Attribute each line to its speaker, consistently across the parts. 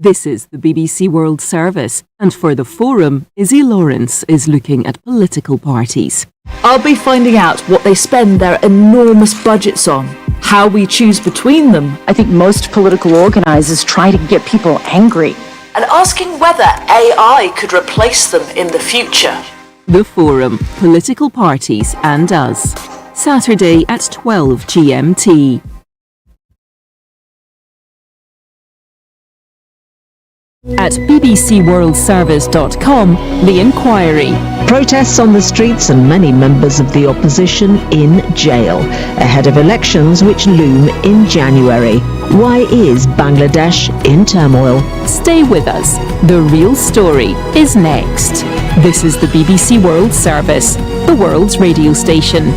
Speaker 1: This is the BBC World Service, and for the Forum, Izzy Lawrence is looking at political parties.
Speaker 2: I'll be finding out what they spend their enormous budgets on, how we choose between them.
Speaker 3: I think most political organisers try to get people angry.
Speaker 2: And asking whether AI could replace them in the future.
Speaker 1: The Forum, Political Parties and Us. Saturday at 12 GMT. At bbcworldservice.com, The Inquiry.
Speaker 4: Protests on the streets and many members of the opposition in jail ahead of elections which loom in January. Why is Bangladesh in turmoil?
Speaker 1: Stay with us. The real story is next. This is the BBC World Service, the world's radio station.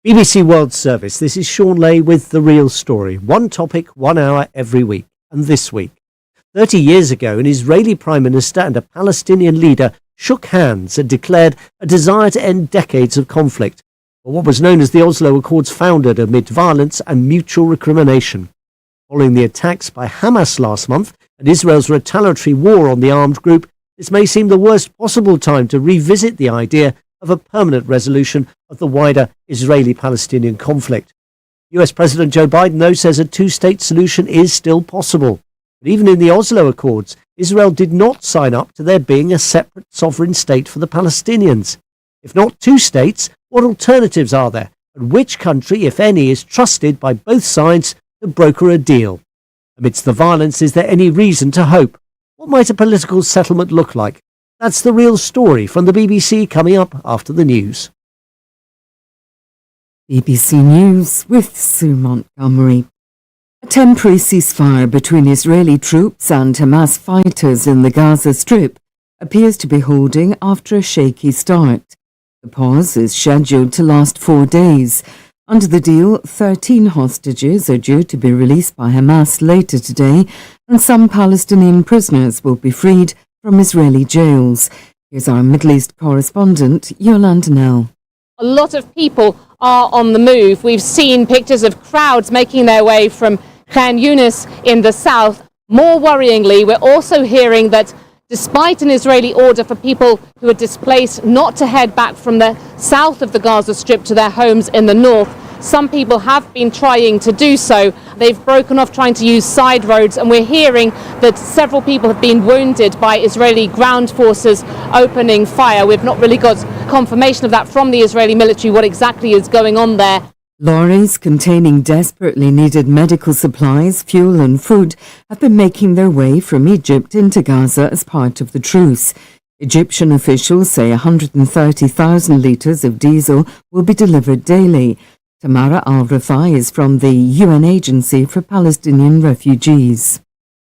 Speaker 5: BBC World Service, this is Sean Lay with The Real Story. One topic, 1 hour every week. And this week, 30 years ago, an Israeli Prime Minister and a Palestinian leader shook hands and declared a desire to end decades of conflict. But what was known as the Oslo Accords foundered amid violence and mutual recrimination. Following the attacks by Hamas last month and Israel's retaliatory war on the armed group, this may seem the worst possible time to revisit the idea of a permanent resolution of the wider Israeli-Palestinian conflict. US President Joe Biden, though, says a two-state solution is still possible. But even in the Oslo Accords, Israel did not sign up to there being a separate sovereign state for the Palestinians. If not two states, what alternatives are there? And which country, if any, is trusted by both sides to broker a deal? Amidst the violence, is there any reason to hope? What might a political settlement look like? That's the real story from the BBC coming up after the news.
Speaker 6: BBC News with Sue Montgomery. A temporary ceasefire between Israeli troops and Hamas fighters in the Gaza Strip appears to be holding after a shaky start. The pause is scheduled to last 4 days. Under the deal, 13 hostages are due to be released by Hamas later today, and some Palestinian prisoners will be freed from Israeli jails. Here's our Middle East correspondent, Yolanda Nell.
Speaker 7: A lot of people are on the move. We've seen pictures of crowds making their way from Khan Yunis in the south. More worryingly, we're also hearing that despite an Israeli order for people who are displaced not to head back from the south of the Gaza Strip to their homes in the north, some people have been trying to do so. They've broken off trying to use side roads, and we're hearing that several people have been wounded by Israeli ground forces opening fire. We've not really got confirmation of that from the Israeli military, what exactly is going on there.
Speaker 6: Lorries containing desperately needed medical supplies, fuel and food have been making their way from Egypt into Gaza as part of the truce. Egyptian officials say 130,000 litres of diesel will be delivered daily. Tamara Al-Rafai is from the UN Agency for Palestinian Refugees.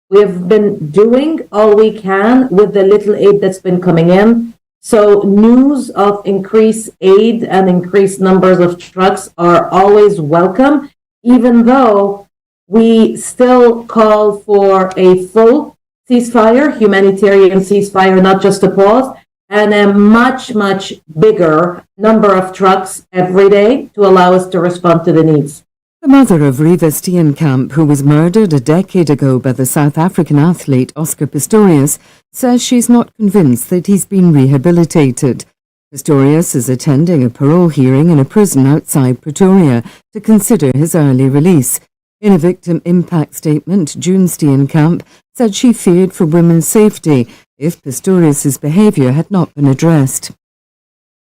Speaker 8: We have been doing all we can with the little aid that's been coming in. So news of increased aid and increased numbers of trucks are always welcome, even though we still call for a full ceasefire, humanitarian ceasefire, not just a pause, and a much bigger number of trucks every day to allow us to respond to the needs.
Speaker 6: The mother of Riva Steenkamp, who was murdered a decade ago by the South African athlete Oscar Pistorius, says she's not convinced that he's been rehabilitated. Pistorius is attending a parole hearing in a prison outside Pretoria to consider his early release. In a victim impact statement, June Steenkamp said she feared for women's safety if Pistorius' behaviour had not been addressed.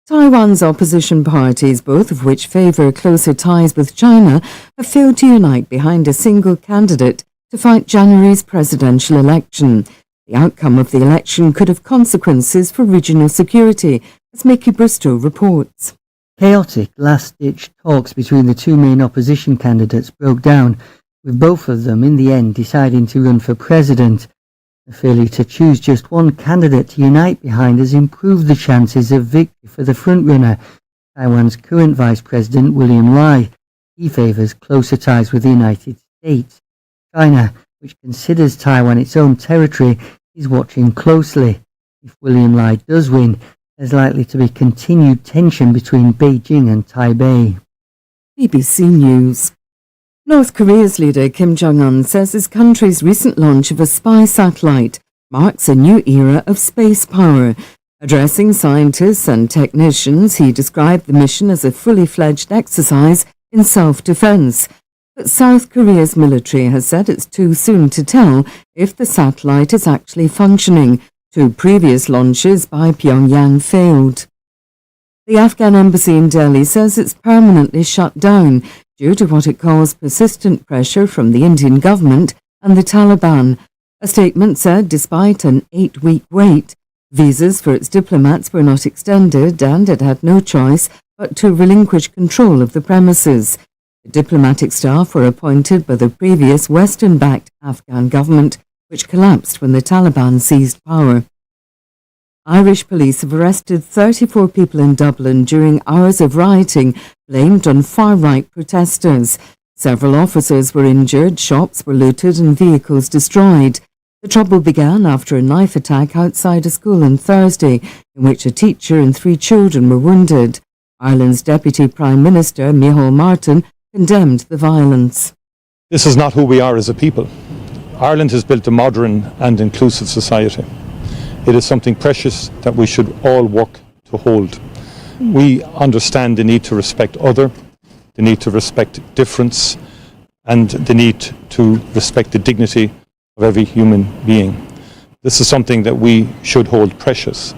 Speaker 6: Taiwan's opposition parties, both of which favour closer ties with China, have failed to unite behind a single candidate to fight January's presidential election. The outcome of the election could have consequences for regional security, as Mickey Bristow reports.
Speaker 9: Chaotic last-ditch talks between the two main opposition candidates broke down, with both of them in the end deciding to run for president. The failure to choose just one candidate to unite behind has improved the chances of victory for the frontrunner, Taiwan's current Vice President William Lai. He favours closer ties with the United States. China, which considers Taiwan its own territory, is watching closely. If William Lai does win, there's likely to be continued tension between Beijing and Taipei.
Speaker 6: BBC News. North Korea's leader Kim Jong-un says his country's recent launch of a spy satellite marks a new era of space power. Addressing scientists and technicians, he described the mission as a fully fledged exercise in self-defense. But South Korea's military has said it's too soon to tell if the satellite is actually functioning. 2 previous launches by Pyongyang failed. The Afghan embassy in Delhi says it's permanently shut down due to what it calls persistent pressure from the Indian government and the Taliban. A statement said despite an 8-week wait, visas for its diplomats were not extended and it had no choice but to relinquish control of the premises. The diplomatic staff were appointed by the previous Western-backed Afghan government, which collapsed when the Taliban seized power. Irish police have arrested 34 people in Dublin during hours of rioting blamed on far-right protesters. Several officers were injured, shops were looted and vehicles destroyed. The trouble began after a knife attack outside a school on Thursday, in which a teacher and 3 children were wounded. Ireland's Deputy Prime Minister, Micheál Martin, condemned the violence.
Speaker 10: This is not who we are as a people. Ireland has built a modern and inclusive society. It is something precious that we should all work to hold. We understand the need to respect other, the need to respect difference, and the need to respect the dignity of every human being. This is something that we should hold precious.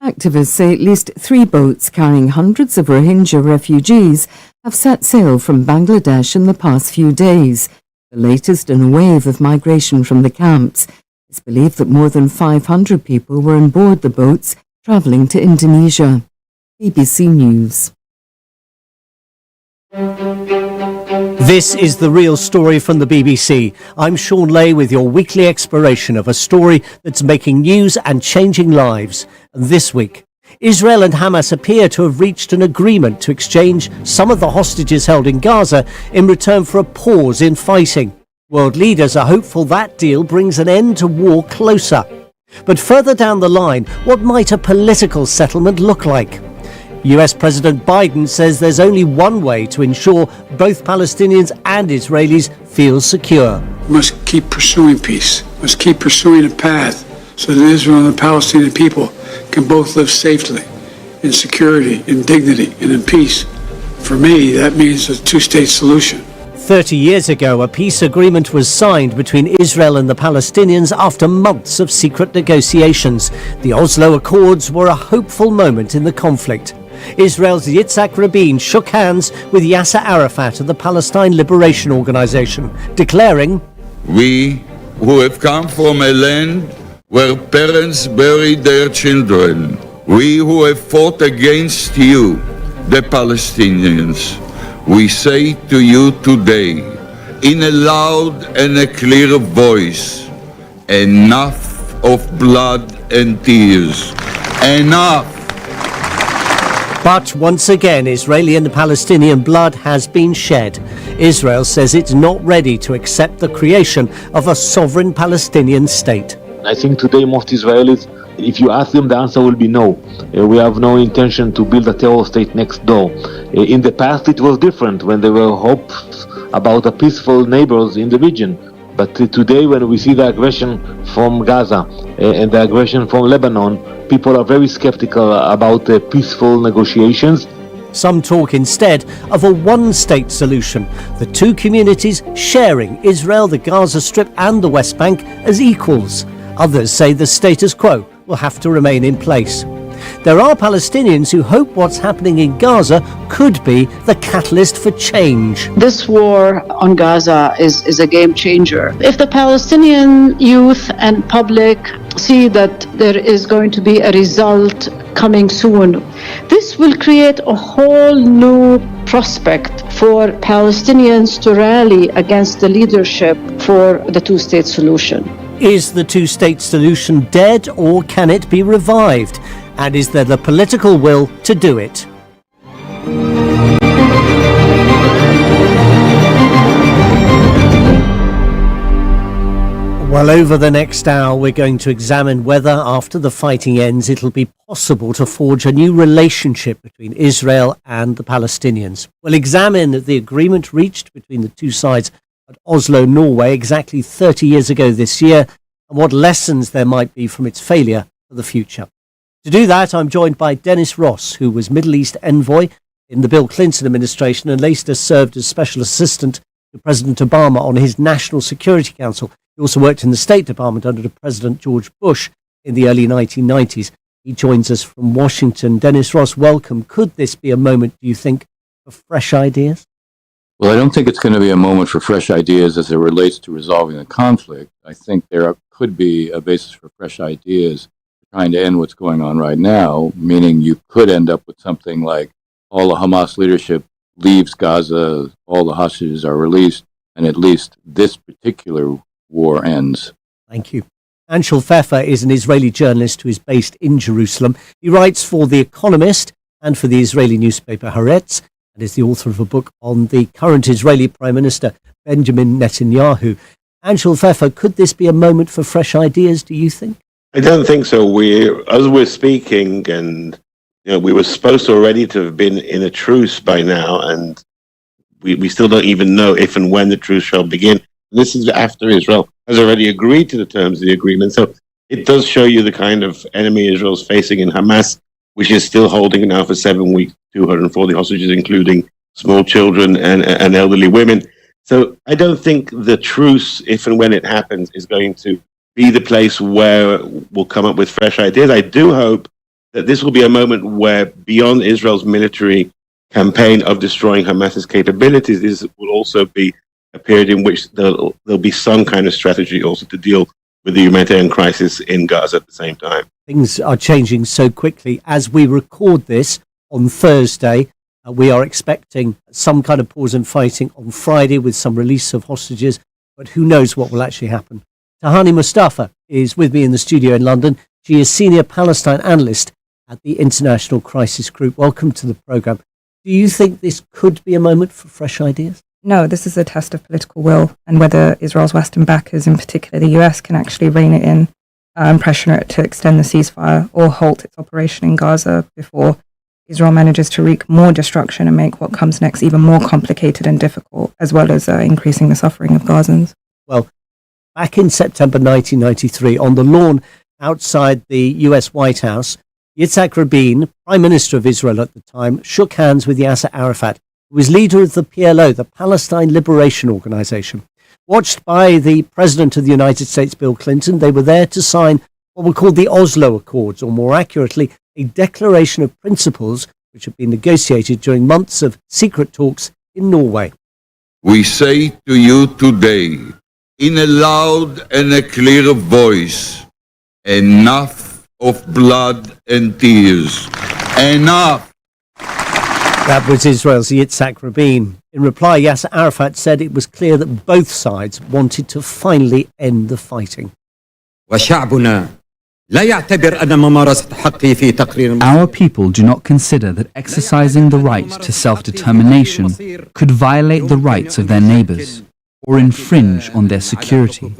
Speaker 6: Activists say at least 3 boats carrying hundreds of Rohingya refugees have set sail from Bangladesh in the past few days, the latest in a wave of migration from the camps. It's believed that more than 500 people were on board the boats travelling to Indonesia. BBC News.
Speaker 5: This is The Real Story from the BBC. I'm Sean Lay with your weekly exploration of a story that's making news and changing lives. And this week, Israel and Hamas appear to have reached an agreement to exchange some of the hostages held in Gaza in return for a pause in fighting. World leaders are hopeful that deal brings an end to war closer. But further down the line, what might a political settlement look like? US President Biden says there's only one way to ensure both Palestinians and Israelis feel secure.
Speaker 11: We must keep pursuing peace, must keep pursuing a path so that Israel and the Palestinian people can both live safely, in security, in dignity, and in peace. For me, that means a 2-state solution.
Speaker 5: 30 years ago, a peace agreement was signed between Israel and the Palestinians after months of secret negotiations. The Oslo Accords were a hopeful moment in the conflict. Israel's Yitzhak Rabin shook hands with Yasser Arafat of the Palestine Liberation Organization, declaring,
Speaker 12: "We who have come from a land where parents buried their children, we who have fought against you, the Palestinians, we say to you today, in a loud and a clear voice, enough of blood and tears. Enough!"
Speaker 5: But once again, Israeli and Palestinian blood has been shed. Israel says it's not ready to accept the creation of a sovereign Palestinian state.
Speaker 13: I think today most Israelis, if you ask them, the answer will be no. We have no intention to build a terror state next door. In the past it was different when there were hopes about a peaceful neighbors in the region. But today when we see the aggression from Gaza and the aggression from Lebanon, people are very skeptical about peaceful negotiations.
Speaker 5: Some talk instead of a one-state solution, the 2 communities sharing Israel, the Gaza Strip and the West Bank as equals. Others say the status quo will have to remain in place. There are Palestinians who hope what's happening in Gaza could be the catalyst for change.
Speaker 14: This war on Gaza is a game changer. If the Palestinian youth and public see that there is going to be a result coming soon, this will create a whole new prospect for Palestinians to rally against the leadership for the 2-state solution.
Speaker 5: Is the 2-state solution dead, or can it be revived? And is there the political will to do it? Well, over the next hour, we're going to examine whether, after the fighting ends, it'll be possible to forge a new relationship between Israel and the Palestinians. We'll examine the agreement reached between the two sides at Oslo, Norway, exactly 30 years ago this year, and what lessons there might be from its failure for the future. To do that, I'm joined by Dennis Ross, who was Middle East envoy in the Bill Clinton administration and later served as special assistant to President Obama on his National Security Council. He also worked in the State Department under President George Bush in the early 1990s. He joins us from Washington. Dennis Ross, welcome. Could this be a moment, do you think, for fresh ideas?
Speaker 15: Well, I don't think it's going to be a moment for fresh ideas as it relates to resolving the conflict. I think there could be a basis for fresh ideas trying to end what's going on right now, meaning you could end up with something like all the Hamas leadership leaves Gaza, all the hostages are released, and at least this particular war ends.
Speaker 5: Thank you. Anshul Pfeffer is an Israeli journalist who is based in Jerusalem. He writes for The Economist and for the Israeli newspaper Haaretz, and is the author of a book on the current Israeli Prime Minister, Benjamin Netanyahu. Anshul Pfeffer, could this be a moment for fresh ideas, do you think?
Speaker 16: I don't think so. As we're speaking, and we were supposed to already to have been in a truce by now, and we still don't even know if and when the truce shall begin. This is after Israel has already agreed to the terms of the agreement. So it does show you the kind of enemy Israel's facing in Hamas, which is still holding now for 7 weeks, 240 hostages, including small children and elderly women. So I don't think the truce, if and when it happens, is going to be the place where we'll come up with fresh ideas. I do hope that this will be a moment where, beyond Israel's military campaign of destroying Hamas's capabilities, this will also be a period in which there'll be some kind of strategy also to deal with the humanitarian crisis in Gaza at the same time.
Speaker 5: Things are changing so quickly. As we record this on Thursday, we are expecting some kind of pause in fighting on Friday with some release of hostages, but who knows what will actually happen. Tahani Mustafa is with me in the studio in London. She is Senior Palestine Analyst at the International Crisis Group. Welcome to the programme. Do you think this could be a moment for fresh ideas?
Speaker 17: No, this is a test of political will and whether Israel's Western backers, in particular the US, can actually rein it in and pressure it to extend the ceasefire or halt its operation in Gaza before Israel manages to wreak more destruction and make what comes next even more complicated and difficult, as well as increasing the suffering of Gazans.
Speaker 5: Well, back in September 1993, on the lawn outside the US White House, Yitzhak Rabin, Prime Minister of Israel at the time, shook hands with Yasser Arafat, who was leader of the PLO, the Palestine Liberation Organization. Watched by the President of the United States, Bill Clinton, they were there to sign what were called the Oslo Accords, or more accurately, a declaration of principles which had been negotiated during months of secret talks in Norway.
Speaker 12: We say to you today, in a loud and a clear voice, enough of blood and tears. Enough!
Speaker 5: That was Israel's Yitzhak Rabin. In reply, Yasser Arafat said it was clear that both sides wanted to finally end the fighting.
Speaker 18: Our people do not consider that exercising the right to self-determination could violate the rights of their neighbors or infringe on their security.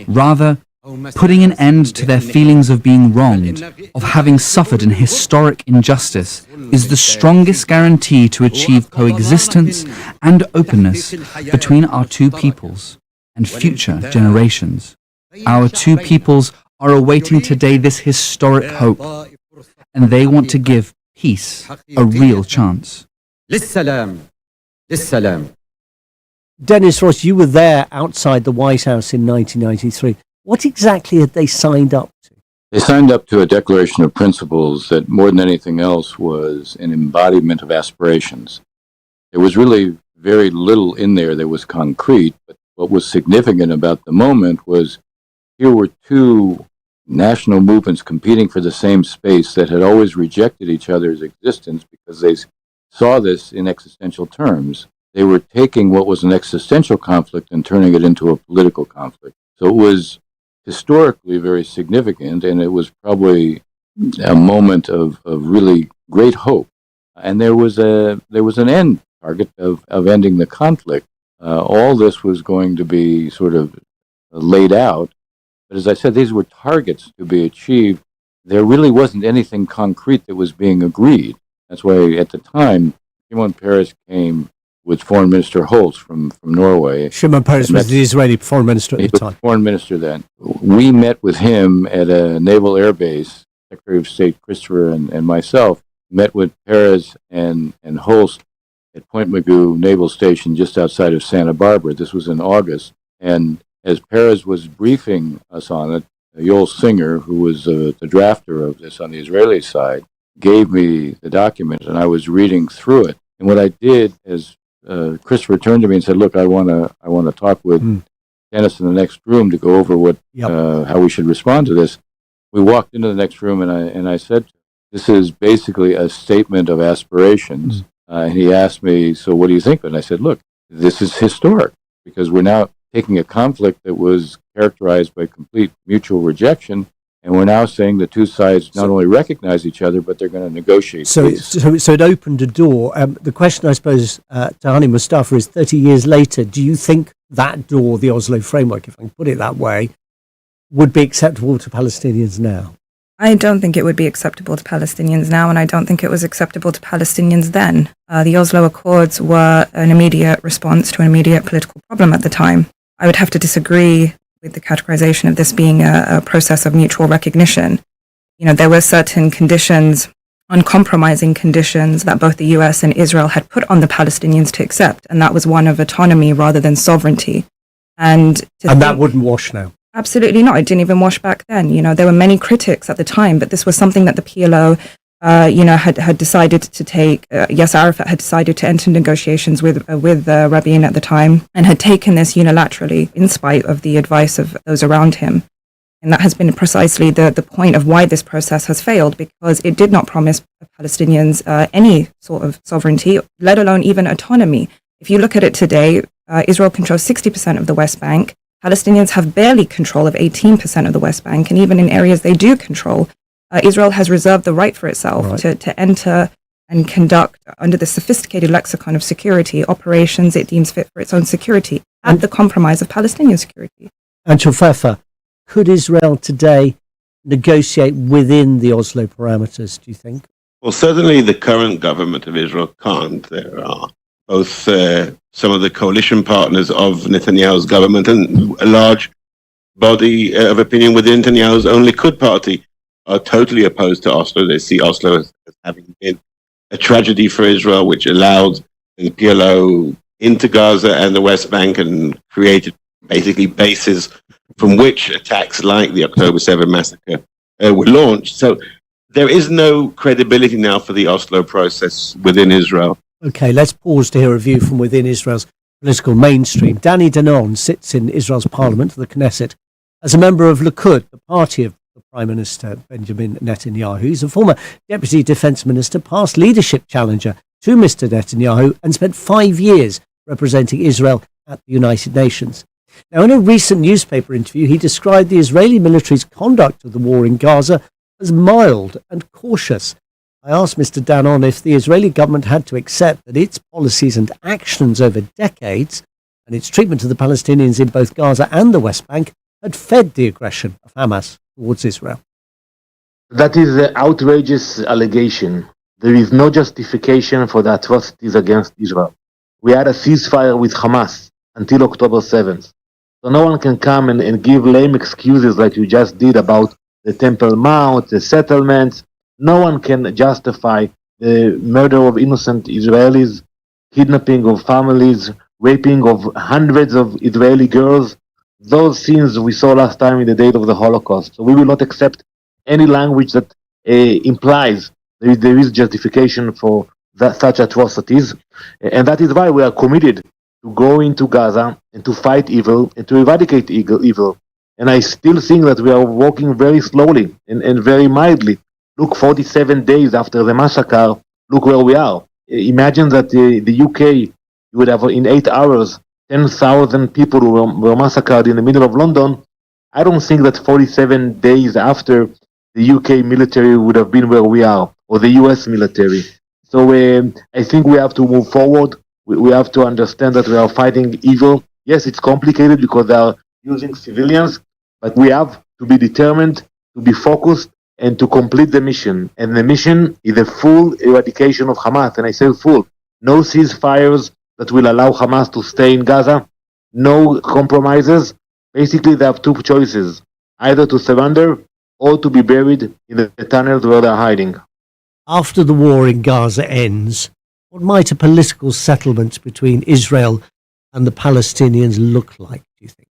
Speaker 18: Rather, putting an end to their feelings of being wronged, of having suffered an historic injustice, is the strongest guarantee to achieve coexistence and openness between our two peoples and future generations. Our two peoples are awaiting today this historic hope, and they want to give peace a real chance.
Speaker 5: Dennis Ross, you were there outside the White House in 1993. What exactly had they signed up to?
Speaker 15: They signed up to a declaration of principles that, more than anything else, was an embodiment of aspirations. There was really very little in there that was concrete, but what was significant about the moment was here were two national movements competing for the same space that had always rejected each other's existence because they saw this in existential terms. They were taking what was an existential conflict and turning it into a political conflict. So it was historically very significant, and it was probably a moment of really great hope. And there was an end target of ending the conflict. All this was going to be sort of laid out But as I said, these were targets to be achieved. There really wasn't anything concrete that was being agreed. That's why at the time, Shimon Peres came with Foreign Minister Holtz from Norway.
Speaker 5: Shimon Peres was the Israeli foreign minister at the time.
Speaker 15: Foreign minister then. We met with him at a naval air base. Secretary of State Christopher and myself met with Peres and Holtz at Point Mugu Naval Station just outside of Santa Barbara. This was in August. And as Peres was briefing us on it, Yoel Singer, who was the drafter of this on the Israeli side, gave me the document, and I was reading through it. And what I did is Christopher turned to me and said, "Look, I want to talk with Dennis in the next room to go over what how we should respond to this." We walked into the next room, and I said, "This is basically a statement of aspirations." And he asked me, "So what do you think?" And I said, "Look, this is historic because we're now taking a conflict that was characterized by complete mutual rejection, and we're now saying the two sides not only recognize each other, but they're going to negotiate peace."
Speaker 5: So it opened a door. The question, I suppose, to Hani Mustafa is, 30 years later, do you think that door, the Oslo framework, if I can put it that way, would be acceptable to Palestinians now?
Speaker 17: I don't think it would be acceptable to Palestinians now, and I don't think it was acceptable to Palestinians then. The Oslo Accords were an immediate response to an immediate political problem at the time. I would have to disagree with the categorization of this being a process of mutual recognition. You know, there were certain conditions, uncompromising conditions, that both the US and Israel had put on the Palestinians to accept, and that was one of autonomy rather than sovereignty. And
Speaker 5: that wouldn't wash now?
Speaker 17: Absolutely not. It didn't even wash back then. You know, there were many critics at the time, but this was something that the PLO had decided to take. Yasser Arafat had decided to enter negotiations with Rabin at the time, and had taken this unilaterally in spite of the advice of those around him. And that has been precisely the point of why this process has failed, because it did not promise Palestinians any sort of sovereignty, let alone even autonomy. If you look at it today, Israel controls 60% of the West Bank. Palestinians have barely control of 18% of the West Bank, and even in areas they do control, Israel has reserved the right for itself to enter and conduct, under the sophisticated lexicon of security, operations it deems fit for its own security, at the compromise of Palestinian security.
Speaker 5: And Shofefa, could Israel today negotiate within the Oslo parameters, do you think?
Speaker 16: Well, certainly the current government of Israel can't. There are both some of the coalition partners of Netanyahu's government and a large body of opinion within Netanyahu's own Likud party are totally opposed to Oslo. They see Oslo as having been a tragedy for Israel, which allowed the PLO into Gaza and the West Bank and created basically bases from which attacks like the October 7 massacre were launched. So there is no credibility now for the Oslo process within Israel.
Speaker 5: Okay, let's pause to hear a view from within Israel's political mainstream. Danny Danon sits in Israel's parliament, the Knesset, as a member of Likud, the party of the Prime Minister Benjamin Netanyahu. He's a former Deputy Defence Minister, past leadership challenger to Mr. Netanyahu, and spent 5 years representing Israel at the United Nations. Now, in a recent newspaper interview, he described the Israeli military's conduct of the war in Gaza as mild and cautious. I asked Mr. Danon if the Israeli government had to accept that its policies and actions over decades and its treatment of the Palestinians in both Gaza and the West Bank had fed the aggression of Hamas towards Israel.
Speaker 13: That is an outrageous allegation. There is no justification for the atrocities against Israel. We had a ceasefire with Hamas until October 7th. So no one can come and give lame excuses like you just did about the Temple Mount, the settlements. No one can justify the murder of innocent Israelis, kidnapping of families, raping of hundreds of Israeli girls. Those scenes we saw last time in the date of the Holocaust. So we will not accept any language that implies there is justification for such atrocities. And that is why we are committed to go into Gaza and to fight evil and to eradicate evil. And I still think that we are walking very slowly and very mildly. Look, 47 days after the massacre, look where we are. Imagine that the UK would have, in 8 hours, 10,000 people who were massacred in the middle of London. I don't think that 47 days after the UK military would have been where we are, or the US military. So I think we have to move forward. We have to understand that we are fighting evil. Yes, it's complicated because they are using civilians, But we have to be determined, to be focused, and to complete the mission. And the mission is the full eradication of Hamas. And I say full. No ceasefires that will allow Hamas to stay in Gaza. No compromises. Basically, they have two choices. Either to surrender or to be buried in the tunnels where they're hiding.
Speaker 5: After the war in Gaza ends, what might a political settlement between Israel and the Palestinians look like, do you think?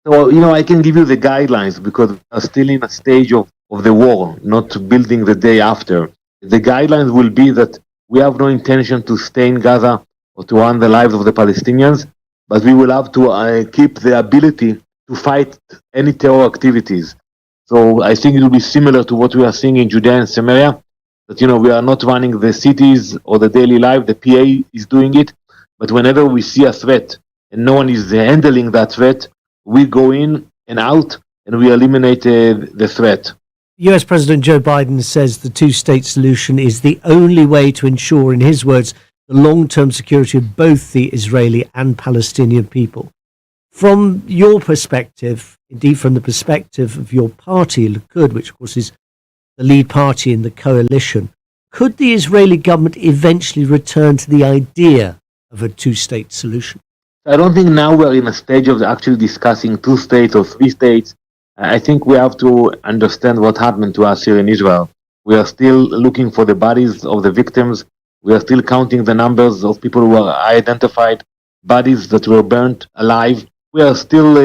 Speaker 13: So, I can give you the guidelines because we are still in a stage of the war, not building the day after. The guidelines will be that we have no intention to stay in Gaza or to run the lives of the Palestinians, but we will have to keep the ability to fight any terror activities. So I think it will be similar to what we are seeing in Judea and Samaria, that, we are not running the cities or the daily life, the PA is doing it, but whenever we see a threat and no one is handling that threat, we go in and out and we eliminate the threat.
Speaker 5: US President Joe Biden says the two-state solution is the only way to ensure, in his words, the long-term security of both the Israeli and Palestinian people. From your perspective, indeed from the perspective of your party, Likud, which of course is the lead party in the coalition, could the Israeli government eventually return to the idea of a two-state solution?
Speaker 13: I don't think now we're in a stage of actually discussing 2 states or 3 states. I think we have to understand what happened to us here in Israel. We are still looking for the bodies of the victims. We are still counting the numbers of people who are identified, bodies that were burnt alive. We are still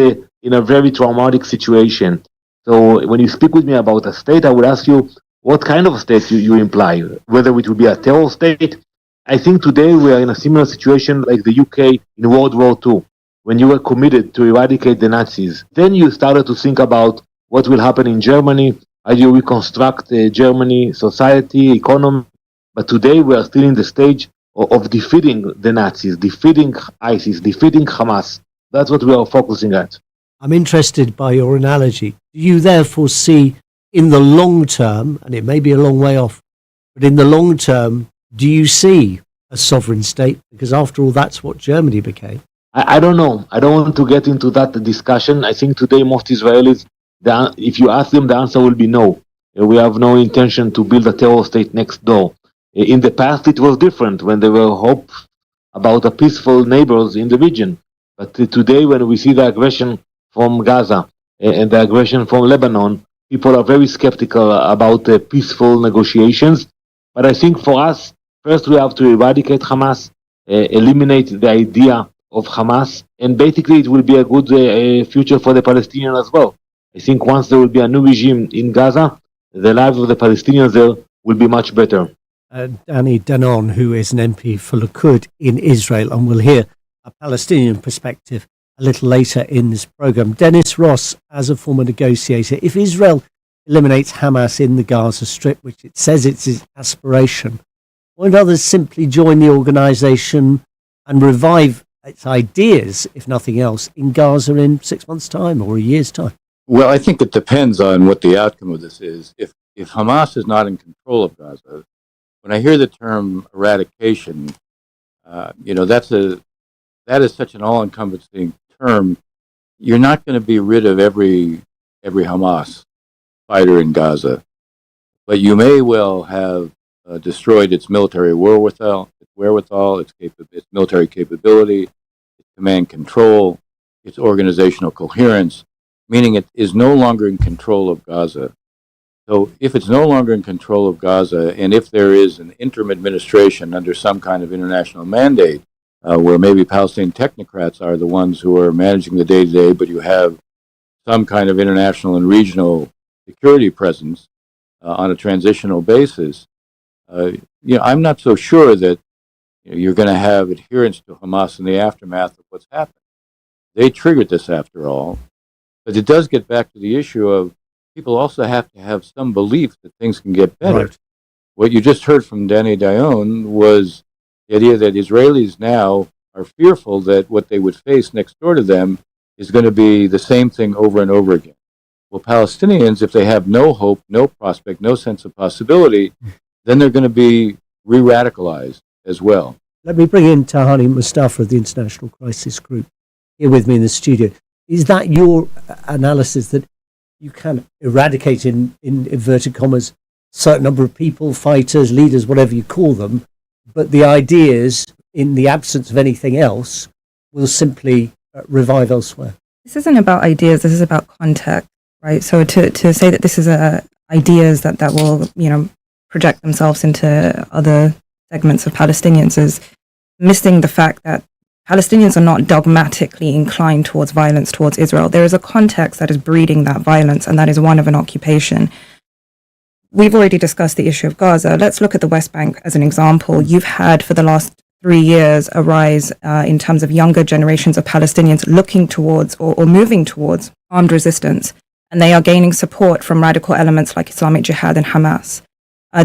Speaker 13: in a very traumatic situation. So when you speak with me about a state, I would ask you what kind of state you imply, whether it would be a terror state. I think today we are in a similar situation like the UK in World War II, when you were committed to eradicate the Nazis. Then you started to think about what will happen in Germany, how you reconstruct Germany, society, economy. But today we are still in the stage of defeating the Nazis, defeating ISIS, defeating Hamas. That's what we are focusing at.
Speaker 5: I'm interested by your analogy. Do you therefore see in the long term, and it may be a long way off, but in the long term, do you see a sovereign state? Because after all, that's what Germany became.
Speaker 13: I don't know. I don't want to get into that discussion. I think today most Israelis, if you ask them, the answer will be no. We have no intention to build a terror state next door. In the past, it was different when there were hopes about a peaceful neighbors in the region. But today, when we see the aggression from Gaza and the aggression from Lebanon, people are very skeptical about peaceful negotiations. But I think for us, first we have to eradicate Hamas, eliminate the idea of Hamas, and basically it will be a good future for the Palestinians as well. I think once there will be a new regime in Gaza, the lives of the Palestinians there will be much better.
Speaker 5: Danny Danon, who is an MP for Likud in Israel, and we'll hear a Palestinian perspective a little later in this program. Dennis Ross, as a former negotiator, if Israel eliminates Hamas in the Gaza Strip, which it says it's its aspiration, won't others simply join the organisation and revive its ideas, if nothing else, in Gaza in 6 months' time or a year's time?
Speaker 15: Well, I think it depends on what the outcome of this is. If Hamas is not in control of Gaza, when I hear the term eradication, that is such an all-encompassing term. You're not going to be rid of every Hamas fighter in Gaza, but you may well have destroyed its military wherewithal, its military capability, its command control, its organizational coherence, meaning it is no longer in control of Gaza. So if it's no longer in control of Gaza, and if there is an interim administration under some kind of international mandate, where maybe Palestinian technocrats are the ones who are managing the day-to-day, but you have some kind of international and regional security presence on a transitional basis, I'm not so sure that you're going to have adherence to Hamas in the aftermath of what's happened. They triggered this after all, but it does get back to the issue of people also have to have some belief that things can get better. Right. What you just heard from Danny Dayon was the idea that Israelis now are fearful that what they would face next door to them is going to be the same thing over and over again. Well, Palestinians, if they have no hope, no prospect, no sense of possibility, then they're going to be re-radicalized as well.
Speaker 5: Let me bring in Tahani Mustafa of the International Crisis Group here with me in the studio. Is that your analysis, that you can eradicate, in inverted commas, a certain number of people, fighters, leaders, whatever you call them, but the ideas, in the absence of anything else, will simply revive elsewhere.
Speaker 17: This isn't about ideas, this is about context, right? So to say that this is ideas that will, project themselves into other segments of Palestinians is missing the fact that Palestinians are not dogmatically inclined towards violence towards Israel. There is a context that is breeding that violence, and that is one of an occupation. We've already discussed the issue of Gaza. Let's look at the West Bank as an example. You've had, for the last 3 years, a rise in terms of younger generations of Palestinians looking towards or moving towards armed resistance, and they are gaining support from radical elements like Islamic Jihad and Hamas.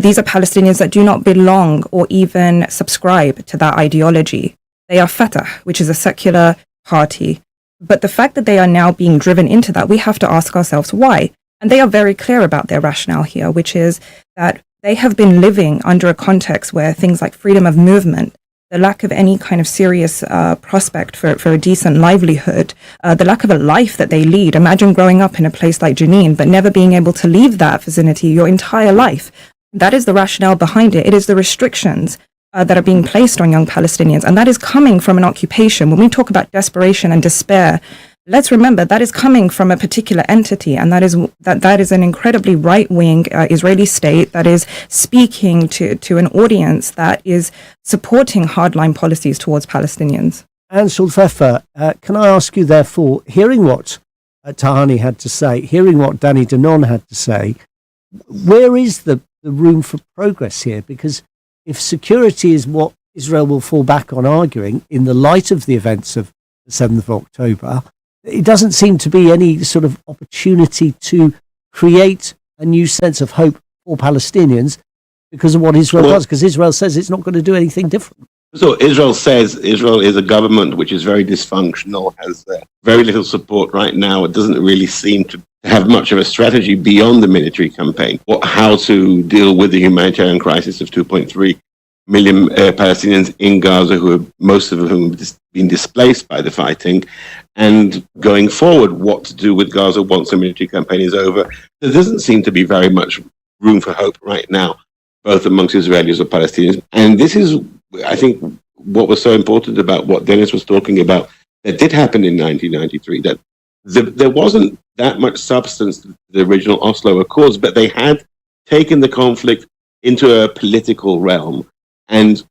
Speaker 17: These are Palestinians that do not belong or even subscribe to that ideology. They are Fatah, which is a secular party. But the fact that they are now being driven into that, we have to ask ourselves why. And they are very clear about their rationale here, which is that they have been living under a context where things like freedom of movement, the lack of any kind of serious prospect for a decent livelihood, the lack of a life that they lead. Imagine growing up in a place like Jenin, but never being able to leave that vicinity your entire life. That is the rationale behind it. It is the restrictions that are being placed on young Palestinians, and that is coming from an occupation. When we talk about desperation and despair, let's remember that is coming from a particular entity, and that is an incredibly right-wing Israeli state that is speaking to an audience that is supporting hardline policies towards Palestinians.
Speaker 5: Anshul Pfeffer, can I ask you, therefore, hearing what Tahani had to say, hearing what Danny Danon had to say, where is the room for progress here? Because if security is what Israel will fall back on arguing in the light of the events of the 7th of October, it doesn't seem to be any sort of opportunity to create a new sense of hope for Palestinians because of what Israel does, because Israel says it's not going to do anything different.
Speaker 16: So Israel says Israel is a government which is very dysfunctional, has very little support right now. It doesn't really seem to have much of a strategy beyond the military campaign, or how to deal with the humanitarian crisis of 2.3 million Palestinians in Gaza, most of whom have been displaced by the fighting, and going forward, what to do with Gaza once the military campaign is over. There doesn't seem to be very much room for hope right now, both amongst Israelis or Palestinians. And this is, I think, what was so important about what Dennis was talking about that did happen in 1993, that there wasn't that much substance to the original Oslo Accords, but they had taken the conflict into a political realm. And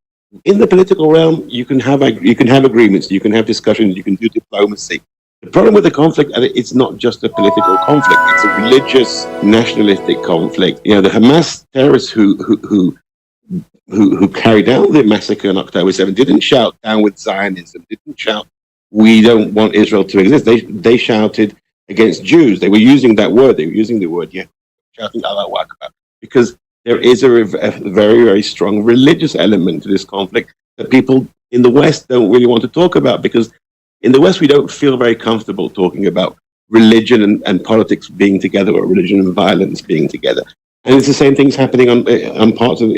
Speaker 16: in the political realm, you can have agreements, you can have discussions, you can do diplomacy. The problem with the conflict, it's not just a political conflict; it's a religious, nationalistic conflict. The Hamas terrorists who carried out the massacre on October 7 didn't shout "down with Zionism," didn't shout "we don't want Israel to exist." They shouted against Jews. They were using that word. They were using the word shouting "Allahu Akbar," because there is a very, very strong religious element to this conflict that people in the West don't really want to talk about, because in the West we don't feel very comfortable talking about religion and politics being together, or religion and violence being together. And it's the same things happening in parts of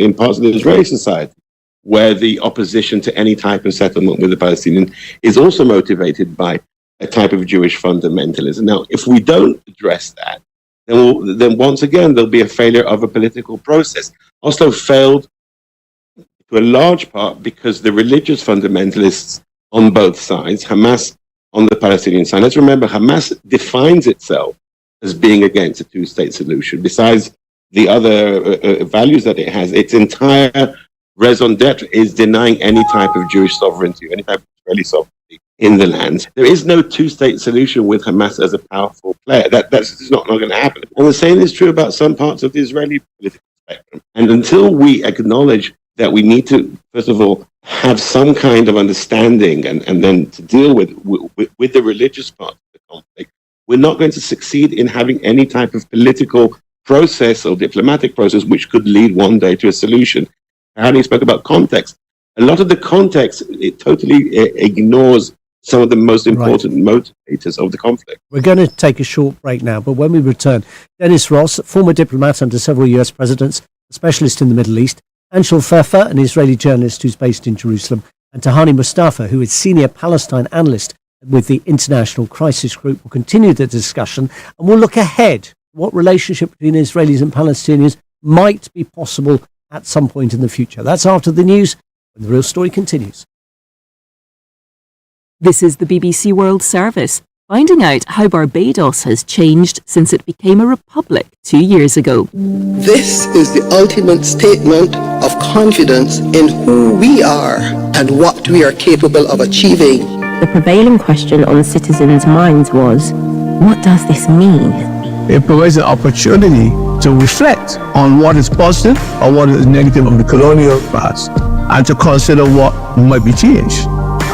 Speaker 16: the Israeli society, where the opposition to any type of settlement with the Palestinians is also motivated by a type of Jewish fundamentalism. Now, if we don't address that, then once again, there'll be a failure of a political process. Oslo failed to a large part because the religious fundamentalists on both sides, Hamas on the Palestinian side, let's remember, Hamas defines itself as being against a two-state solution. Besides the other values that it has, its entire raison d'etre is denying any type of Jewish sovereignty, any type of Israeli sovereignty in the land. There is no two-state solution with Hamas as a powerful player. That's just not going to happen. And the same is true about some parts of the Israeli political spectrum. And until we acknowledge that we need to, first of all, have some kind of understanding and then to deal with the religious part of the conflict, we're not going to succeed in having any type of political process or diplomatic process which could lead one day to a solution. Harry spoke about context. A lot of the context, it totally ignores some of the most important motivators of the conflict.
Speaker 5: We're going to take a short break now, but when we return, Dennis Ross, former diplomat under several US presidents, a specialist in the Middle East, Anshul Pfeffer, an Israeli journalist who's based in Jerusalem, and Tahani Mustafa, who is senior Palestine analyst with the International Crisis Group, will continue the discussion, and we'll look ahead what relationship between Israelis and Palestinians might be possible at some point in the future. That's after the news, when the real story continues.
Speaker 1: This is the BBC World Service, finding out how Barbados has changed since it became a republic 2 years ago.
Speaker 19: This is the ultimate statement of confidence in who we are and what we are capable of achieving.
Speaker 20: The prevailing question on citizens' minds was, what does this mean?
Speaker 21: It provides an opportunity to reflect on what is positive or what is negative of the colonial past, and to consider what might be changed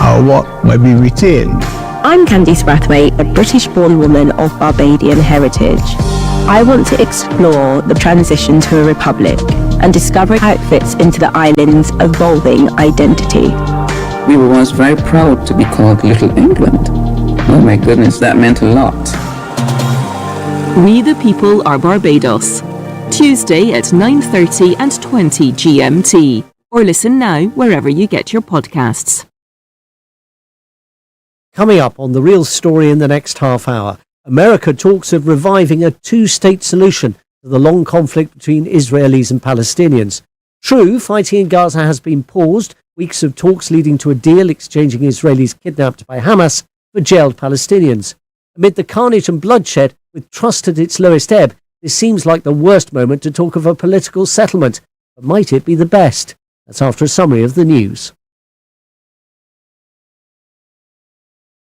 Speaker 21: or what might be retained.
Speaker 20: I'm Candice Brathwaite, a British-born woman of Barbadian heritage. I want to explore the transition to a republic and discover how it fits into the island's evolving identity.
Speaker 22: We were once very proud to be called Little England. Oh my goodness, that meant a lot.
Speaker 1: We the People are Barbados. Tuesday at 9:30 and 20 GMT. Or listen now wherever you get your podcasts.
Speaker 5: Coming up on The Real Story in the next half hour, America talks of reviving a two-state solution to the long conflict between Israelis and Palestinians. True, fighting in Gaza has been paused, weeks of talks leading to a deal exchanging Israelis kidnapped by Hamas for jailed Palestinians. Amid the carnage and bloodshed, with trust at its lowest ebb, this seems like the worst moment to talk of a political settlement. But might it be the best? That's after a summary of the news.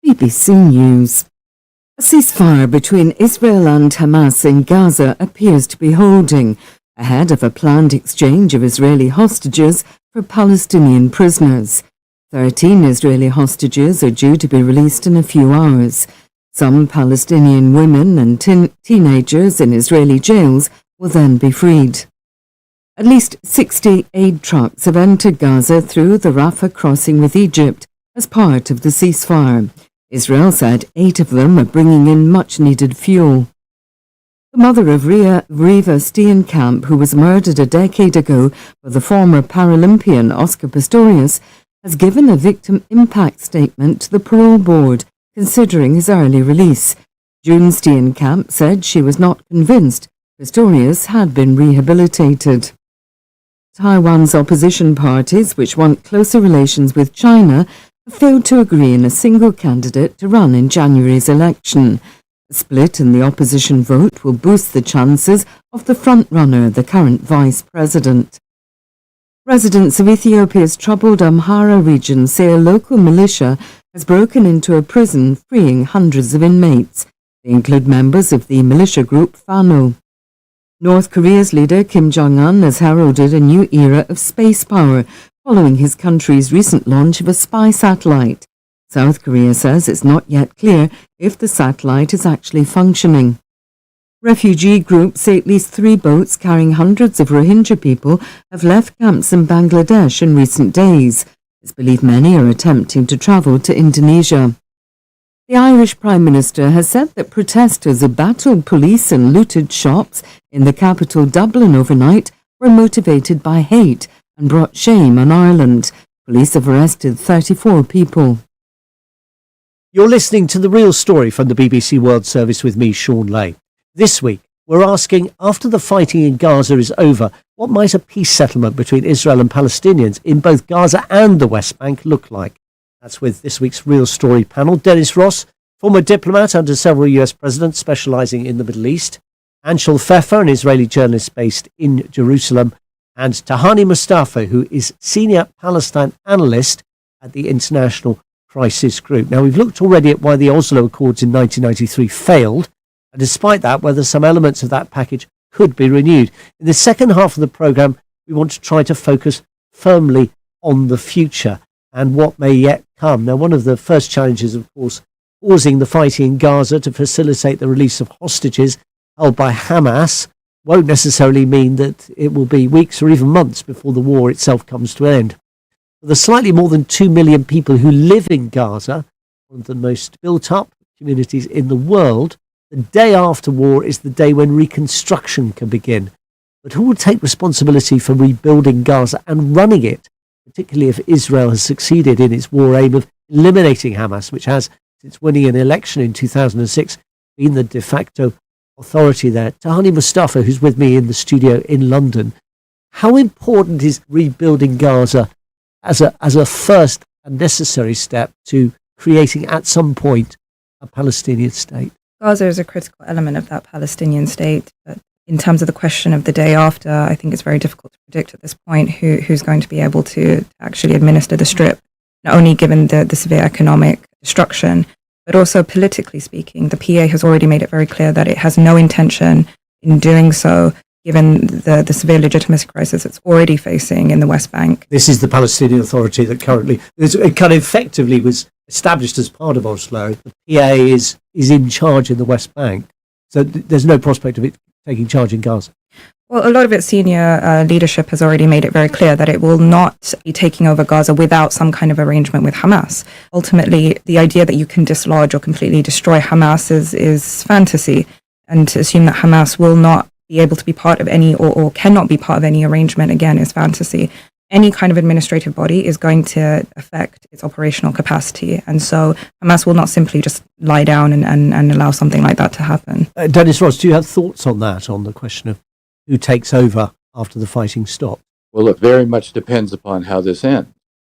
Speaker 6: BBC News. A ceasefire between Israel and Hamas in Gaza appears to be holding, ahead of a planned exchange of Israeli hostages for Palestinian prisoners. 13 Israeli hostages are due to be released in a few hours. Some Palestinian women and teenagers in Israeli jails will then be freed. At least 60 aid trucks have entered Gaza through the Rafah crossing with Egypt as part of the ceasefire. Israel said 8 of them are bringing in much-needed fuel. The mother of Riva Steenkamp, who was murdered a decade ago by the former Paralympian Oscar Pistorius, has given a victim impact statement to the parole board, considering his early release. June Steenkamp said she was not convinced Pistorius had been rehabilitated. Taiwan's opposition parties, which want closer relations with China, have failed to agree on a single candidate to run in January's election. A split in the opposition vote will boost the chances of the frontrunner, the current vice president. Residents of Ethiopia's troubled Amhara region say a local militia has broken into a prison, freeing hundreds of inmates. They include members of the militia group Fano. North Korea's leader Kim Jong-un has heralded a new era of space power, following his country's recent launch of a spy satellite. South Korea says it's not yet clear if the satellite is actually functioning. Refugee groups say at least 3 boats carrying hundreds of Rohingya people have left camps in Bangladesh in recent days. It's believed many are attempting to travel to Indonesia. The Irish Prime Minister has said that protesters who battled police and looted shops in the capital Dublin overnight were motivated by hate and brought shame on Ireland. Police have arrested 34 people.
Speaker 5: You're listening to The Real Story from the BBC World Service with me, Sean Lay. This week, we're asking, after the fighting in Gaza is over, what might a peace settlement between Israel and Palestinians in both Gaza and the West Bank look like? That's with this week's Real Story panel. Dennis Ross, former diplomat under several US presidents specialising in the Middle East. Anshel Pfeffer, an Israeli journalist based in Jerusalem. And Tahani Mustafa, who is senior Palestine analyst at the International Crisis Group. Now, we've looked already at why the Oslo Accords in 1993 failed, and despite that, whether some elements of that package could be renewed. In the second half of the programme, we want to try to focus firmly on the future and what may yet come. Now, one of the first challenges, of course, pausing the fighting in Gaza to facilitate the release of hostages held by Hamas won't necessarily mean that it will be weeks or even months before the war itself comes to an end. For the slightly more than 2 million people who live in Gaza, one of the most built-up communities in the world, the day after war is the day when reconstruction can begin. But who will take responsibility for rebuilding Gaza and running it, particularly if Israel has succeeded in its war aim of eliminating Hamas, which has, since winning an election in 2006, been the de facto Authority there. Tahani Mustafa, who's with me in the studio in London, how important is rebuilding Gaza as a first and necessary step to creating at some point a Palestinian state?
Speaker 17: Gaza is a critical element of that Palestinian state, but in terms of the question of the day after, I think it's very difficult to predict at this point who's going to be able to actually administer the strip, not only given the severe economic destruction, but also politically speaking. The PA has already made it very clear that it has no intention in doing so, given the severe legitimacy crisis it's already facing in the West Bank.
Speaker 5: This is the Palestinian Authority that currently, it kind of effectively was established as part of Oslo. The PA is in charge in the West Bank. So there's no prospect of it taking charge in Gaza.
Speaker 17: Well, a lot of its senior leadership has already made it very clear that it will not be taking over Gaza without some kind of arrangement with Hamas. Ultimately, the idea that you can dislodge or completely destroy Hamas is fantasy, and to assume that Hamas will not be able to be part of any or cannot be part of any arrangement, again, is fantasy. Any kind of administrative body is going to affect its operational capacity, and so Hamas will not simply just lie down and allow something like that to happen.
Speaker 5: Dennis Ross, do you have thoughts on that, on the question of who takes over after the fighting stops?
Speaker 15: Well, it very much depends upon how this ends.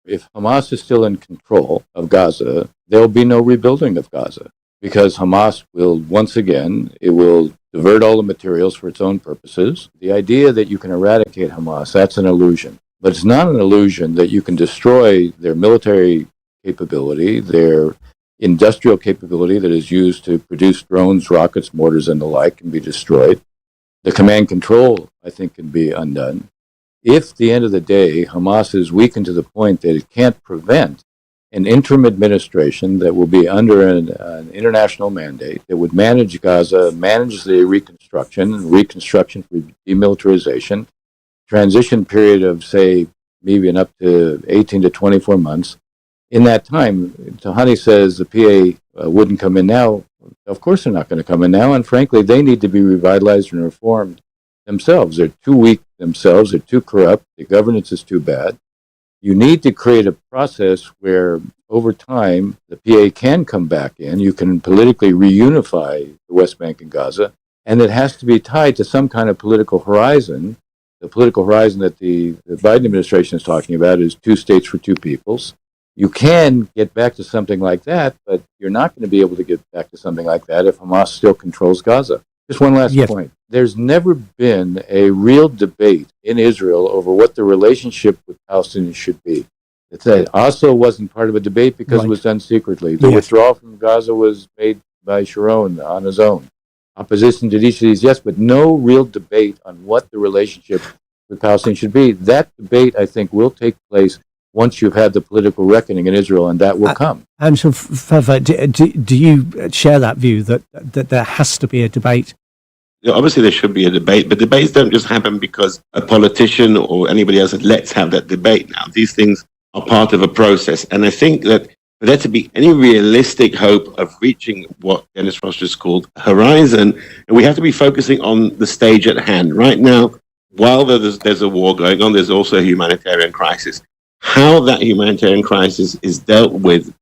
Speaker 15: If Hamas is still in control of Gaza, there will be no rebuilding of Gaza, because Hamas will, once again, it will divert all the materials for its own purposes. The idea that you can eradicate Hamas, that's an illusion. But it's not an illusion that you can destroy their military capability, their industrial capability that is used to produce drones, rockets, mortars, and the like can be destroyed. The command control, I think, can be undone. If, at the end of the day, Hamas is weakened to the point that it can't prevent an interim administration that will be under an international mandate that would manage Gaza, manage the reconstruction for demilitarization, transition period of, say, maybe up to 18 to 24 months. In that time, Tahani says the PA wouldn't come in now. Of course they're not going to come in now, and frankly, they need to be revitalized and reformed themselves. They're too weak themselves. They're too corrupt. The governance is too bad. You need to create a process where, over time, the PA can come back in. You can politically reunify the West Bank and Gaza, and it has to be tied to some kind of political horizon. The political horizon that the Biden administration is talking about is 2 states for 2 peoples. You can get back to something like that, but you're not going to be able to get back to something like that if Hamas still controls Gaza. Just one last point. There's never been a real debate in Israel over what the relationship with Palestinians should be. Oslo wasn't part of a debate because it was done secretly. The withdrawal from Gaza was made by Sharon on his own. Opposition to each of these, yes, but no real debate on what the relationship with Palestinians should be. That debate, I think, will take place once you've had the political reckoning in Israel, and that will come.
Speaker 5: And so, do you share that view that there has to be a debate?
Speaker 16: Obviously, there should be a debate, but debates don't just happen because a politician or anybody else says, let's have that debate now. These things are part of a process. And I think that for there to be any realistic hope of reaching what Dennis Ross just called a horizon, and we have to be focusing on the stage at hand. Right now, while there's a war going on, there's also a humanitarian crisis. How that humanitarian crisis is dealt with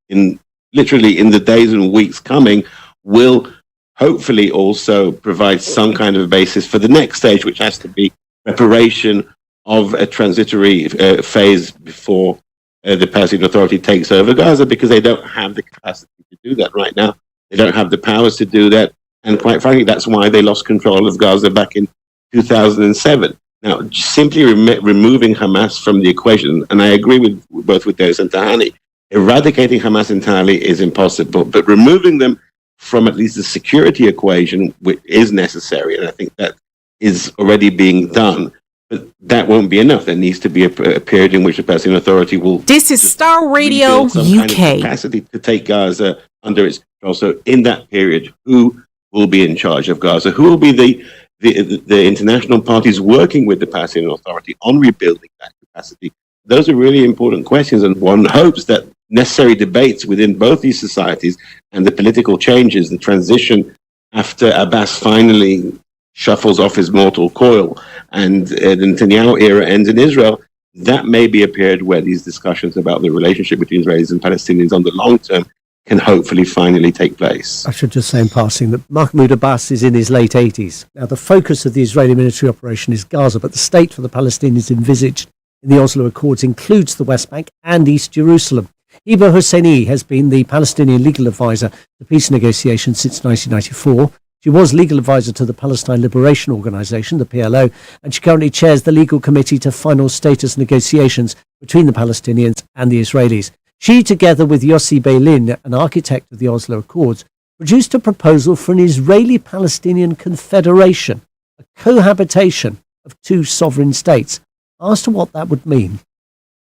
Speaker 16: literally in the days and weeks coming will hopefully also provide some kind of basis for the next stage, which has to be preparation of a transitory phase before the Palestinian Authority takes over Gaza, because they don't have the capacity to do that right now. They don't have the powers to do that. And quite frankly, that's why they lost control of Gaza back in 2007. Now, simply removing Hamas from the equation, and I agree with both with Dennis and Tahani, eradicating Hamas entirely is impossible, but removing them from at least the security equation, which is necessary, and I think that is already being done. But that won't be enough. There needs to be a period in which the Palestinian Authority will.
Speaker 1: This is Starr Radio UK.
Speaker 16: Kind of capacity to take Gaza under its control. So, in that period, who will be in charge of Gaza? Who will be the international parties working with the Palestinian Authority on rebuilding that capacity? Those are really important questions, and one hopes that necessary debates within both these societies and the political changes, the transition after Abbas finally shuffles off his mortal coil and the Netanyahu era ends in Israel, that may be a period where these discussions about the relationship between Israelis and Palestinians on the long term can hopefully finally take place.
Speaker 5: I should just say in passing that Mahmoud Abbas is in his late 80s. Now, the focus of the Israeli military operation is Gaza, but the state for the Palestinians envisaged in the Oslo Accords includes the West Bank and East Jerusalem. Hiba Hosseini has been the Palestinian legal advisor to peace negotiations since 1994. She was legal advisor to the Palestine Liberation Organization, the PLO, and she currently chairs the legal committee to final status negotiations between the Palestinians and the Israelis. She, together with Yossi Beilin, an architect of the Oslo Accords, produced a proposal for an Israeli-Palestinian confederation, a cohabitation of two sovereign states. Asked her what that would mean.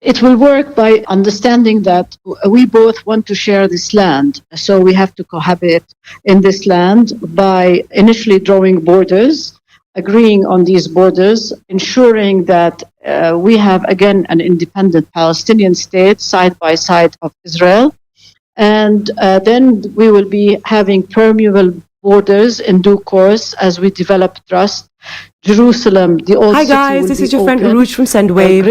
Speaker 14: It will work by understanding that we both want to share this land. So we have to cohabit in this land by initially drawing borders, agreeing on these borders, ensuring that we have, again, an independent Palestinian state side by side of Israel. And then we will be having permeable borders in due course as we develop trust. Jerusalem, the old
Speaker 2: Hi guys, this is your friend Uruj from SendWave.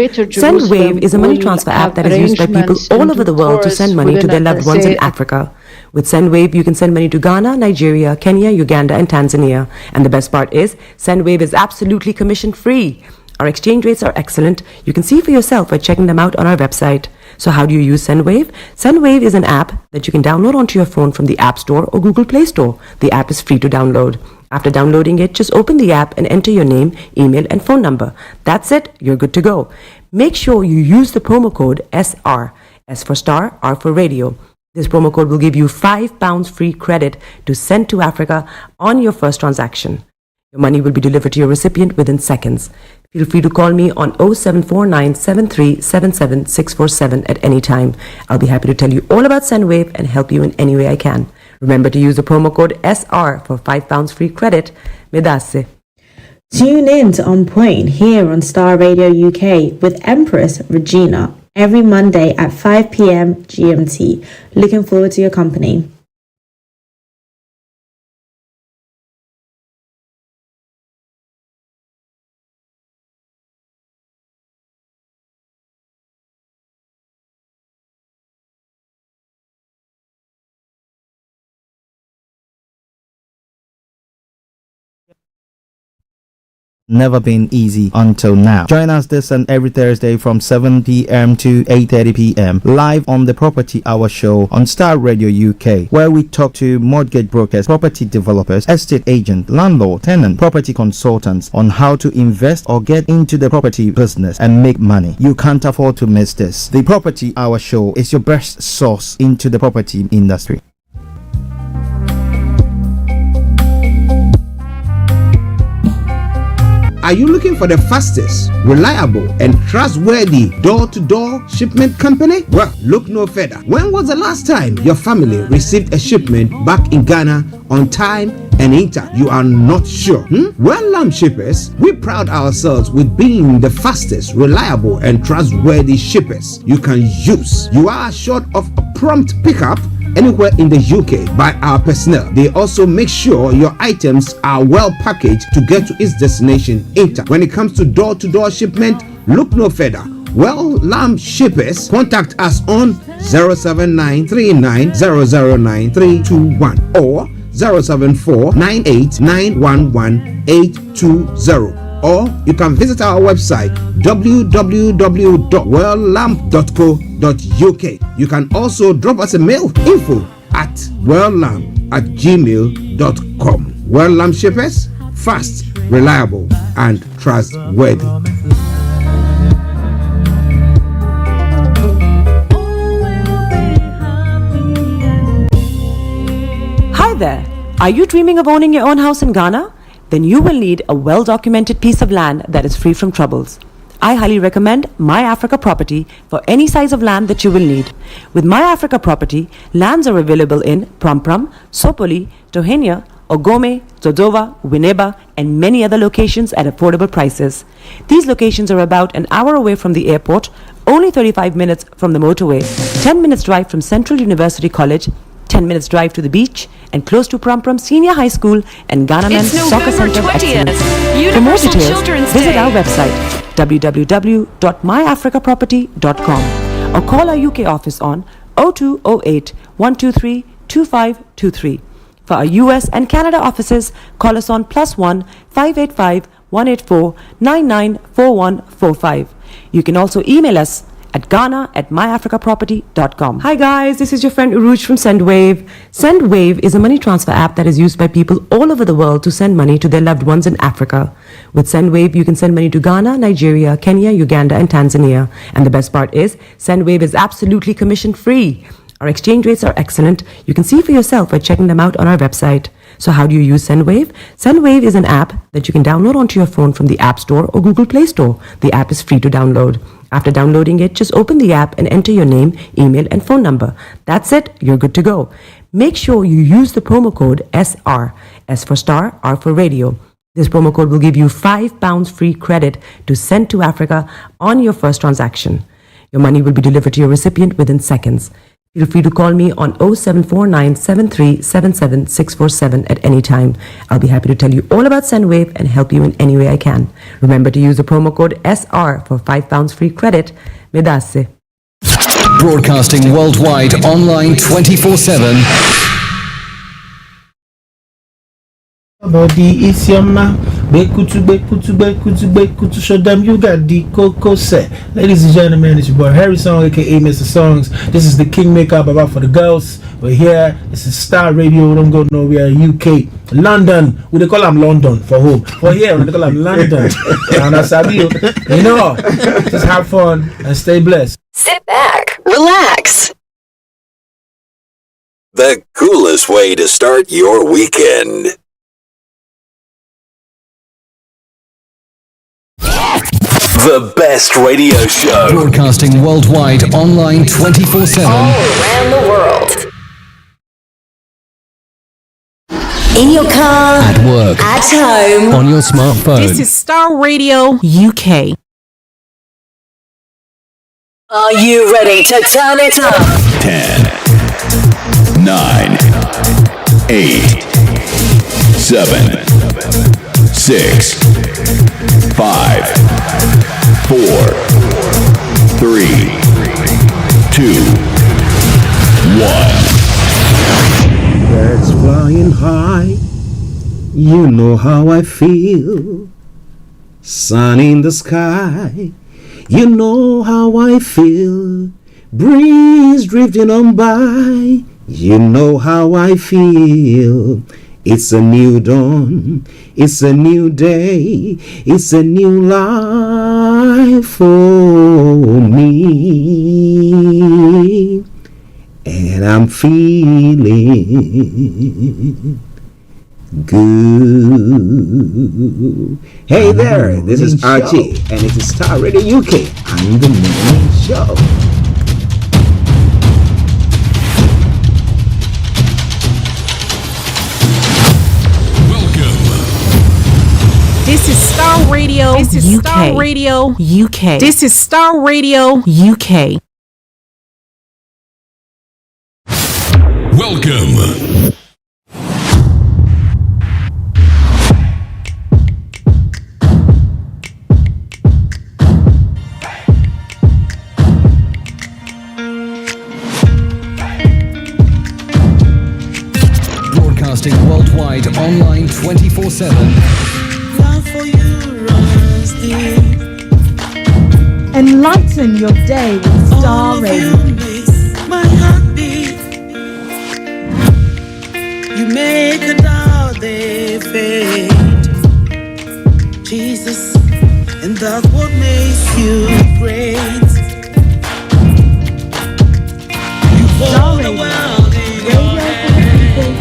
Speaker 2: SendWave is a money transfer app that is used by people all over the world to send money to their loved ones in Africa. With SendWave, you can send money to Ghana, Nigeria, Kenya, Uganda, and Tanzania. And the best part is, SendWave is absolutely commission-free. Our exchange rates are excellent. You can see for yourself by checking them out on our website. So how do you use SendWave? SendWave is an app that you can download onto your phone from the App Store or Google Play Store. The app is free to download. After downloading it, just open the app and enter your name, email, and phone number. That's it. You're good to go. Make sure you use the promo code SR. S for Starr, R for Radio. This promo code will give you £5 free credit to send to Africa on your first transaction. Your money will be delivered to your recipient within seconds. Feel free to call me on 0749 7377 647 at any time. I'll be happy to tell you all about SendWave and help you in any way I can. Remember to use the promo code SR for £5 free credit. Medasse.
Speaker 3: Tune in to On Point here on Star Radio UK with Empress Regina every Monday at 5 p.m. GMT. Looking forward to your company.
Speaker 23: Never been easy until now. Join us this and every Thursday from 7 p.m. to 8:30 p.m. live on the Property Hour show on Star Radio UK, where we talk to mortgage brokers, property developers, estate agents, landlord, tenant, property consultants on how to invest or get into the property business and make money. You can't afford to miss this. The Property Hour show is your best source into the property industry.
Speaker 24: Are you looking for the fastest, reliable, and trustworthy door-to-door shipment company? Well, look no further. When was the last time your family received a shipment back in Ghana on time and in time? You are not sure? Well, Lamb Shippers, we pride ourselves with being the fastest, reliable, and trustworthy shippers you can use. You are assured of a prompt pickup anywhere in the UK by our personnel. They also make sure your items are well packaged to get to its destination in time. When it comes to door-to-door shipment, look no further. Well, Lamb Shippers, contact us on 07939009321 or 07498911820. Or you can visit our website www.welllamp.co.uk. You can also drop us a mail, info@welllamp@gmail.com. Well Lamp Shippers, fast, reliable, and trustworthy.
Speaker 2: Hi there. Are you dreaming of owning your own house in Ghana? Then you will need a well-documented piece of land that is free from troubles. I highly recommend My Africa Property for any size of land that you will need. With My Africa Property, lands are available in Prampram, Sopoli, Tohenia, Ogome, Dodova, Winneba, and many other locations at affordable prices. These locations are about an hour away from the airport, only 35 minutes from the motorway, 10 minutes drive from Central University College, 10 minutes drive to the beach, and close to Prampram Senior High School and Ghana Men's Soccer Center of Excellence. For more details, visit our website www.myafricaproperty.com or call our UK office on 0208 123 2523. For our US and Canada offices, call us on +1 585 184 994145. You can also email us at ghana@myafricaproperty.com. Hi guys, this is your friend Uruj from SendWave. SendWave is a money transfer app that is used by people all over the world to send money to their loved ones in Africa. With SendWave, you can send money to Ghana, Nigeria, Kenya, Uganda, and Tanzania. And the best part is, SendWave is absolutely commission-free. Our exchange rates are excellent. You can see for yourself by checking them out on our website. So how do you use SendWave? SendWave is an app that you can download onto your phone from the App Store or Google Play Store. The app is free to download. After downloading it, just open the app and enter your name, email, and phone number. That's it. You're good to go. Make sure you use the promo code SR. S for Star, R for Radio. This promo code will give you £5 free credit to send to Africa on your first transaction. Your money will be delivered to your recipient within seconds. Feel free to call me on 0749 7377 647 at any time. I'll be happy to tell you all about SendWave and help you in any way I can. Remember to use the promo code SR for £5 free credit. Medasse.
Speaker 4: Broadcasting worldwide, online 24/7.
Speaker 21: Body is your man. Bekutu, show them you got the cocoa set. Ladies and gentlemen, it's your boy Harry Song, aka Mr. Songs. This is the Kingmaker Baba for the girls. We're here. This is Star Radio. We don't go nowhere. UK, London. We they call them London for home. For here, we they call them London. And I sabi you know, just have fun and stay blessed.
Speaker 7: Sit back, relax.
Speaker 8: The coolest way to start your weekend. The best radio show.
Speaker 4: Broadcasting worldwide, online 24/7.
Speaker 7: All around the world. In your car.
Speaker 4: At work.
Speaker 7: At home.
Speaker 4: On your smartphone.
Speaker 7: This is Starr Radio UK. Are you ready to turn it up?
Speaker 8: 10, 9, 8, 7, 6, 5, 4, 3, 2, 1.
Speaker 24: Birds flying high, you know how I feel. Sun in the sky, you know how I feel. Breeze drifting on by, you know how I feel. It's a new dawn, it's a new day, it's a new life for me. And I'm feeling good. Hey there, this is Archie, and it is Starr Radio UK. I'm the morning show.
Speaker 7: This is Starr Radio. This is
Speaker 1: UK.
Speaker 7: Starr Radio
Speaker 1: UK.
Speaker 7: This is Starr Radio
Speaker 1: UK.
Speaker 4: Welcome. Broadcasting worldwide, online 24/7.
Speaker 9: Enlighten your day with Starr Radio.
Speaker 25: My heartbeat, you make a doubt they fade, Jesus, and that's what makes you great. You hold the world in your hand.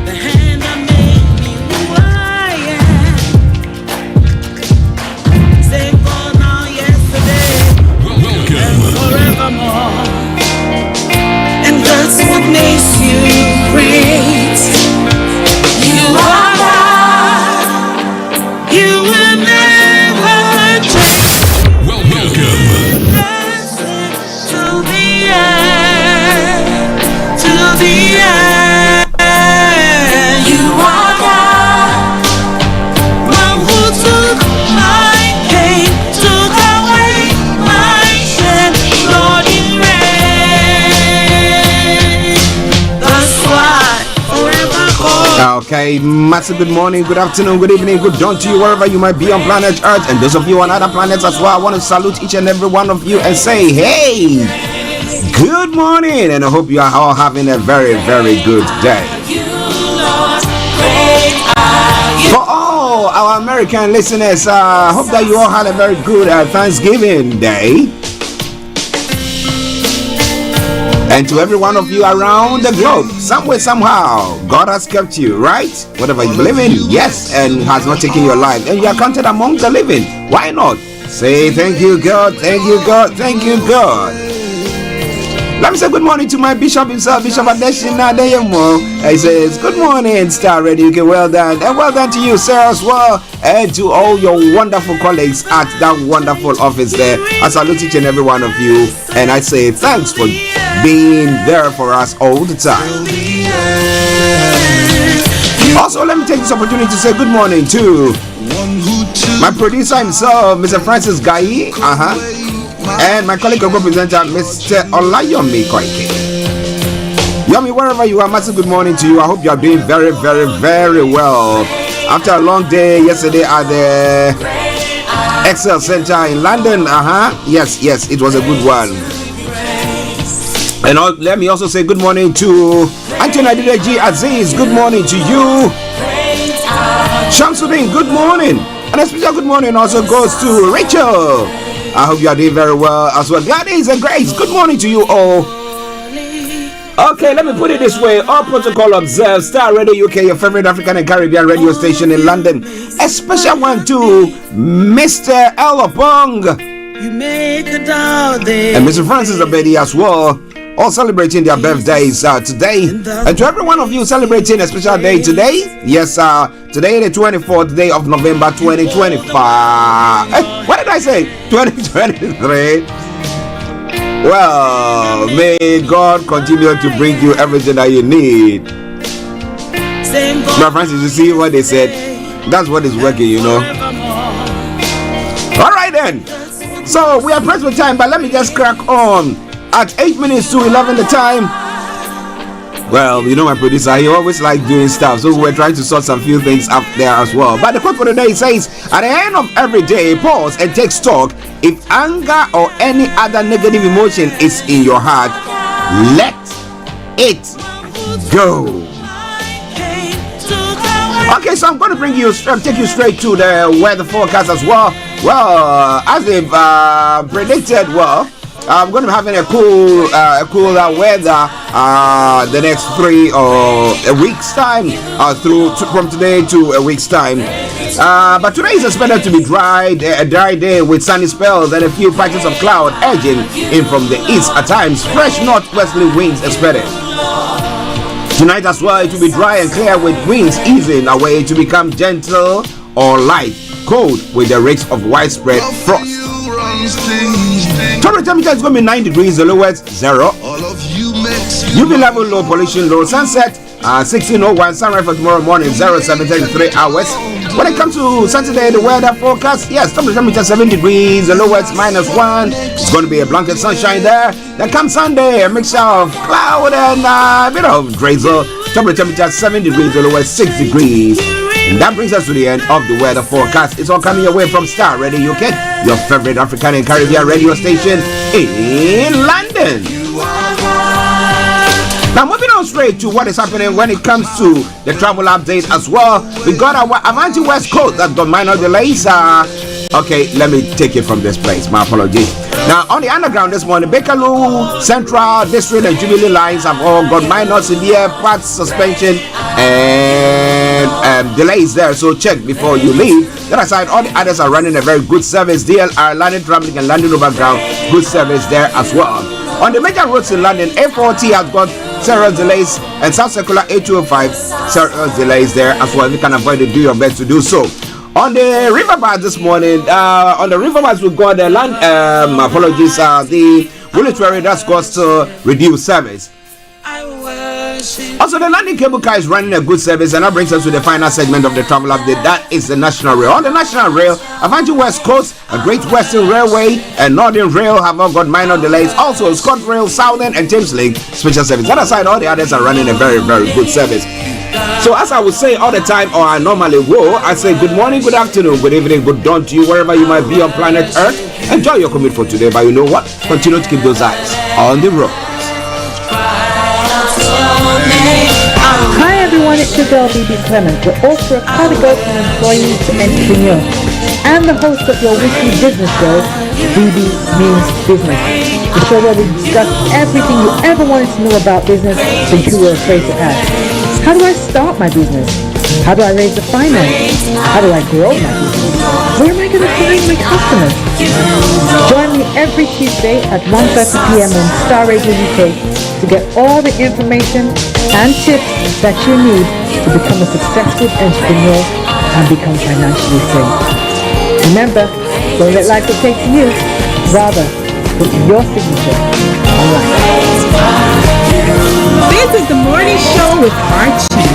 Speaker 25: The hand that made me who I am. Same for now, yesterday, and forevermore. And that's what makes you great. You are God. You will never change.
Speaker 4: Welcome.
Speaker 25: To the end. To the end. You are God. One who took my pain, took away my shame. Lord,
Speaker 24: Okay, massive good morning, good afternoon, good evening, good dawn to you wherever you might be on planet Earth, and those of you on other planets as well. I want to salute each and every one of you and say, hey, good morning, and I hope you are all having a very, very good day. For all our American listeners, I hope that you all had a very good Thanksgiving Day. And to every one of you around the globe, some way, somehow, God has kept you, right? Whatever you believe in, yes, and has not taken your life. And you are counted among the living. Why not? Say thank you, God, thank you, God, thank you, God. Let me say good morning to my bishop himself, Bishop Adeshina Deyemo. He says, good morning, Starr Radio UK. Well done. And well done to you, sir, as well. And to all your wonderful colleagues at that wonderful office there. I salute each and every one of you. And I say thanks for being there for us all the time. Also, let me take this opportunity to say good morning to my producer himself, Mr. Francis Gai. And my colleague and representative, Mr. Olayomi Koiki. Yomi, wherever you are, massive good morning to you. I hope you are doing very, very, very well. After a long day yesterday at the Excel Center in London, yes, it was a good one. And let me also say good morning to Anthony Adideji Aziz. Good morning to you. Shamsuddin, good morning. And a special good morning also goes to Rachel. I hope you are doing very well as well. Gladys and Grace, good morning to you all. Okay, let me put it this way. All protocol observed. Starr Radio UK, your favorite African and Caribbean radio station in London. A special one to Mr. Elopong and Mr. Francis Abedi as well. All celebrating their birthdays today. And to every one of you celebrating a special day today. Yes, today the 24th day of November 2025. What did I say? 2023. Well, may God continue to bring you everything that you need. My friends, you see what they said? That's what is working, you know. Alright then. So we are pressed for time, but let me just crack on. At 8 minutes to 11 the time. Well, you know my producer, he always like doing stuff, so we're trying to sort some few things up there as well. But the quote for the day says, at the end of every day, pause and take stock. If anger or any other negative emotion is in your heart, let it go. Okay, so I'm going to take you straight to the weather forecast as well. Well, as they've predicted, I'm going to be having a cooler weather the next 3 or a week's time, from today to a week's time. But today is expected to be a dry day with sunny spells and a few patches of cloud edging in from the east at times. Fresh northwesterly winds expected. Tonight as well, it will be dry and clear with winds easing away to become gentle or light, cold with the risk of widespread frost. Total temperature is going to be 9 degrees, the lowest 0. UV level low, pollution low. Sunset 16:01. Sunrise for tomorrow morning 07:33 hours. When it comes to Saturday, the weather forecast, yes, total temperature 7 degrees, the lowest -1. It's going to be a blanket sunshine there. Then comes Sunday, a mixture of cloud and a bit of drizzle. Total temperature 7 degrees, the lowest 6 degrees. And that brings us to the end of the weather forecast. It's all coming away from Starr Radio UK, your favorite African and Caribbean radio station in London. Now moving on straight to what is happening when it comes to the travel update as well. We got our Avanti West Coast that got minor delays. Okay, let me take it from this place. My apologies. Now on the underground this morning, Bakerloo, Central, District and Jubilee lines have all got minor severe parts suspension and delays there, so check before you leave. That aside, all the others are running a very good service. DLR, London Traffic and London Overground, good service there as well. On the major roads in London, A40 has got serious delays, and South Circular A205 serious delays there as well. If you can avoid it, do your best to do so. On the riverbeds this morning, on the riverbeds we got the the Woolwich Ferry that's got to reduce service. Also, the landing cable car is running a good service, and that brings us to the final segment of the travel update. That is the National Rail. On the National Rail, Avanti West Coast, a Great Western Railway, and Northern Rail have all got minor delays. Also, ScotRail, Southern, and Thameslink special service. That aside, all the others are running a very, very good service. So as I would say all the time, or I normally will, I say good morning, good afternoon, good evening, good dawn to you, wherever you might be on planet Earth. Enjoy your commute for today, but you know what? Continue to keep those eyes on the road.
Speaker 9: Hi everyone, it's your girl BB Clemens, the author of How to Go from Employee to Entrepreneur, and the host of your weekly business show, BB Means Business. The show where we discuss everything you ever wanted to know about business since you were afraid to ask. How do I start my business? How do I raise the finance? How do I grow my business? Where am I going to find my customers? Join me every Tuesday at 1:30 p.m. on Starr Radio UK to get all the information and tips that you need to become a successful entrepreneur and become financially free. Remember, don't let life dictate to you. Rather, put your signature on life.
Speaker 7: This is the morning show with Archie.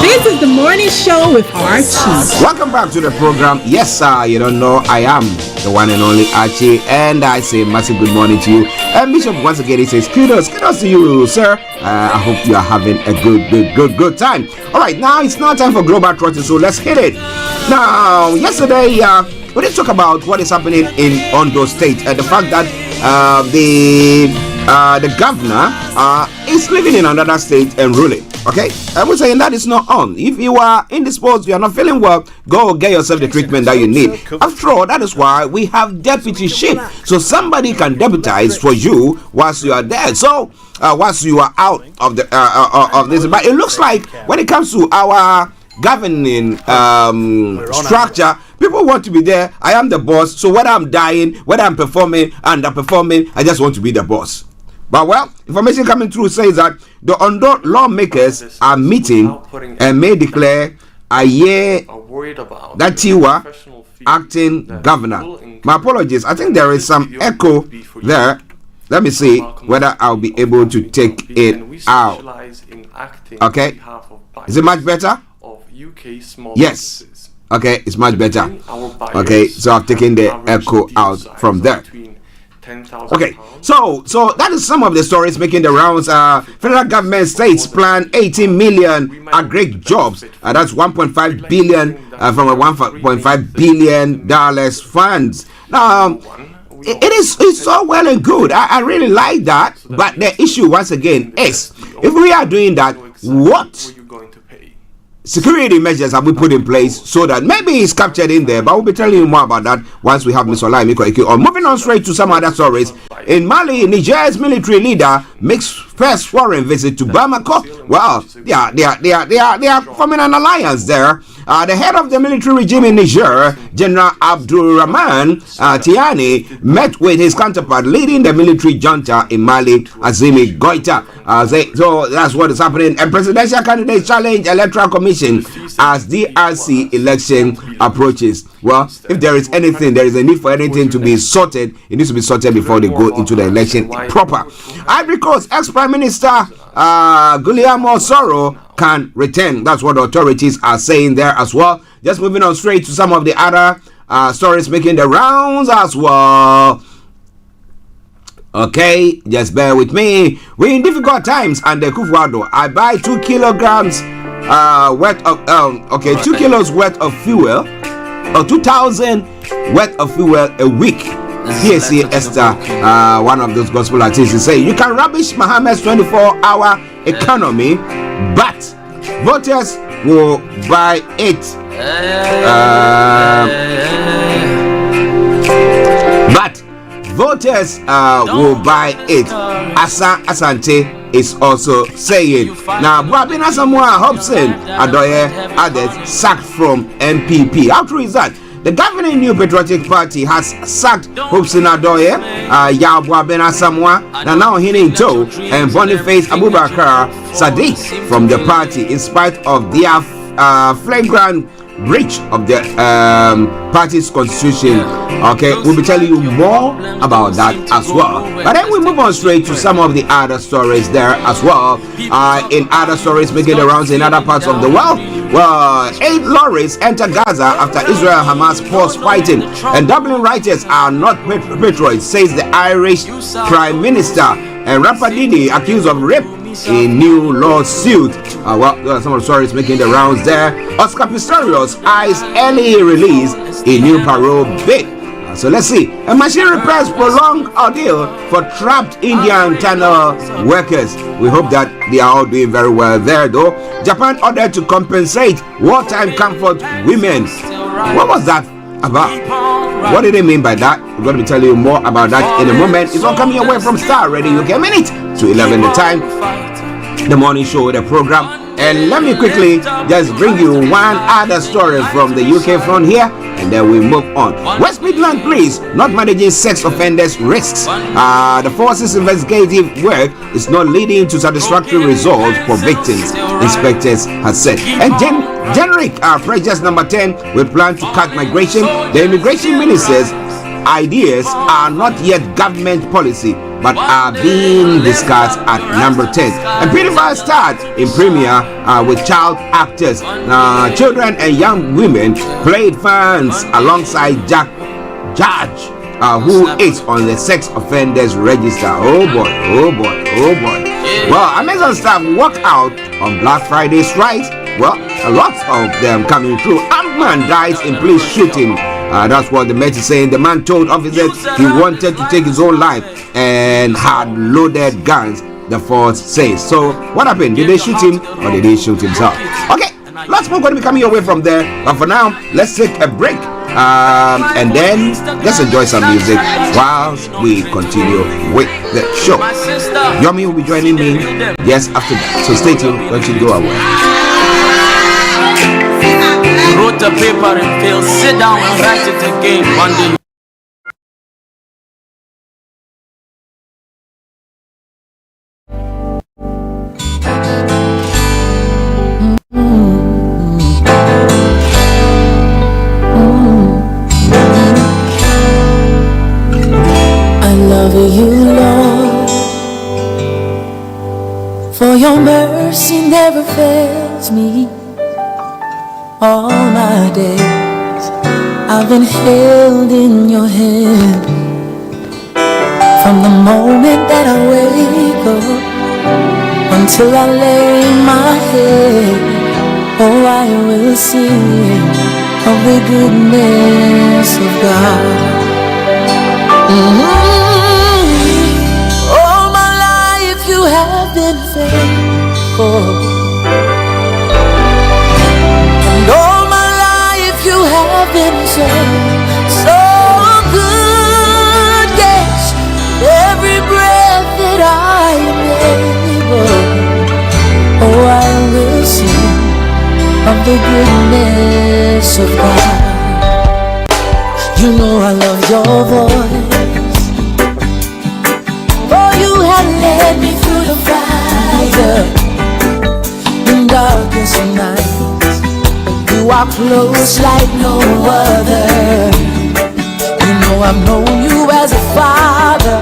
Speaker 7: This is the morning show with Archie.
Speaker 24: Welcome back to the program. Yes, sir, you don't know, I am the one and only Archie, and I say massive good morning to you. And Bishop, once again, he says kudos to you, sir. I hope you are having a good time. All right, now it's now time for Global Trotting, so let's hit it. Now, yesterday, we did talk about what is happening in Ondo State, and the fact that the governor is living in another state and ruling. Okay, I was saying that is not on. If you are indisposed, you are not feeling well, go get yourself the treatment that you need. After all, that is why we have deputyship, so somebody can deputize for you whilst you are there. So once you are out of the of this, but it looks like when it comes to our governing structure, people want to be there. I am the boss, so whether I'm dying, whether I'm performing, underperforming, I just want to be the boss. But well, information coming through says that the Ondo lawmakers are meeting and may declare a year that Tiwa acting governor. My apologies, I think there is some echo there. Let me see whether I'll be able to take it out. Okay, is it much better? Yes. Okay, it's much better. Okay, so I've taken the echo out from there. Okay, so that is some of the stories making the rounds. Federal government states plan 18 million agri jobs. That's 1.5 billion from a 1.5 billion dollars funds. Now, it's so well and good. I really like that. But the issue once again is, if we are doing that, what security measures have we put in place so that maybe it's captured in there? But we'll be telling you more about that once we have Ms. Olayomi Koiki on. Moving on straight to some other stories. In Mali, Niger's military leader makes first foreign visit to Bamako. Well, they are forming an alliance there. The head of the military regime in Niger, General Abdulrahman Tiani, met with his counterpart leading the military junta in Mali, Azimi Goita. So that's what is happening. And presidential candidates challenge electoral commission as DRC election approaches. Well, if there is anything, there is a need for anything to be sorted, it needs to be sorted before they go into the election proper. Ivory Coast ex-Prime Minister Guillermo Soro can return. That's what the authorities are saying there as well. Just moving on straight to some of the other stories making the rounds as well. Okay, just bear with me. We're in difficult times, and the Kufuado, I buy 2 kilograms worth of 2 kilos worth of fuel, or 2,000 worth of fuel a week. PSC Esther, one of those gospel artists, is saying you can rubbish Muhammad's 24-hour economy, but voters will buy it. But voters will buy it. Asa Asante is also saying. Now, Babina Samoa Hobson Adoye others sacked from NPP. How true is that? The governing New Patriotic Party has sacked Hobson Adoye, Babina Samoa, Nana Hininto, and Boniface Abubakar Sadiq from the party in spite of their flagrant breach of the party's constitution. Okay, we'll be telling you more about that as well. But then we move on straight to some of the other stories there as well. In other stories making the rounds in other parts of the world. Well, 8 lorries enter Gaza after Israel Hamas pause fighting, and Dublin writers are not patriots, says the Irish Prime Minister. And rapper Diddy accused of rape a new lawsuit. Some of the stories making the rounds there. Oscar Pistorius eyes early release, a new parole bid. So let's see. A machine repairs prolonged ordeal for trapped Indian tunnel workers. We hope that they are all doing very well there, though. Japan ordered to compensate wartime comfort women. What was that about? What did they mean by that? We're going to be telling you more about that in a moment. It's all coming away from Starr Radio UK. A minute to 11 the time. The morning show, the program. And let me quickly just bring you one other story from the UK front here, and then we move on. West Midland Police not managing sex offenders' risks. The force's investigative work is not leading to satisfactory results for victims, inspectors have said. And generic prejudice number 10, we plan to cut migration. The immigration minister's ideas are not yet government policy, but are being discussed at number 10. And pedophile starred in premiere with child actors. Children and young women played fans alongside Judge, who is on the sex offenders register. Oh boy, oh boy, oh boy. Well, Amazon staff walk out on Black Friday strikes. Well, a lot of them coming through. Ant-Man dies in police shooting. That's what the Met is saying. The man told officers he wanted to take his own life and had loaded guns, the force says. So what happened? Did they shoot him or did he shoot himself? Okay, lots more going to be coming your way from there. But for now, let's take a break. And then let's enjoy some music whilst we continue with the show. Yomi will be joining me yes after that. So stay tuned, don't you go away.
Speaker 10: Wrote the paper and failed. Sit down and write it again. Monday.
Speaker 11: I love you, Lord, for your mercy never fails me. All my days I've been held in your hand. From the moment that I wake up until I lay my head, oh, I will sing of the goodness of God. All my life you have been faithful. Been so good, yes. Every breath that I am able, oh, I will sing of the goodness of God. You know I love your voice, for you have led me through the fire in darkest night. You are close like no other. You know I've known you as a father.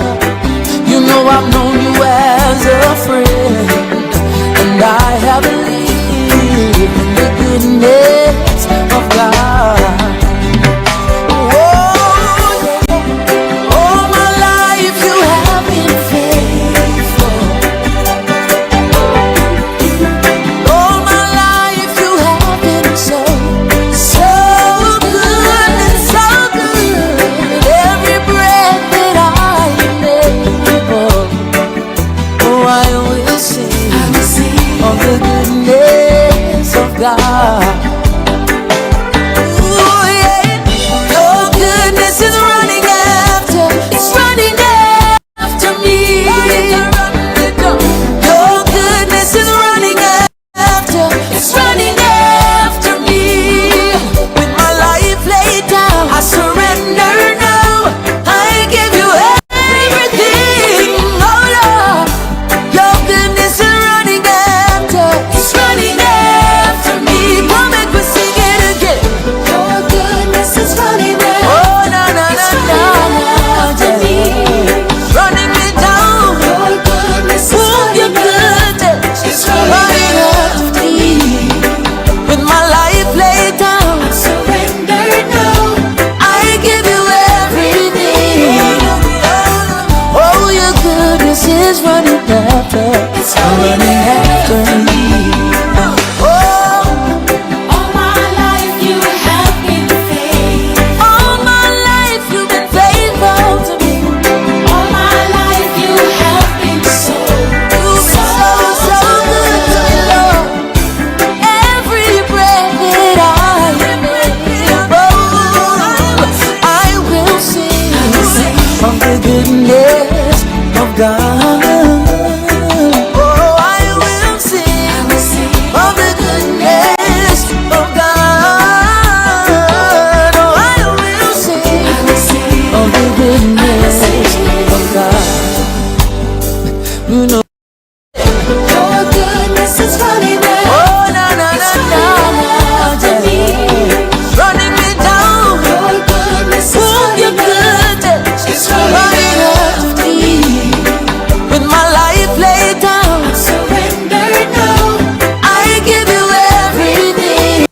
Speaker 11: You know I've known you as a friend. And I have believed in the goodness of God. All my life you have been faithful. All my life you have been so God. Ooh, yeah. Your goodness is running after, it's running after me. Your goodness is running after, it's running after me. With my life laid down, I surrender now. I give you everything, oh Lord. Your goodness is running after, it's running You know, your goodness is running down. Oh, na na na na na, running me down. Your goodness is running after me. With my life laid down, I surrender now. I give you everything.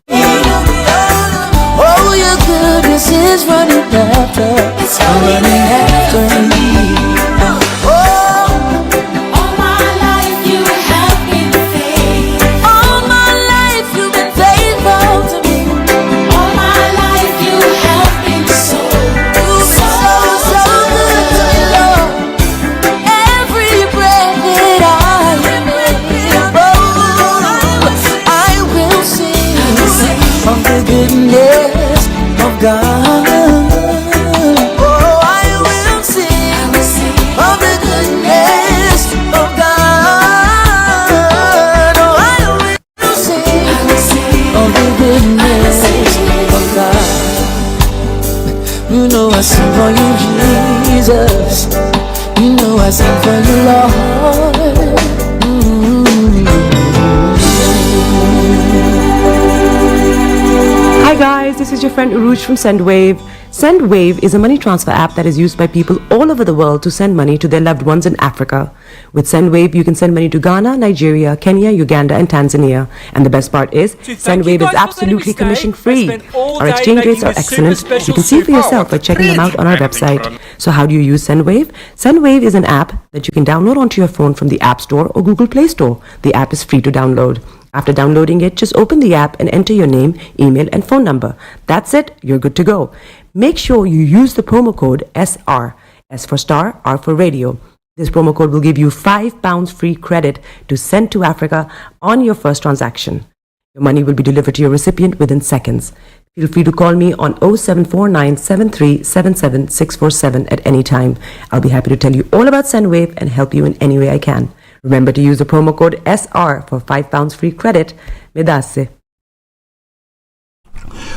Speaker 11: Oh, your goodness is running after. It's running after me. Goodness of God. Oh, I will sing of the goodness of God. Oh, I will sing of the goodness of God. You know I sing for you, Jesus. You know I sing for you, Lord.
Speaker 2: Hi guys, this is your friend Uruj from SendWave. SendWave is a money transfer app that is used by people all over the world to send money to their loved ones in Africa. With SendWave, you can send money to Ghana, Nigeria, Kenya, Uganda, and Tanzania. And the best part is, SendWave is absolutely commission-free. Our exchange rates are excellent. You can see for yourself by checking them out on our website. So how do you use SendWave? SendWave is an app that you can download onto your phone from the App Store or Google Play Store. The app is free to download. After downloading it, just open the app and enter your name, email, and phone number. That's it. You're good to go. Make sure you use the promo code SR. S for Star, R for Radio. This promo code will give you £5 free credit to send to Africa on your first transaction. Your money will be delivered to your recipient within seconds. Feel free to call me on 0749 7377 647 at any time. I'll be happy to tell you all about SendWave and help you in any way I can. Remember to use the promo code SR for £5 free credit. Medasse.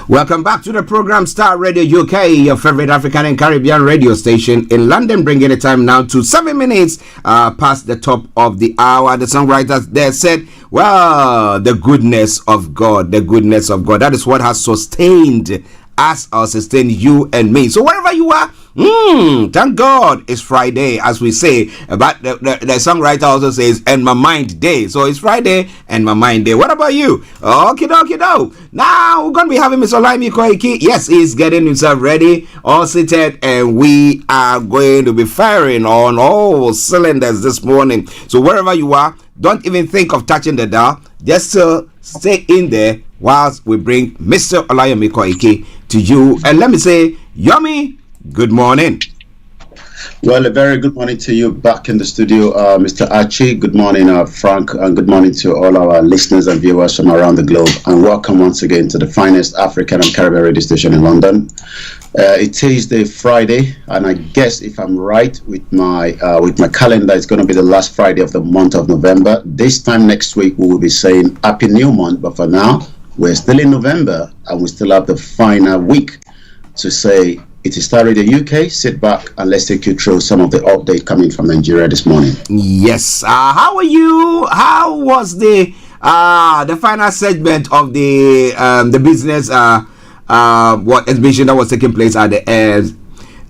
Speaker 24: Welcome back to the program Starr Radio UK, your favorite African and Caribbean radio station in London, bringing the time now to 7 minutes past the top of the hour. The songwriters there said, well, the goodness of God, that is what has sustained us or sustained you and me. So wherever you are, thank God it's Friday, as we say. But the songwriter also says, and my mind day. So it's Friday and my mind day. What about you? Okay, doke. Now we're going to be having Mr. Olayomi Koiki. Yes, he's getting himself ready, all seated, and we are going to be firing on all cylinders this morning. So wherever you are, don't even think of touching the dial. Just stay in there whilst we bring Mr. Olayomi Koiki to you. And let me say, Yomi, good morning.
Speaker 12: Well, a very good morning to you back in the studio, Mr. Archie. Good morning, Frank, and good morning to all our listeners and viewers from around the globe. And welcome once again to the finest African and Caribbean radio station in London. It is the Friday, and I guess if I'm right with my calendar, it's going to be the last Friday of the month of November. This time next week, we will be saying Happy New Month, but for now, we're still in November, and we still have the final week to say it is Starr Radio UK. Sit back and let's take you through some of the update coming from Nigeria this morning.
Speaker 24: Yes. How are you? How was the final segment of the business what exhibition that was taking place at the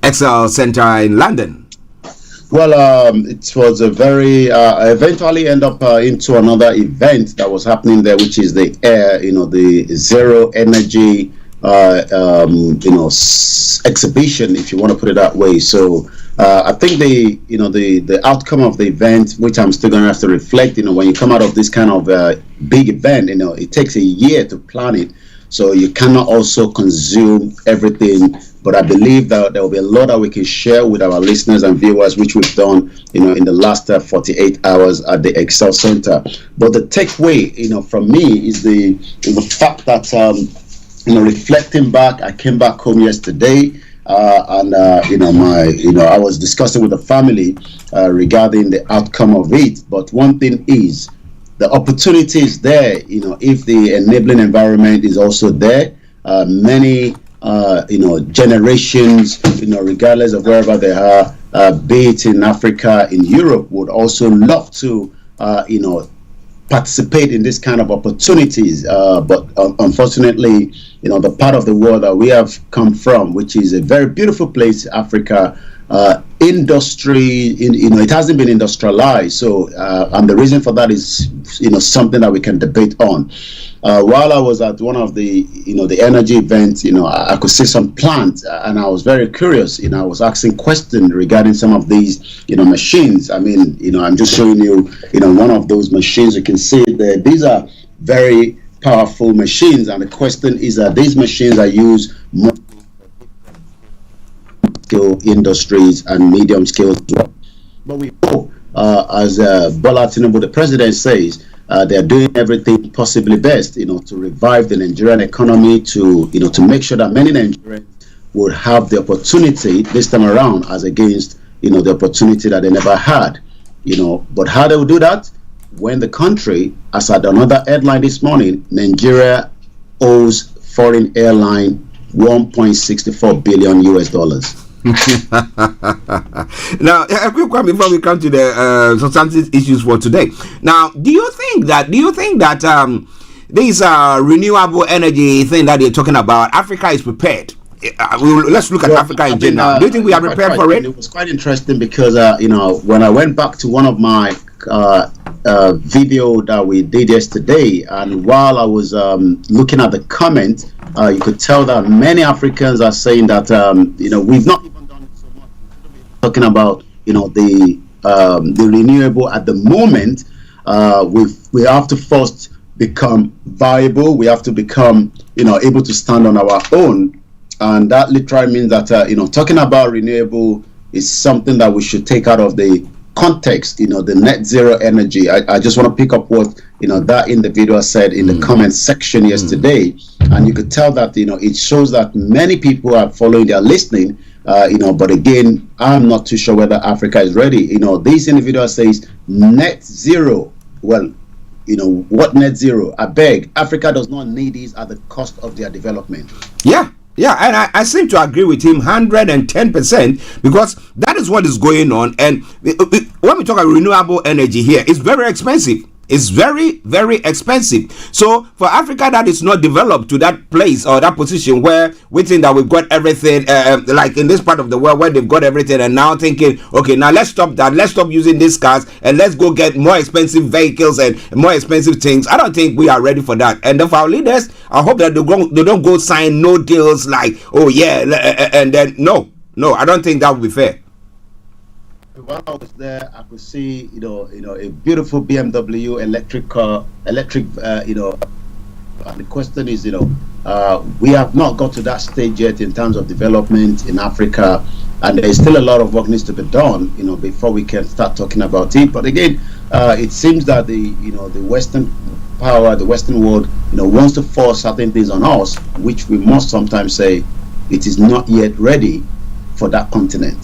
Speaker 24: Excel Center in London?
Speaker 12: Well, it was a very eventually end up into another event that was happening there, which is the the zero energy exhibition, if you want to put it that way. So I think the outcome of the event, which I'm still going to have to reflect, when you come out of this kind of big event, it takes a year to plan it. So you cannot also consume everything. But I believe that there will be a lot that we can share with our listeners and viewers, which we've done, in the last 48 hours at the Excel Center. But the takeaway, from me is the fact that, reflecting back, I came back home yesterday, and I was discussing with the family regarding the outcome of it. But one thing is, the opportunity is there. If the enabling environment is also there, many generations, regardless of wherever they are, be it in Africa, in Europe, would also love to, participate in this kind of opportunities. But unfortunately, the part of the world that we have come from, which is a very beautiful place, Africa, industry, it hasn't been industrialized. So, and the reason for that is, something that we can debate on. While I was at one of the, the energy events, I could see some plants, and I was very curious. I was asking questions regarding some of these, machines. I mean, I'm just showing you, one of those machines. You can see there. These are very powerful machines, and the question is that these machines are used more scale industries and medium scale as well. But we hope, as Bola Tinubu, the president, says, they are doing everything possibly best, to revive the Nigerian economy, to make sure that many Nigerians would have the opportunity this time around, as against the opportunity that they never had. But how they will do that? When the country, as at another headline this morning, Nigeria owes foreign airline 1.64 billion US dollars.
Speaker 24: Now, a quick one before we come to the substantive issues for today. Now, do you think that this renewable energy thing that they're talking about, Africa is prepared? Let's look at Africa in general. Do you think we are prepared for it?
Speaker 12: It was quite interesting because when I went back to one of my video that we did yesterday, and while I was looking at the comment, you could tell that many Africans are saying that we've not even done so much. Talking about the renewable at the moment, we have to first become viable. We have to become able to stand on our own, and that literally means that talking about renewable is something that we should take out of the context, the net zero energy. I just want to pick up what that individual said in the comment section yesterday, and you could tell that it shows that many people are following, they are listening, but again, I'm not too sure whether Africa is ready. This individual says net zero. Well, what net zero? I beg, Africa does not need these at the cost of their development.
Speaker 24: Yeah, and I seem to agree with him 110%, because that is what is going on. And when we talk about renewable energy here, it's very expensive. It's very, very expensive. So for Africa that is not developed to that place or that position where we think that we've got everything, like in this part of the world where they've got everything, and now thinking, okay, now let's stop that. Let's stop using these cars and let's go get more expensive vehicles and more expensive things. I don't think we are ready for that. And for our leaders, I hope that they don't go sign no deals like, oh yeah, and then no, I don't think that would be fair.
Speaker 12: While I was there, I could see, a beautiful BMW electric car, and the question is, we have not got to that stage yet in terms of development in Africa, and there is still a lot of work needs to be done, before we can start talking about it. But again, it seems that the Western power, the Western world, wants to force certain things on us, which we must sometimes say it is not yet ready for that continent.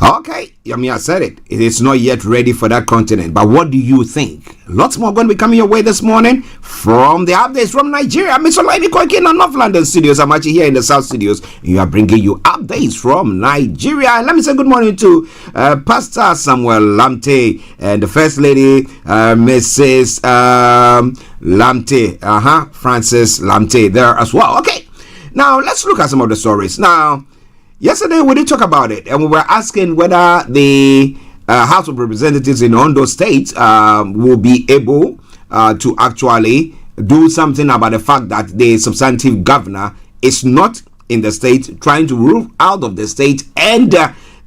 Speaker 24: Okay, I said it. It is not yet ready for that continent. But what do you think? Lots more going to be coming your way this morning from the updates from Nigeria. Mr. Olayomi Koiki in the North London studios. I'm actually here in the South studios. You are bringing you updates from Nigeria. And let me say good morning to Pastor Samuel Lamte and the First Lady, Mrs. Lamte, Frances Lamte there as well. Okay, now let's look at some of the stories. Now, yesterday we did talk about it, and we were asking whether the House of Representatives in Ondo State will be able to actually do something about the fact that the substantive governor is not in the state, trying to rule out of the state, and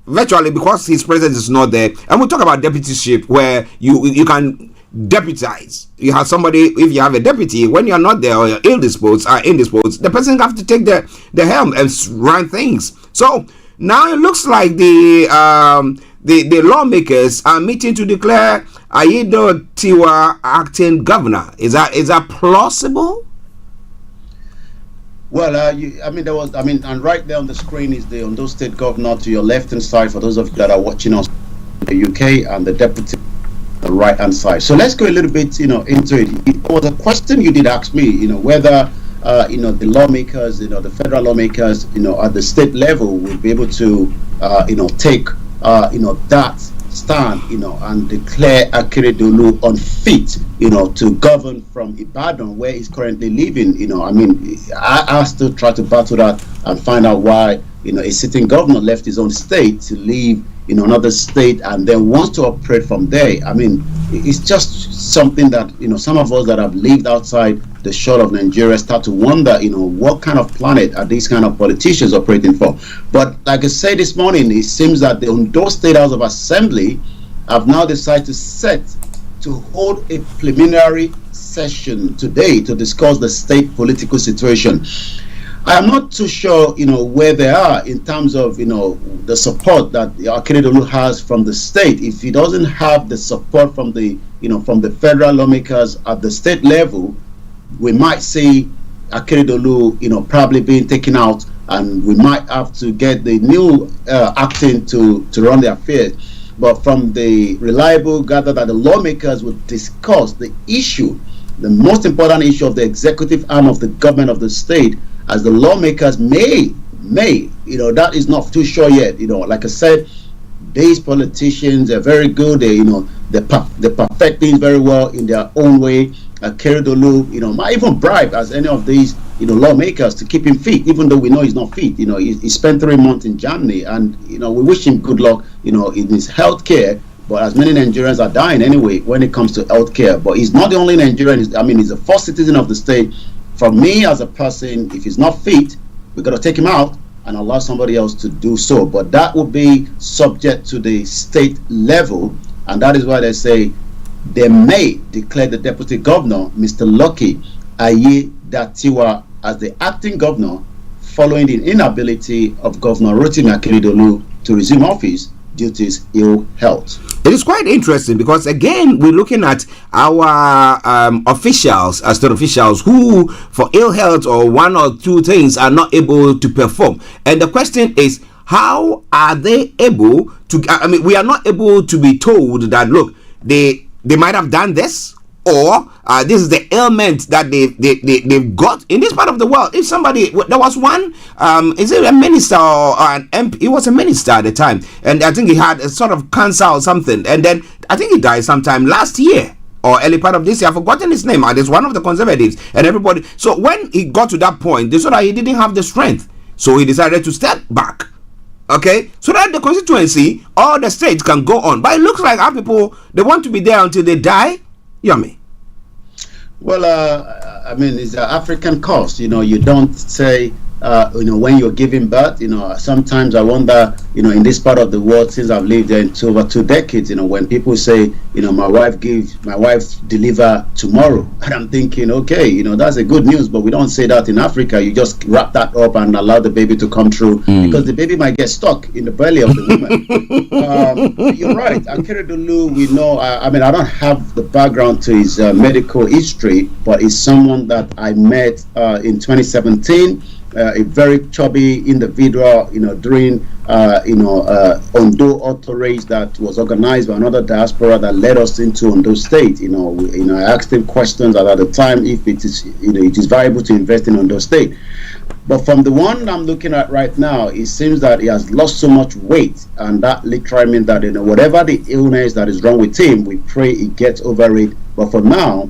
Speaker 24: virtually because his presence is not there. And we'll talk about deputyship, where you can deputize. You have somebody, if you have a deputy, when you're not there or you're indisposed, the person have to take the helm and run things. So now it looks like the lawmakers are meeting to declare Ayedo Tiwa acting governor. Is that plausible?
Speaker 12: Well, and right there on the screen is the Ondo State governor to your left hand side, for those of you that are watching us in the UK, and the deputy on the right hand side. So let's go a little bit, into it. It was a question you did ask me, whether the lawmakers, the federal lawmakers, at the state level will be able to, take that stand, and declare Akeredolu unfit, to govern from Ibadan, where he's currently living. I still try to battle that and find out why, a sitting governor left his own state to live in another state and then wants to operate from there. It's just something that, some of us that have lived outside the shore of Nigeria start to wonder, what kind of planet are these kind of politicians operating for? But like I said this morning, it seems that the Ondo State House of Assembly have now decided to hold a preliminary session today to discuss the state political situation. I'm not too sure, where they are in terms of, the support that Akeredolu has from the state. If he doesn't have the support from the, from the federal lawmakers at the state level, we might see Akeredolu, probably being taken out, and we might have to get the new acting to run the affairs. But from the reliable gather that the lawmakers would discuss the issue, the most important issue of the executive arm of the government of the state, as the lawmakers may, that is not too sure yet. Like I said, these politicians are very good. They, they perfect things very well in their own way. Akeredolu, might even bribe as any of these, lawmakers to keep him fit, even though we know he's not fit. He spent 3 months in Germany, and we wish him good luck, in his health care. But as many Nigerians are dying anyway when it comes to health care. But he's not the only Nigerian. He's the first citizen of the state. For me as a person, if he's not fit, we got to take him out and allow somebody else to do so. But that would be subject to the state level, and that is why they say they may declare the deputy governor, Mr. Lucky Ayedatiwa, as the acting governor following the inability of Governor Rotimi Akeredolu to resume office due to his ill health.
Speaker 24: It is quite interesting because, again, we're looking at our officials, state officials, who, for ill health or one or two things, are not able to perform. And the question is, how are they able to? We are not able to be told that, look, they might have done this, or this is the ailment that they've got in this part of the world. If somebody, there was one, is it a minister or an MP? He was a minister at the time, and I think he had a sort of cancer or something, and then I think he died sometime last year or early part of this year. I've forgotten his name, and it's one of the conservatives, and everybody. So when he got to that point, they saw that he didn't have the strength, so he decided to step back. Okay, so that the constituency or the state can go on, but it looks like our people, they want to be there until they die. Yummy.
Speaker 12: Well, it's an African cost. You don't say, when you're giving birth. Sometimes I wonder, in this part of the world, since I've lived there in over 2 decades, when people say, my wife deliver tomorrow, and I'm thinking, okay, that's a good news, but we don't say that in Africa. You just wrap that up and allow the baby to come through, because the baby might get stuck in the belly of the woman. You're right. Akeredolu, we know, I don't have the background to his medical history, but he's someone that I met in 2017. A very chubby individual, during Ondo Auto Race that was organized by another diaspora that led us into Ondo State. I asked him questions at the time if it is, it is viable to invest in Ondo State. But from the one I'm looking at right now, it seems that he has lost so much weight, and that literally means that whatever the illness that is wrong with him, we pray he gets over it. But for now,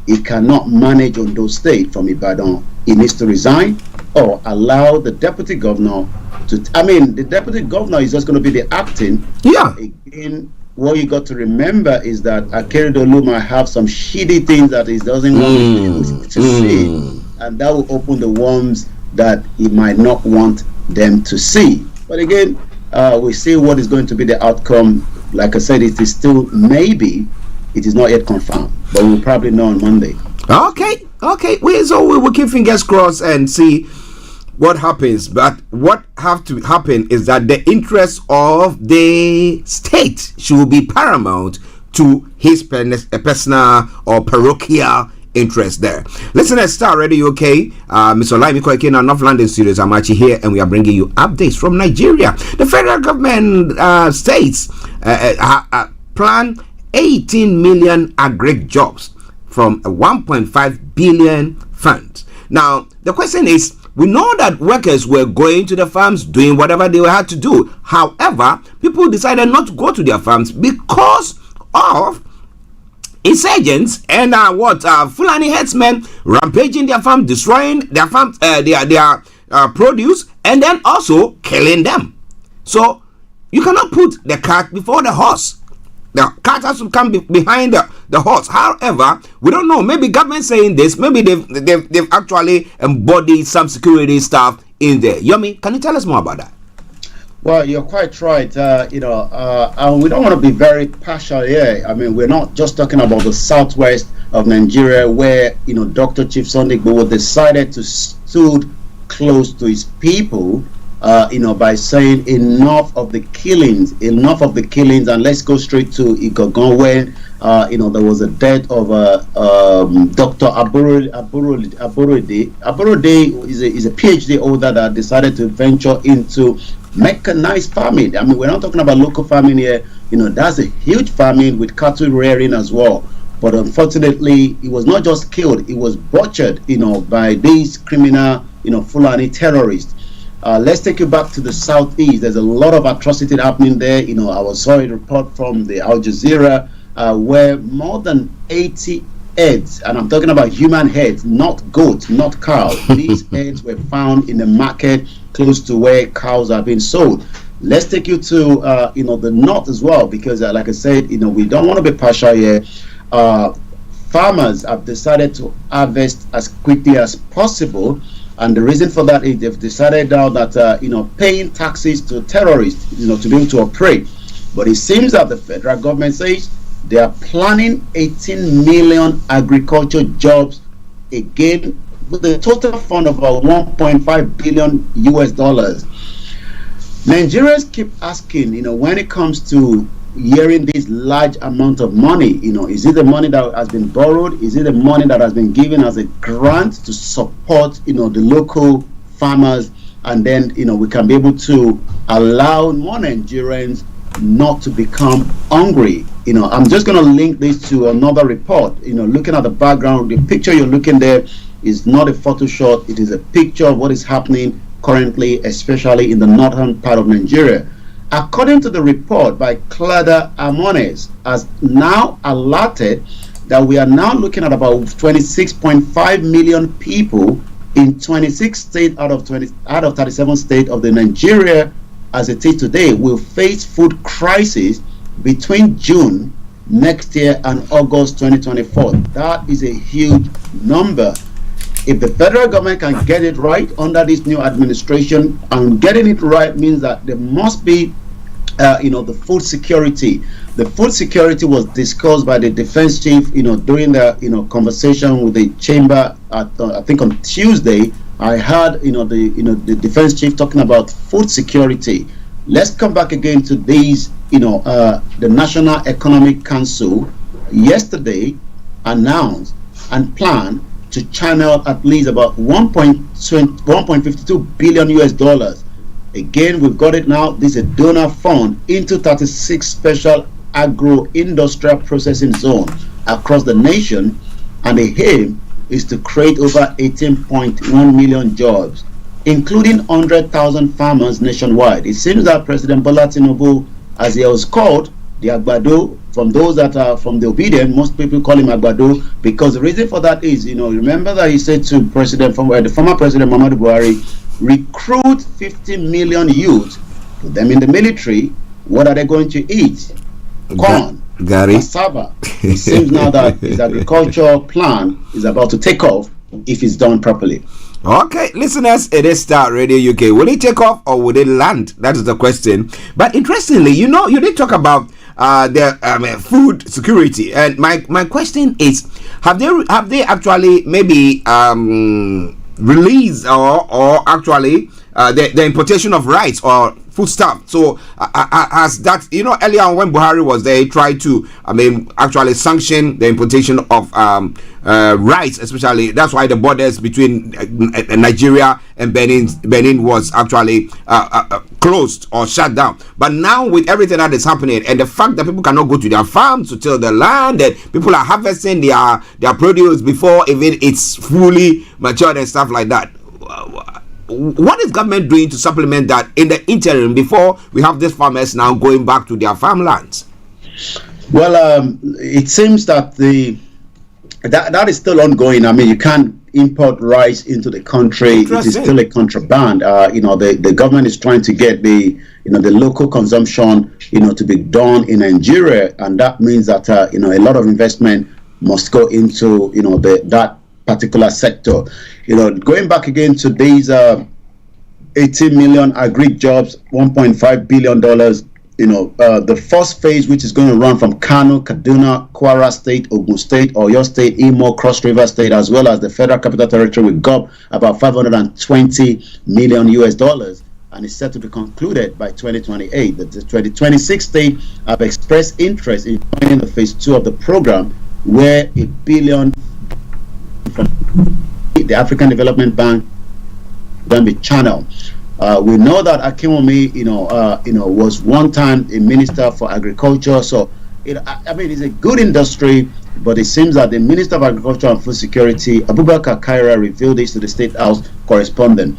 Speaker 12: he cannot manage Ondo State from Ibadan. He needs to resign or allow the deputy governor to. The deputy governor is just going to be the acting.
Speaker 24: Yeah.
Speaker 12: Again, what you got to remember is that Akeredolu might have some shitty things that he doesn't want to see, and that will open the worms that he might not want them to see. But again, we see what is going to be the outcome. Like I said, it is still maybe. It is not yet confirmed, but we'll probably know on Monday.
Speaker 24: Okay. We will keep fingers crossed and see what happens. But what have to happen is that the interest of the state should be paramount to his personal or parochial interest there. Listen at Starr Radio UK. Mr. Olayomi, Koiki in our North London studios. I'm Archie here, and we are bringing you updates from Nigeria. The federal government states plan 18 million agri jobs from a 1.5 billion fund. Now, the question is,
Speaker 13: we know that workers were going to the farms, doing whatever they had to do. However, people decided not to go to their farms because of insurgents and Fulani headsmen rampaging their farm, destroying their farm, their produce, and then also killing them. So you cannot put the cart before the horse. The cart has to come behind the horse. However, we don't know. Maybe government saying this. Maybe they've actually embodied some security stuff in there. Yomi, can you tell us more about that?
Speaker 12: Well, you're quite right. We don't want to be very partial here. I mean, we're not just talking about the southwest of Nigeria, where Dr. Chief Sunday Igboho decided to stood close to his people. By saying enough of the killings, and let's go straight to Igogon when, there was a death of Dr. Aborode. Aborode is a PhD holder that decided to venture into mechanized farming. I mean, we're not talking about local farming here. That's a huge farming with cattle rearing as well. But unfortunately, he was not just killed; he was butchered, by these criminal, Fulani terrorists. Let's take you back to the southeast. There's a lot of atrocity happening there. I saw a report from the Al Jazeera where more than 80 heads, and I'm talking about human heads, not goats, not cows. These heads were found in the market close to where cows are being sold. Let's take you to the north as well, because like I said, we don't want to be partial here. Farmers have decided to harvest as quickly as possible. And the reason for that is they've decided now that paying taxes to terrorists, to be able to operate. But it seems that the federal government says they are planning 18 million agriculture jobs again, with a total fund of about 1.5 billion US dollars. Nigerians keep asking, when it comes to hearing this large amount of money, is it the money that has been borrowed? Is it the money that has been given as a grant to support, the local farmers? And then, we can be able to allow more Nigerians not to become hungry. I'm just going to link this to another report. Looking at the background, the picture you're looking there is not a Photoshop. It is a picture of what is happening currently, especially in the northern part of Nigeria. According to the report by Clara Amones, has now alerted that we are now looking at about 26.5 million people in 26 states out of 37 states of the Nigeria as it is today will face food crisis between June next year and August 2024. That is a huge number. If the federal government can get it right under this new administration, and getting it right means that there must be the food security. The food security was discussed by the defense chief, during the conversation with the chamber at, I think on Tuesday. I heard, the defense chief talking about food security. Let's come back again to these, the National Economic Council yesterday announced and planned to channel at least about 1.52 billion US dollars. Again, we've got it now. This is a donor fund into 36 special agro-industrial processing zones across the nation, and the aim is to create over 18.1 million jobs, including 100,000 farmers nationwide. It seems that President Bola Tinubu, as he was called, the Agbado, from those that are from the obedient, most people call him Agbado, because the reason for that is, remember that he said to the former President Muhammadu Buhari, recruit 50 million youth, put them in the military. What are they going to eat? Corn, cassava. It seems now that his agricultural plan is about to take off if it's done properly.
Speaker 13: Okay, listeners, it is Starr Radio UK. Will it take off or will it land? That is the question. But interestingly, you did talk about the food security, and my question is, have they actually maybe release or actually the importation of rice or foodstuff? So as that, earlier on when Buhari was there, he tried to actually sanction the importation of rice, especially. That's why the borders between Nigeria and Benin was actually closed or shut down. But now with everything that is happening, and the fact that people cannot go to their farms to till the land, and people are harvesting their produce before even it's fully matured and stuff like that, what is government doing to supplement that in the interim before we have these farmers now going back to their farmlands?
Speaker 12: Well, it seems that that is still ongoing. I mean, you can't import rice into the country. It is still a contraband. The government is trying to get the local consumption, to be done in Nigeria, and that means that a lot of investment must go into that particular sector. Going back again to these 18 million agri jobs, $1.5 billion. The first phase, which is going to run from Kano, Kaduna, Kwara State, Ogun State, Oyo State, Imo, Cross River State, as well as the Federal Capital Territory, will go about $520 million US, and is set to be concluded by 2028. The 2026 state have expressed interest in joining the phase 2 of the program, where $1 billion from the African Development Bank will be channeled. We know that Akimomi, was one time a minister for agriculture. So, it's a good industry, but it seems that the Minister of Agriculture and Food Security, Abubakar Kaira, revealed this to the State House correspondent.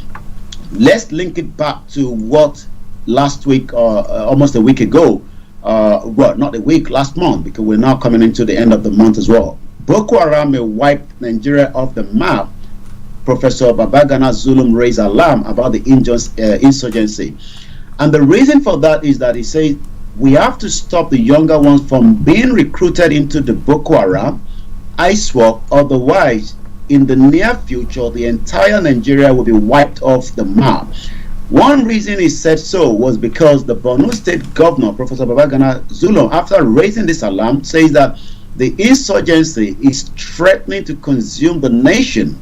Speaker 12: Let's link it back to what last week, almost a week ago, not a week, last month, because we're now coming into the end of the month as well. Boko Haram wiped Nigeria off the map. Professor Babagana Zulum raised alarm about the insurgency. And the reason for that is that he says we have to stop the younger ones from being recruited into the Boko Haram, ISWAP, otherwise in the near future the entire Nigeria will be wiped off the map. One reason he said so was because the Borno State Governor, Professor Babagana Zulum, after raising this alarm, says that the insurgency is threatening to consume the nation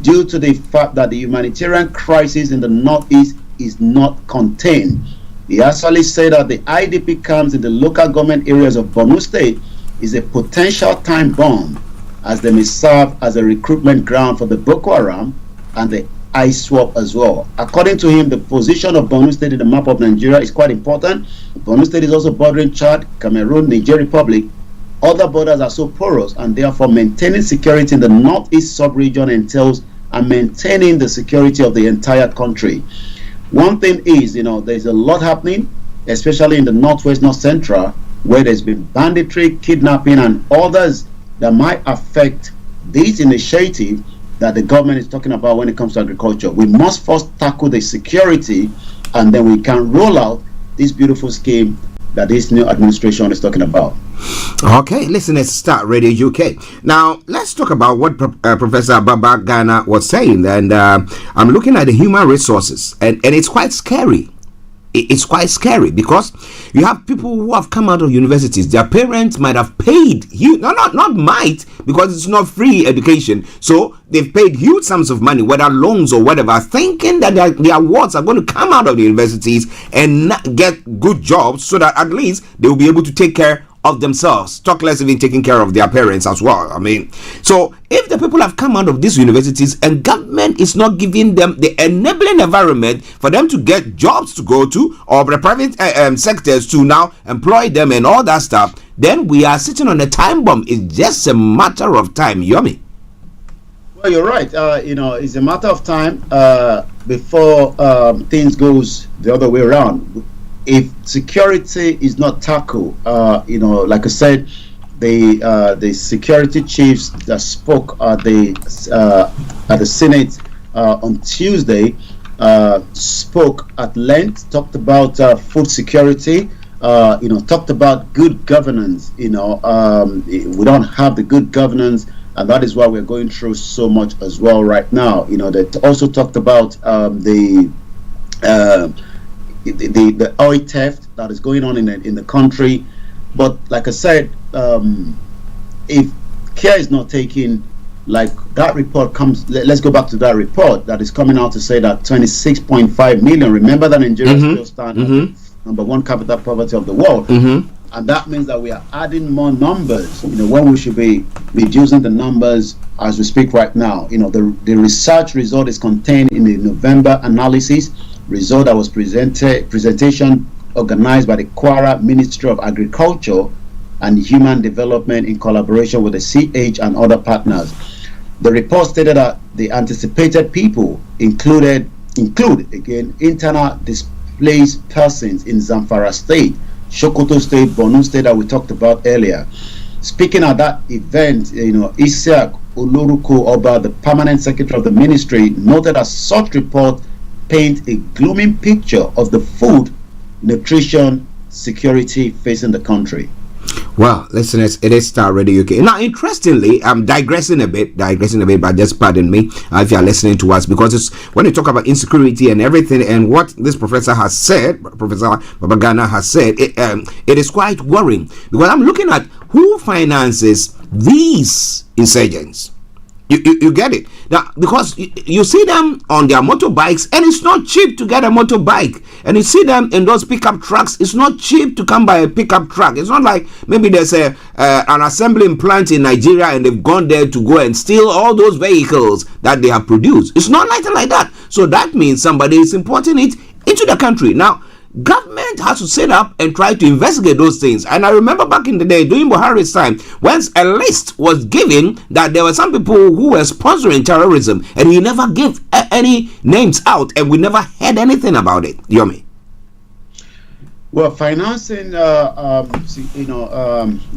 Speaker 12: due to the fact that the humanitarian crisis in the northeast is not contained. He actually said that the IDP camps in the local government areas of Borno State is a potential time bomb, as they may serve as a recruitment ground for the Boko Haram and the ISWAP as well. According to him, the position of Borno State in the map of Nigeria is quite important. Borno State is also bordering Chad, Cameroon, Niger Republic. Other borders are so porous, and therefore maintaining security in the northeast sub-region entails and maintaining the security of the entire country. One thing is, there's a lot happening, especially in the northwest, north central, where there's been banditry, kidnapping, and others that might affect this initiative that the government is talking about when it comes to agriculture. We must first tackle the security, and then we can roll out this beautiful scheme that this new administration is talking about.
Speaker 13: Okay, listen, it's Starr Radio UK. Now, let's talk about what Professor Babagana was saying. And I'm looking at the human resources, and it's quite scary. It's quite scary because you have people who have come out of universities. Their parents might have paid huge, not might, because it's not free education. So they've paid huge sums of money, whether loans or whatever, thinking that their wards are going to come out of the universities and get good jobs so that at least they will be able to take care of themselves, talk less even taking care of their parents as well. I mean, so if the people have come out of these universities and government is not giving them the enabling environment for them to get jobs to go to, or the private sectors to now employ them and all that stuff, then we are sitting on a time bomb. It's just a matter of time. Yomi.
Speaker 12: Well, you're right. It's a matter of time before things goes the other way around. If security is not tackled, like I said, the security chiefs that spoke at the Senate on Tuesday spoke at length, talked about food security, talked about good governance. We don't have the good governance, and that is why we're going through so much as well right now. They also talked about the oil theft that is going on in the country. But like I said, if care is not taken, like that report comes, let's go back to that report that is coming out to say that 26.5 million, remember that Nigeria still stands at number one capital poverty of the world, and that means that we are adding more numbers when we should be reducing the numbers as we speak right now. The research result is contained in the November analysis result that was presentation organized by the Kwara Ministry of Agriculture and Human Development in collaboration with the CH and other partners. The report stated that the anticipated people included include, again, internal displaced persons in Zamfara State, Sokoto State, Borno State that we talked about earlier. Speaking at that event, Isiaq Oloruko Oba, the permanent secretary of the ministry, noted that such report paint a gloomy picture of the food, nutrition, security facing the country.
Speaker 13: Well, listeners, it is Starr Radio UK. Now, interestingly, I'm digressing a bit, but just pardon me if you are listening to us, because it's when you talk about insecurity and everything, and what this professor has said, Professor Babagana has said, it is quite worrying, because I'm looking at who finances these insurgents. You get it now, because you see them on their motorbikes, and it's not cheap to get a motorbike. And you see them in those pickup trucks. It's not cheap to come by a pickup truck. It's not like maybe there's an assembling plant in Nigeria and they've gone there to go and steal all those vehicles that they have produced. It's not like that. So that means somebody is importing it into the country. Now, government has to sit up and try to investigate those things. And I remember back in the day, during Buhari's time, when a list was given that there were some people who were sponsoring terrorism, and he never gave any names out, and we never heard anything about it. Yomi.
Speaker 12: Well, financing,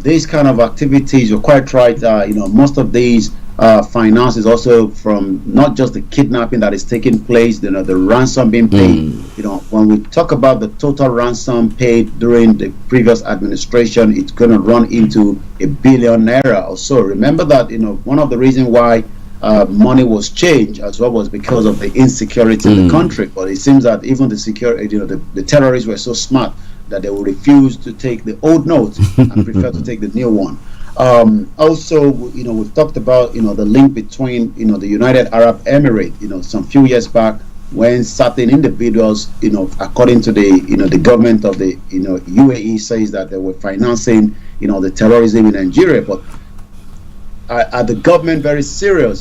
Speaker 12: these kind of activities, you're quite right. Most of these finance is also from not just the kidnapping that is taking place, the ransom being paid. When we talk about the total ransom paid during the previous administration, it's going to run into ₦1 billion or so. Remember that one of the reasons why money was changed as well was because of the insecurity in the country. But it seems that even the security, the terrorists were so smart that they will refuse to take the old note and prefer to take the new one. Also, we've talked about the link between the United Arab Emirates. Some few years back, when certain individuals, according to the government of the UAE, says that they were financing the terrorism in Nigeria. But are the government very serious,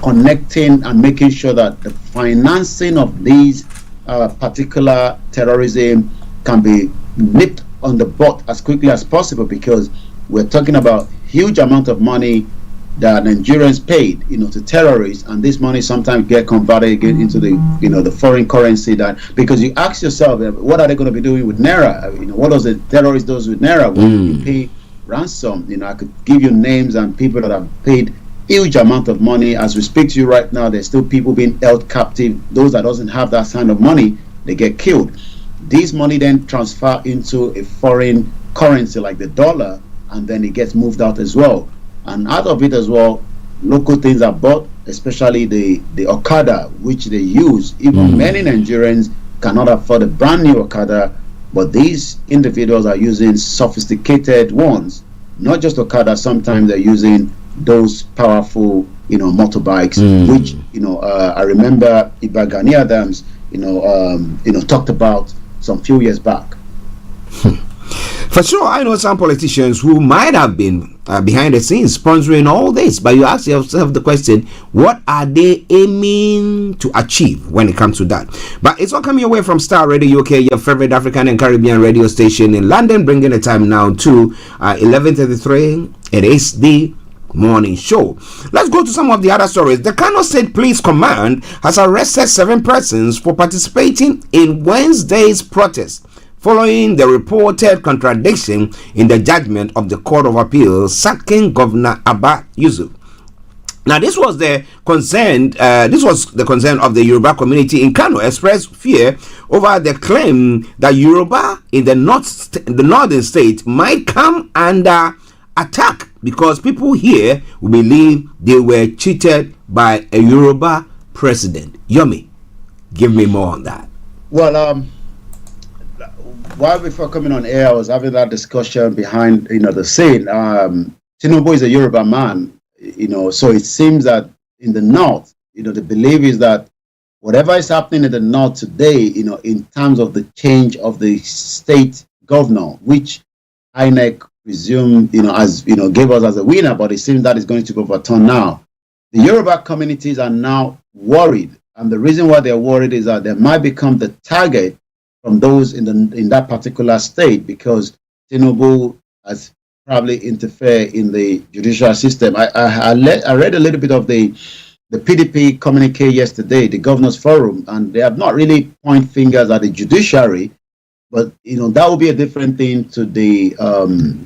Speaker 12: connecting and making sure that the financing of these particular terrorism can be nipped on the bud as quickly as possible? Because we're talking about huge amount of money that Nigerians paid, to terrorists, and this money sometimes get converted again into the foreign currency. That because you ask yourself, what are they going to be doing with naira? What does the terrorist do with naira when you pay ransom? I could give you names and people that have paid huge amount of money. As we speak to you right now, there's still people being held captive. Those that doesn't have that kind of money, they get killed. This money then transfer into a foreign currency like the dollar, and then it gets moved out as well. And out of it as well, local things are bought, especially the Okada, which they use. Even many Nigerians cannot afford a brand new Okada, but these individuals are using sophisticated ones. Not just Okada, sometimes they're using those powerful, motorbikes, which, I remember Ibagani Adams, talked about some few years back.
Speaker 13: For sure, I know some politicians who might have been behind the scenes sponsoring all this, but you ask yourself the question, what are they aiming to achieve when it comes to that? But it's all coming away from Starr Radio UK, your favorite African and Caribbean radio station in London, bringing the time now to 11:33. It is the morning show. Let's go to some of the other stories. The Kano State Police Command has arrested 7 persons for participating in Wednesday's protest, following the reported contradiction in the judgment of the Court of Appeal sacking Governor Abba Yusuf. Now, this was the concern. Of the Yoruba community in Kano, expressed fear over the claim that Yoruba in the northern state might come under attack because people here will believe they were cheated by a Yoruba president. Yomi, give me more on that.
Speaker 12: Well, while before coming on air, I was having that discussion behind the scene. Tinubu is a Yoruba man, so it seems that in the north, the belief is that whatever is happening in the north today, in terms of the change of the state governor, which INEC presume, gave us as a winner, but it seems that is going to be overturned now. The Yoruba communities are now worried, and the reason why they're worried is that they might become the target from those in that particular state, because Tinubu has probably interfered in the judicial system. I read a little bit of the the PDP communique yesterday, the Governors Forum, and they have not really pointed fingers at the judiciary, but that will be a different thing to the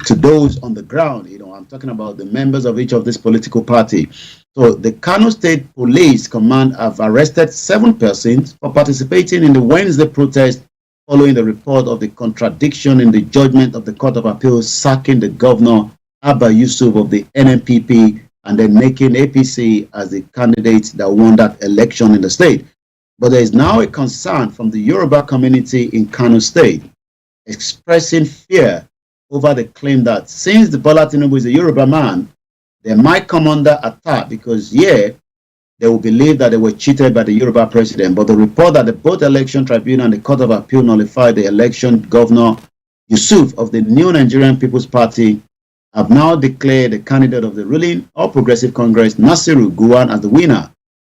Speaker 12: to those on the ground. I'm talking about the members of each of this political party. So the Kano State Police Command have arrested 7 persons for participating in the Wednesday protest following the report of the contradiction in the judgment of the Court of Appeal sacking the governor Abba Yusuf of the NNPP and then making APC as the candidate that won that election in the state. But there is now a concern from the Yoruba community in Kano State, expressing fear over the claim that since the Bola Tinubu is a Yoruba man, they might come under attack because, they will believe that they were cheated by the Yoruba president. But the report that the both election tribunal and the Court of Appeal nullified the election, Governor Yusuf of the New Nigerian People's Party have now declared the candidate of the ruling All Progressive Congress, Nasiru Gowon, as the winner,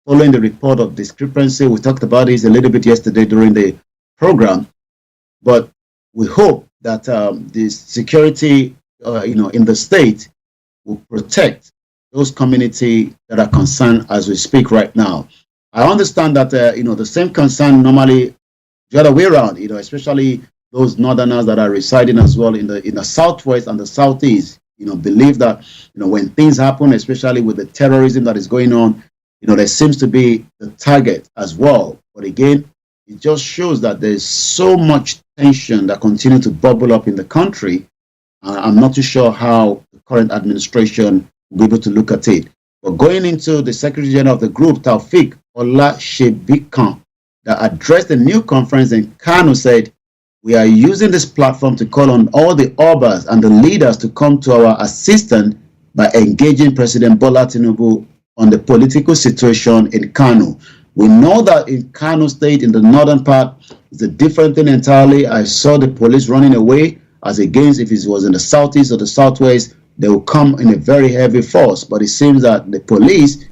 Speaker 12: following the report of discrepancy. We talked about this a little bit yesterday during the program, but we hope that the security, in the state will protect those community that are concerned as we speak right now. I understand that, the same concern normally the other way around, especially those northerners that are residing as well in the southwest and the southeast, believe that, when things happen, especially with the terrorism that is going on, there seems to be the target as well. But again, it just shows that there's so much tension that continues to bubble up in the country. I'm not too sure how the current administration will be able to look at it. But going into the Secretary General of the group, Taufik Olashebikan, that addressed the new conference in Kano, said, "We are using this platform to call on all the Obas and the leaders to come to our assistance by engaging President Bola Tinubu on the political situation in Kano. We know that in Kano State, in the northern part, it's a different thing entirely. I saw the police running away, as against if it was in the southeast or the southwest, they will come in a very heavy force. But it seems that the police,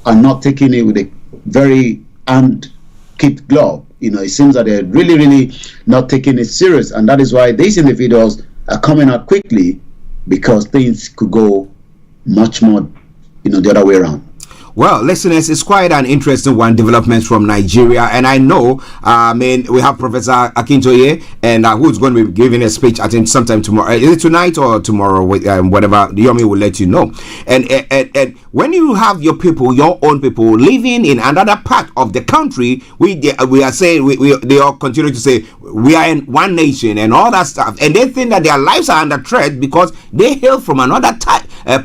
Speaker 12: are not taking it with a very hand-kept glove. It seems that they're really, really not taking it serious. And that is why these individuals are coming out quickly, because things could go much more, the other way around.
Speaker 13: Well, listeners, it's quite an interesting one, developments from Nigeria. And I know, we have Professor Akintoye, and who's going to be giving a speech, I think, sometime tomorrow. Is it tonight or tomorrow? Whatever, Yomi will let you know. And when you have your people, your own people, living in another part of the country, we are saying, they all continue to say, we are in one nation and all that stuff. And they think that their lives are under threat because they hail from another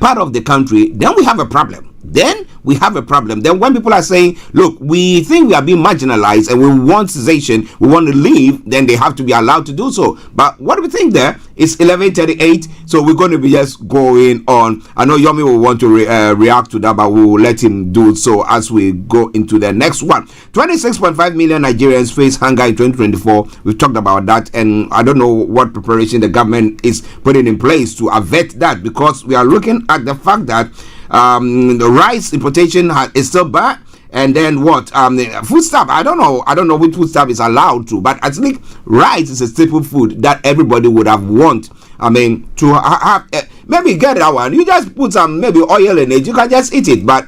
Speaker 13: part of the country. Then we have a problem. Then when people are saying, look, we think we are being marginalized and we want cessation, we want to leave, then they have to be allowed to do so. But what do we think there? It's 11:38, so we're going to be just going on. I know Yomi will want to react to that, but we will let him do so as we go into the next one. 26.5 million Nigerians face hunger in 2024. We've talked about that, and I don't know what preparation the government is putting in place to avert that, because we are looking at the fact that the rice importation is still bad, and then what? Food stuff. I don't know which food stuff is allowed to, but at least rice is a staple food that everybody would have want. To have maybe get that one. You just put some maybe oil in it. You can just eat it. But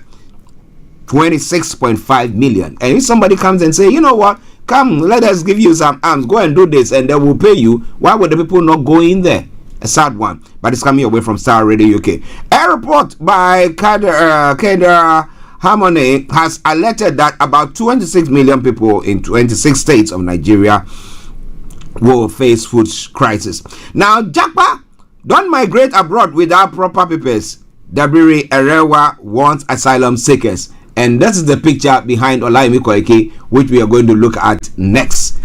Speaker 13: 26.5 million, and if somebody comes and say, you know what? Come, let us give you some arms. Go and do this, and they will pay you. Why would the people not go in there? A sad one, but it's coming away from Starr Radio UK. A report by Kader Harmony has alerted that about 26 million people in 26 states of Nigeria will face food crisis. Now, Japa, don't migrate abroad without proper papers. Tabiri Erewa wants asylum seekers. And this is the picture behind Olayomi Koiki, which we are going to look at next.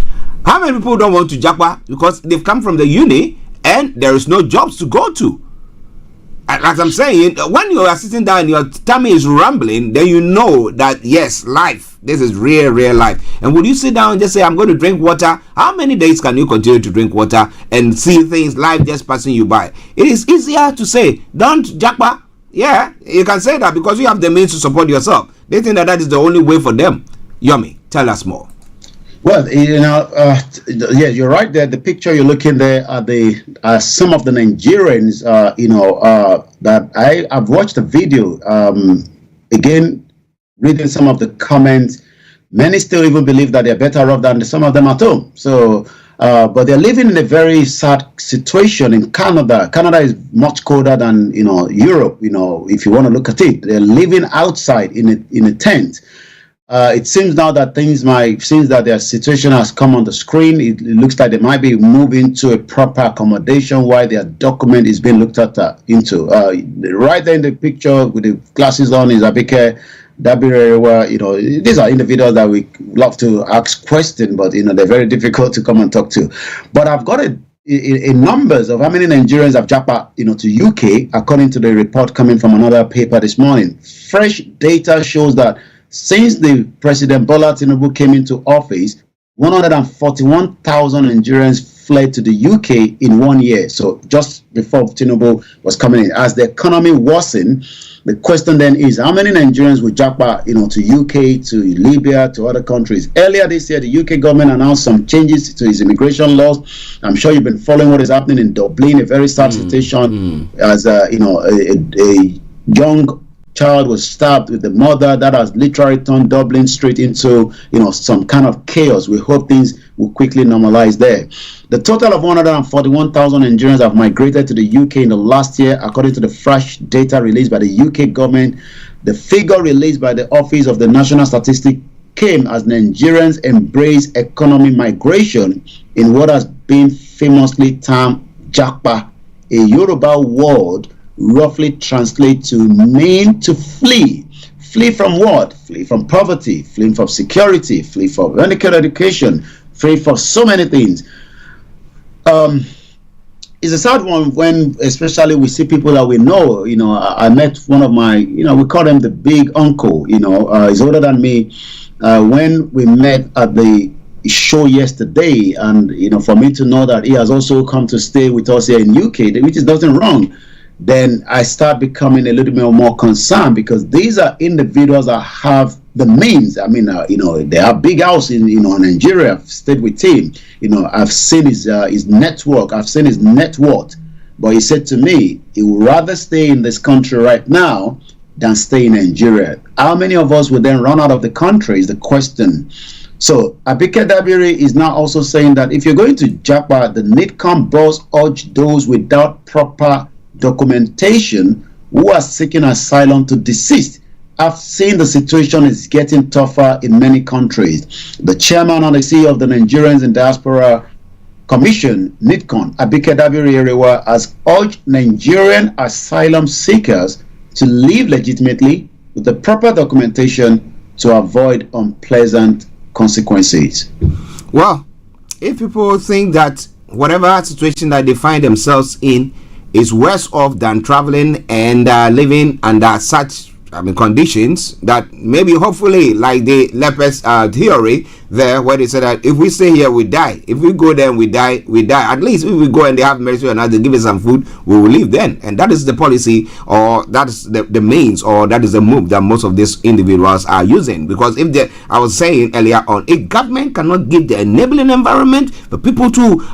Speaker 13: How many people don't want to Japa because they've come from the uni and there is no jobs to go to? As I'm saying, when you are sitting down and your tummy is rumbling, then you know that yes, life, this is real life. And would you sit down and just say, I'm going to drink water? How many days can you continue to drink water and see things, life just passing you by? It is easier to say, don't Japa. Yeah, you can say that because you have the means to support yourself. They think that is the only way for them. Yomi, tell us more.
Speaker 12: Well, yeah, you're right there. The picture you're looking there are some of the Nigerians, that I've watched the video. Again, reading some of the comments, many still even believe that they're better off than some of them at home. So, but they're living in a very sad situation in Canada. Canada is much colder than Europe. If you want to look at it, they're living outside in a tent. It seems now that since that their situation has come on the screen, it looks like they might be moving to a proper accommodation while their document is being looked at into. Right there in the picture with the glasses on is Abike Tabiri. These are individuals that we love to ask questions, but they're very difficult to come and talk to. But I've got a numbers of how many Nigerians have japa to UK, according to the report coming from another paper this morning. Fresh data shows that since the President Bola Tinubu came into office, 141,000 Nigerians fled to the UK in 1 year. So just before Tinubu was coming in, as the economy worsened, the question then is how many Nigerians will japa, to UK, to Libya, to other countries. Earlier this year, the UK government announced some changes to its immigration laws. I'm sure you've been following what is happening in Dublin, a very sad situation, as a young child was stabbed with the mother. That has literally turned Dublin straight into some kind of chaos. We hope things will quickly normalize there. The total of 141,000 Nigerians have migrated to the UK in the last year, according to the fresh data released by the UK government. The figure released by the Office of the National Statistics came as Nigerians embrace economic migration in what has been famously termed Japa, a Yoruba word roughly translate to mean to flee. Flee from what? Flee from poverty, flee from security, flee from medical education, flee from so many things. It's a sad one when especially we see people that we know. I met one of my, we call him the big uncle, he's older than me. When we met at the show yesterday, and for me to know that he has also come to stay with us here in UK, which is nothing wrong, then I start becoming a little bit more concerned, because these are individuals that have the means. I mean, they have big house in Nigeria. I've stayed with him. I've seen his network. I've seen his net worth. But he said to me, he would rather stay in this country right now than stay in Nigeria. How many of us would then run out of the country is the question. So Abike Tabiri is now also saying that if you're going to Japa, the NIDCOM boss urged those without proper documentation who are seeking asylum to desist. I've seen the situation is getting tougher in many countries. The chairman and the CEO of the Nigerians in Diaspora Commission, NIDCON, Abike Tabiri, has urged Nigerian asylum seekers to live legitimately with the proper documentation to avoid unpleasant consequences.
Speaker 13: Well, if people think that whatever situation that they find themselves in is worse off than traveling and living under such conditions, that maybe hopefully like the lepers theory there, where they said that if we stay here we die, if we go there we die, at least if we go and they have mercy on us, they give us some food, we will live then. And that is the policy, or that is the means, or that is the move that most of these individuals are using. Because if I was saying earlier on, if government cannot give the enabling environment for people to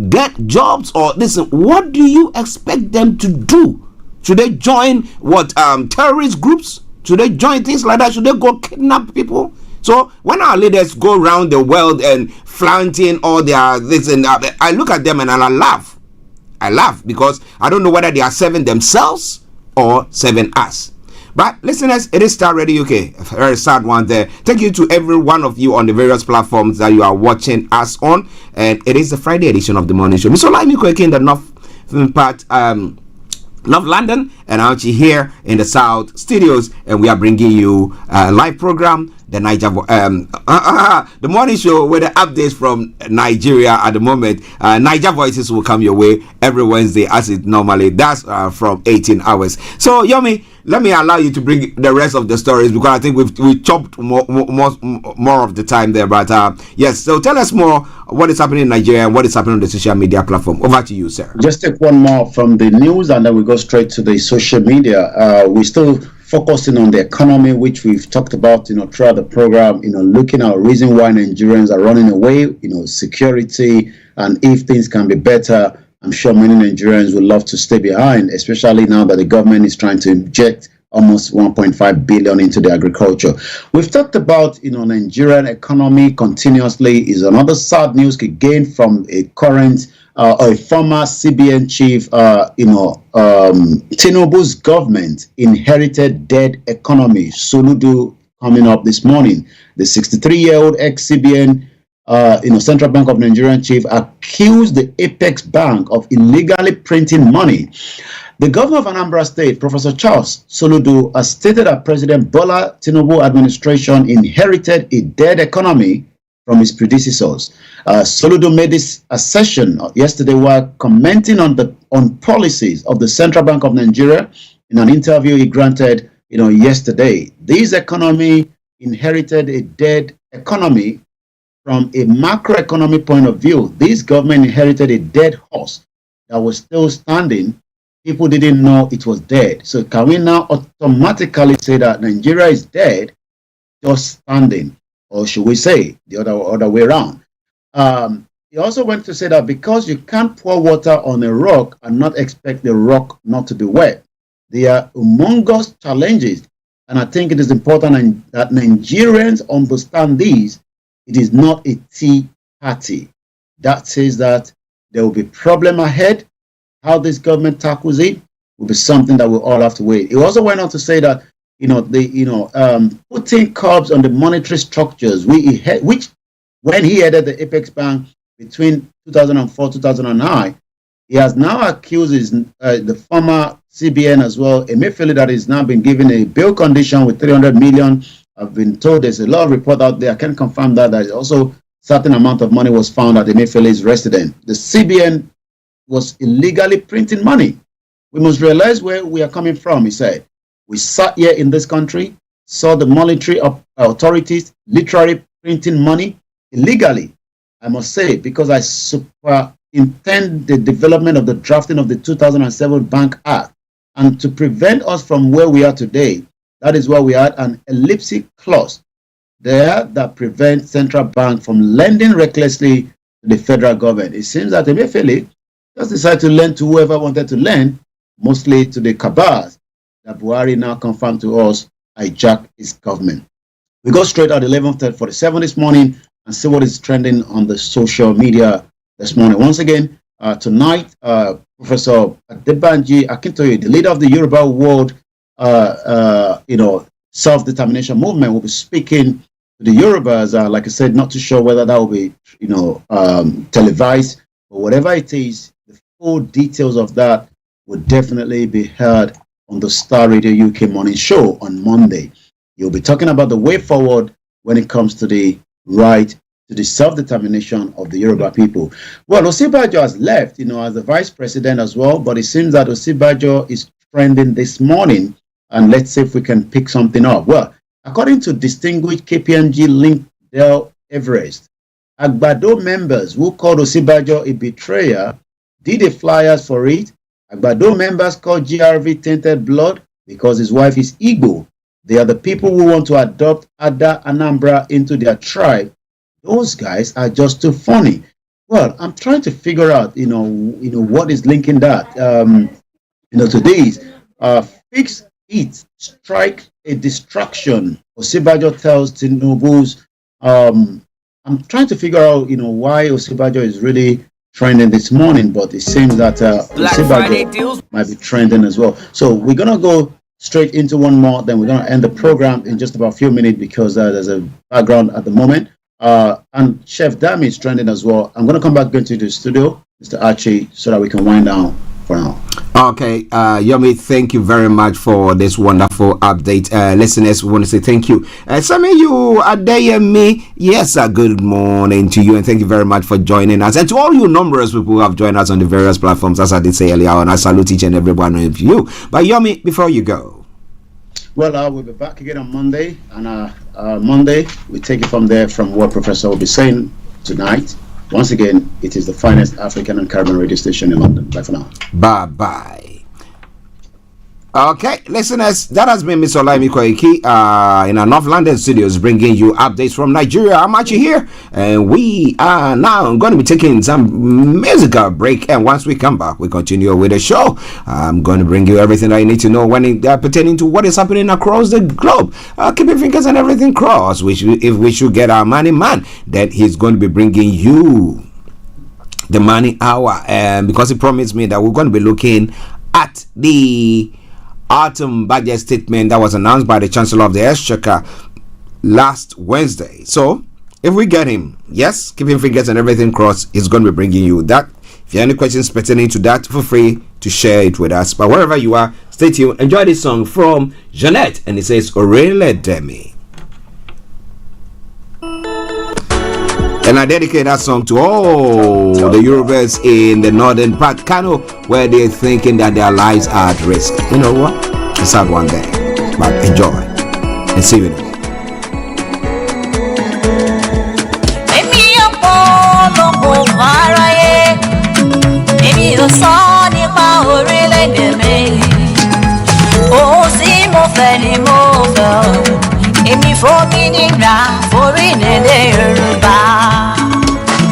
Speaker 13: get jobs, or listen, what do you expect them to do? Should they join terrorist groups? Should they join things like that? Should they go kidnap people? So when our leaders go around the world and flaunting all their this and that, I look at them and I laugh. I laugh because I don't know whether they are serving themselves or serving us. But listeners, it is Starr Radio UK, a very sad one there. Thank you to every one of you on the various platforms that you are watching us on. And it is the Friday edition of the morning show. Mr. Olayomi, Koiki in the north part, North London, and Archie here in the South Studios, and we are bringing you a live program, the the morning show with the updates from Nigeria at the moment. Niger Voices will come your way every Wednesday as it normally does from 18 hours. So Yomi, let me allow you to bring the rest of the stories, because I think we've chopped more of the time there. But yes, so tell us more what is happening in Nigeria and what is happening on the social media platform. Over to you, sir.
Speaker 12: Just take one more from the news and then we go straight to the social media. We still focusing on the economy, which we've talked about, throughout the program, looking at reason why Nigerians are running away, security, and if things can be better. I'm sure many Nigerians would love to stay behind, especially now that the government is trying to inject almost 1.5 billion into the agriculture. We've talked about, Nigerian economy continuously. Is another sad news again from a current a former CBN chief. Tinubu's government inherited dead economy. Soludo coming up this morning. The 63-year-old ex-CBN Central Bank of Nigeria chief accused the Apex Bank of illegally printing money. The governor of Anambra State, Professor Charles Soludo, has stated that President Bola Tinubu administration inherited a dead economy from his predecessors. Soludo made this assertion yesterday while commenting on policies of the Central Bank of Nigeria in an interview he granted, yesterday. This economy inherited a dead economy from a macroeconomic point of view. This government inherited a dead horse that was still standing. People didn't know it was dead. So can we now automatically say that Nigeria is dead, just standing? Or should we say the other way around? He also went to say that because you can't pour water on a rock and not expect the rock not to be wet, there are humongous challenges. And I think it is important that Nigerians understand these. It is not a tea party. That says that there will be problem ahead. How this government tackles it will be something that we'll all have to wait. He also went on to say that putting curbs on the monetary structures, which when he headed the Apex Bank between 2004-2009, he has now accused the former CBN as well, Emefiele, that is now been given a bail condition with 300 million. I've been told there's a lot of report out there. I can confirm that also certain amount of money was found at Emefiele's residence. The CBN was illegally printing money. We must realize where we are coming from, he said. We sat here in this country, saw the monetary authorities literally printing money illegally. I must say, because I superintend the development of the drafting of the 2007 Bank Act, and to prevent us from where we are today, that is why we had an elliptic clause there that prevents central bank from lending recklessly to the federal government. It seems that Emefiele just decided to lend to whoever wanted to lend, mostly to the cabals that Buhari now confirmed to us hijacked his government. We go straight at 11:47 this morning and see what is trending on the social media this morning. Once again, tonight, Professor Adebanji Akintoye, the leader of the Yoruba World, self-determination movement, will be speaking to the Yorubas. Like I said, not too sure whether that will be, televised, but whatever it is, the full details of that will definitely be heard on the Starr Radio UK morning show on Monday. You'll be talking about the way forward when it comes to the right to the self-determination of the Yoruba people. Well, Osibajo has left, as the vice president as well, but it seems that Osibajo is trending this morning, and let's see if we can pick something up. Well, according to distinguished KPMG link Del Everest, Agbado members who called Osibajo a betrayer did a flyers for it. Agbado members called GRV tainted blood because his wife is Igbo. They are the people who want to adopt Ada Anambra into their tribe. Those guys are just too funny. Well, I'm trying to figure out, what is linking that. Today's fix it, strike a distraction. Osibajo tells Tinubu's. I'm trying to figure out, why Osibajo is really trending this morning, but it seems that Osibajo might be trending as well. So we're gonna go straight into one more, then we're gonna end the program in just about a few minutes because there's a background at the moment. And Chef Dami is trending as well. I'm gonna come back into the studio, Mr. Archie, so that we can wind down for now.
Speaker 13: Okay, Yomi, thank you very much for this wonderful update. Listeners, we want to say thank you. Some of you are there, me. Yes, good morning to you, and thank you very much for joining us. And to all you numerous people who have joined us on the various platforms, as I did say earlier, and I salute each and every one of you. But Yomi, before you go.
Speaker 12: Well, we'll be back again on Monday, and Monday we take it from there, from what Professor will be saying tonight. Once again, it is the finest African and Caribbean radio station in London. Bye for now.
Speaker 13: Bye-bye. Okay, listeners, that has been Miss Olayomi Koiki in our North London studios, bringing you updates from Nigeria. I'm Archie here, and we are now going to be taking some musical break. And once we come back, we continue with the show. I'm going to bring you everything that you need to know when it pertaining to what is happening across the globe. Keep your fingers and everything crossed. If we should get our money man, then he's going to be bringing you the money hour, and because he promised me that we're going to be looking at the autumn budget statement that was announced by the Chancellor of the Exchequer last Wednesday. So if we get him, yes, keeping fingers and everything crossed, he's going to be bringing you that. If you have any questions pertaining to that, feel free to share it with us. But wherever you are, stay tuned. Enjoy this song from Jeanette, and it says Orele Demi. And I dedicate that song to all the Yorubas in the northern part, Kano, where they're thinking that their lives are at risk. You know what? It's sad one day, but enjoy and see you.
Speaker 6: Èmi fòmìnira forílẹ̀-èdè Yorùbá.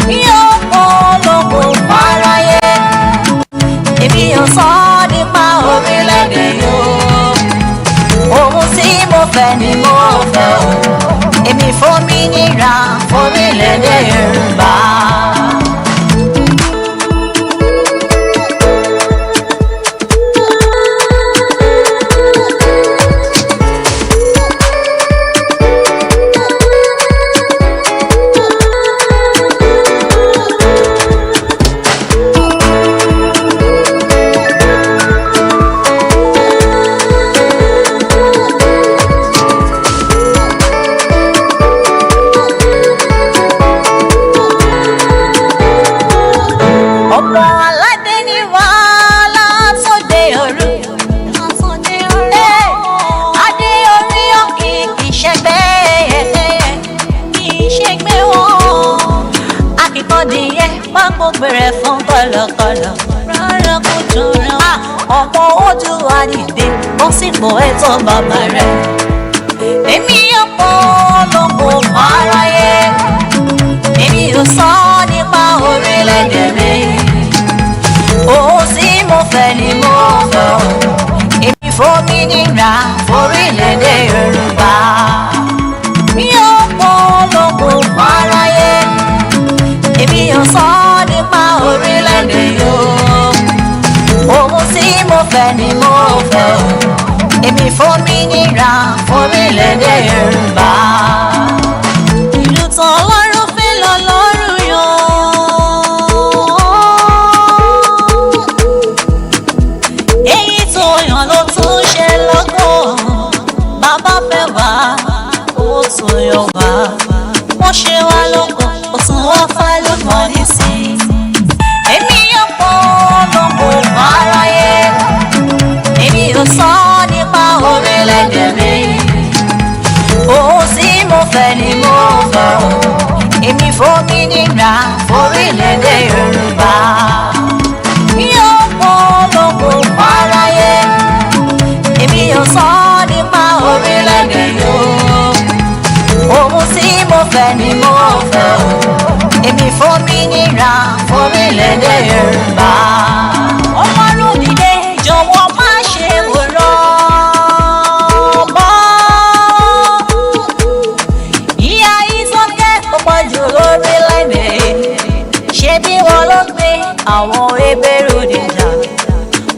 Speaker 6: Mi ò polongo fáráyé. Èmi ò sọ nípa orílẹ̀-èdè yóò. Ohun tí mo fẹ́ ni mo fẹ́ o. Èmi fòmìnira forílẹ̀-èdè Yorùbá. Bẹ̀rẹ̀ fún kọ̀lọ̀kọ̀lọ̀ rárá kò jọra. Ọmọ ojú àdìdé bọ́ sípò ẹ̀tọ́ bàbá rẹ̀. Èmi ọ̀pọ̀ lọ́kọ̀ fáráyé. Èmi ò sọ nípa orílẹ̀-èdè mi. Ohun tí mo fẹ́ ni mo fẹ́ o. Èmi fòmìnira forílẹ̀-èdè Yorùbá. Mi ọ̀pọ̀ lọ́kọ̀ fáráyé. Èmi ò sọ nípa orílẹ̀-èdè yóò. Ohun tí mo fẹ́ ni mo fẹ́ o. Èmi fòmìnira forílẹ̀-èdè Yorùbá. Ìlú tán lọ́rùn fẹ́ lọ lọ́rùn yọ. Èyí tó yàn ló tún ṣe lọ́gbọ̀n. Bàbá fẹ́ wá, ó tún yọ wá. Wọ́n ṣe wá lọ́gbọ̀n. Wọ́n fà lọ́gbọ̀n ní sí. Èmi ọ̀pọ̀ lọ́gbọ̀n fáráyé. Èmi ò sọ nípa orílẹ̀-èdè mi. Ohun tí mo fẹ́ ni mo fẹ́ o. Èmi fòmìnira forílẹ̀-èdè Yorùbá. Mi ọ̀pọ̀ lọ́gbọ̀n fáráyé. Èmi ò sọ nípa orílẹ̀-èdè yóò. Ohun tí mo fẹ́ ni mo fẹ́ o. Èmi fòmìnira forílẹ̀-èdè Yorùbá. Ọlọ́run dìde jọ̀wọ́ má ṣe wòran mọ́. Ìyà ìsọ̀kẹ́ kò pọ̀ jù lórílẹ̀-èdè. Ṣé bí wọ́n ló gbé àwọn ebèrú dìjà?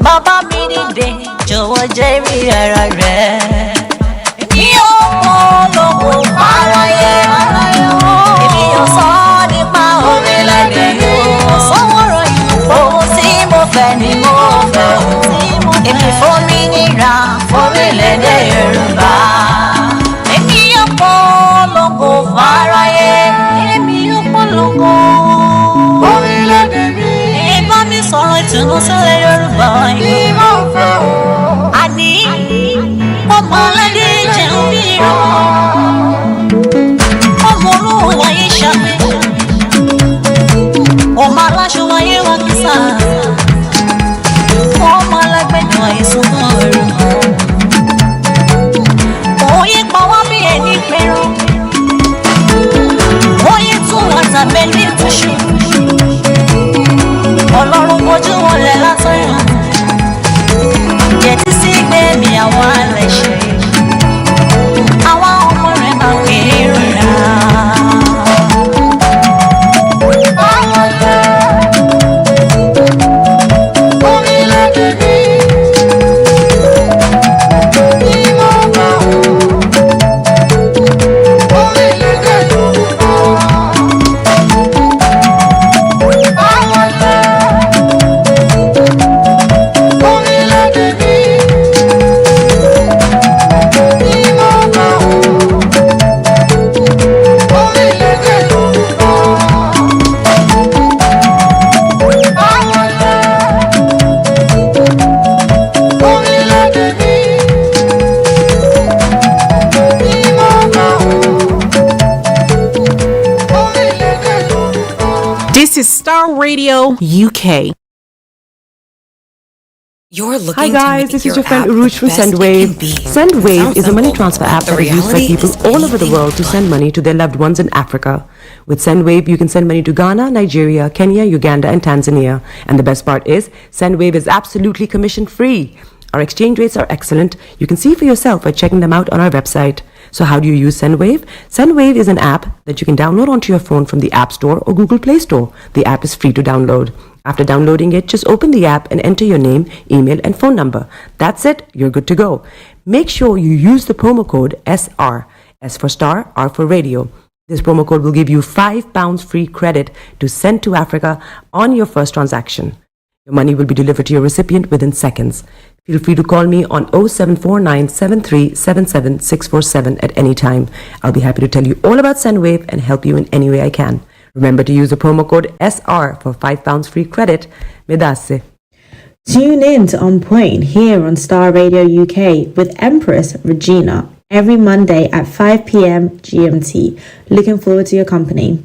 Speaker 6: Bàbá mi dìde jọ̀wọ́ jẹ́rìí ara rẹ̀. Èmi ò mọ̀ lọ́wọ́ fáráyé. Èmi ò sọ nípa orílẹ̀-èdè yóò. Sọ́wọ́rọ̀ yìí. Ohun tí mo fẹ́ ni mo fẹ́ o. Èmi fòmìnira forílẹ̀-èdè Yorùbá. Èmi ò polongo fáráyé. Èmi ò polongo orílẹ̀-èdè mi. Ìbá mi sọ̀rọ̀ ìtùnú sílẹ̀ Yorùbá yìí. Èmi ò fẹ́ o. Àní ọmọ ọlọ́dẹ jẹun bí irọ́. Ọmọ olówó wáyé ṣàgbé. Ọmọ aláṣọ wáyé wá kìsà. Ọmọ alágbẹ̀dọ̀ àìsàn náà rẹ̀.
Speaker 1: Radio UK.
Speaker 2: You're looking Hi guys, this is your friend Uruj from Sendwave. Sendwave is a money transfer app that is used by people all over the world to send money to their loved ones in Africa. With Sendwave, you can send money to Ghana, Nigeria, Kenya, Uganda, and Tanzania. And the best part is, Sendwave is absolutely commission-free. Our exchange rates are excellent. You can see for yourself by checking them out on our website. So how do you use Sendwave? Sendwave is an app that you can download onto your phone from the App Store or Google Play Store. The app is free to download. After downloading it, just open the app and enter your name, email, and phone number. That's it. You're good to go. Make sure you use the promo code SR. S for Star, R for Radio. This promo code will give you £5 free credit to send to Africa on your first transaction. Your money will be delivered to your recipient within seconds. Feel free to call me on 0749 7377 647 at any time. I'll be happy to tell you all about Sendwave and help you in any way I can. Remember to use the promo code SR for £5 free credit. Medasse.
Speaker 3: Tune in to On Point here on Star Radio UK with Empress Regina every Monday at 5 p.m. GMT. Looking forward to your company.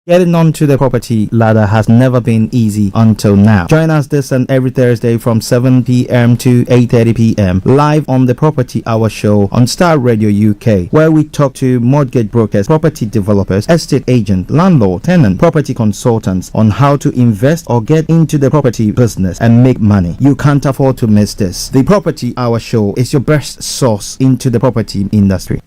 Speaker 23: Getting onto the property ladder has never been easy until now. Join us this and every Thursday from 7 p.m. to 8:30 p.m. live on the Property Hour Show on Starr Radio UK, where we talk to mortgage brokers, property developers, estate agents, landlord, tenant, property consultants on how to invest or get into the property business and make money. You can't afford to miss this. The Property Hour Show is your best source into the property industry.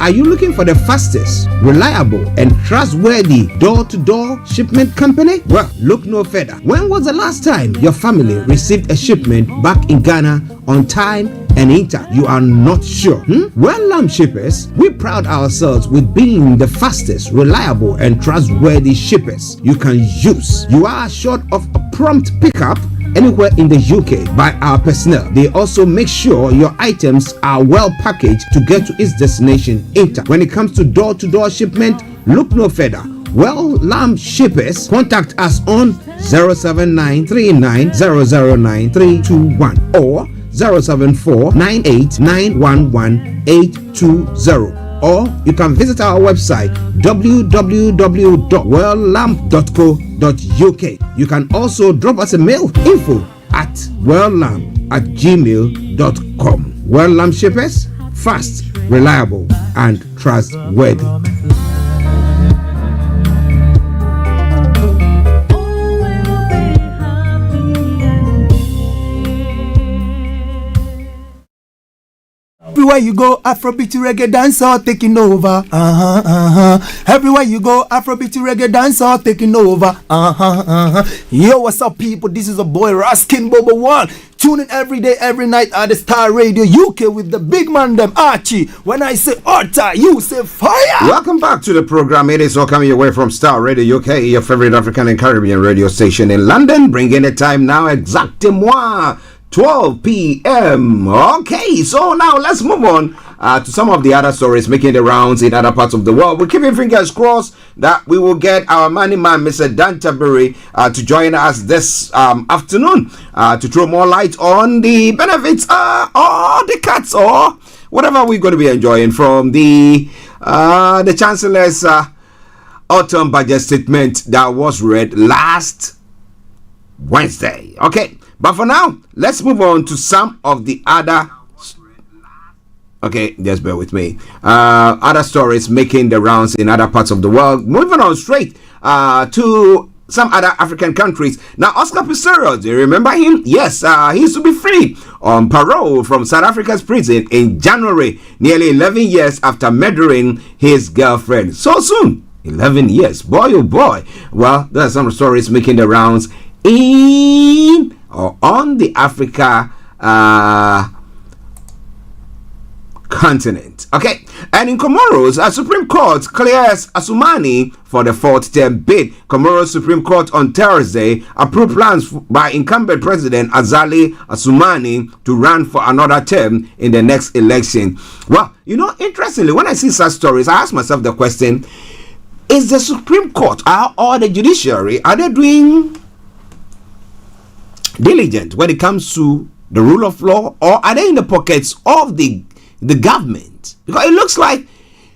Speaker 24: Are you looking for the fastest, reliable, and trustworthy door-to-door shipment company? Well, look no further. When was the last time your family received a shipment back in Ghana on time and in time? You are not sure? Well, Lamb Shippers, we pride ourselves with being the fastest, reliable, and trustworthy shippers you can use. You are assured of a prompt pickup anywhere in the UK by our personnel. They also make sure your items are well packaged to get to its destination in time. When it comes to door-to-door shipment, look no further. Well, Lamb Shippers, contact us on 07939009321 or 07498911820. Or you can visit our website www.welllamp.co.uk. You can also drop us a mail, info@welllamp@gmail.com. Well Lamp Shippers, fast, reliable, and trustworthy.
Speaker 17: Everywhere you go, Afrobeat reggae dancehall taking over. Everywhere you go, Afrobeat reggae dancehall taking over. Yo, what's up, people? This is a boy Raskin Bobo One. Tune in every day, every night at the Star Radio UK with the big man them Archie. When I say Orta, you say fire.
Speaker 13: Welcome back to the program. It is all coming your way from Star Radio UK, your favorite African and Caribbean radio station in London. Bringing the time now exactement 12 p.m. Okay, so now let's move on to some of the other stories making the rounds in other parts of the world. We're keeping fingers crossed that we will get our money man, Mr. Tabiri, to join us this afternoon to throw more light on the benefits or the cuts or whatever we're going to be enjoying from the Chancellor's autumn budget statement that was read last Wednesday. Okay. But for now, let's move on to some of the other. Okay, just bear with me. Other stories making the rounds in other parts of the world. Moving on straight to some other African countries. Now, Oscar Pistorius, do you remember him? Yes, he used to be free on parole from South Africa's prison in January, nearly 11 years after murdering his girlfriend. So soon, 11 years. Boy, oh boy. Well, there are some stories making the rounds in or on the Africa continent. Okay, and in Comoros, a Supreme Court clears Asumani for the fourth term bid. Comoros Supreme Court on Thursday approved plans by incumbent President Azali Asumani to run for another term in the next election. Well, you know, interestingly, when I see such stories, I ask myself the question, is the Supreme Court or the judiciary, are they doing diligent when it comes to the rule of law, or are they in the pockets of the government? Because it looks like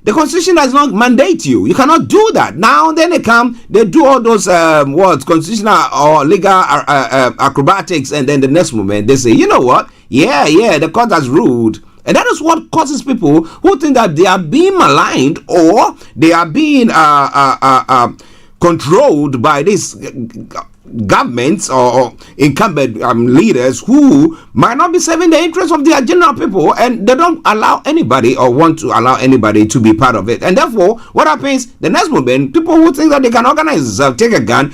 Speaker 13: the constitution does not mandate you. You cannot do that. Now then they come, they do all those constitutional or legal acrobatics, and then the next moment they say, you know what? Yeah, the court has ruled. And that is what causes people who think that they are being maligned or they are being controlled by this governments or incumbent leaders who might not be serving the interests of their general people, and they don't allow anybody or want to allow anybody to be part of it. And therefore, what happens the next moment, people who think that they can organize themselves, take a gun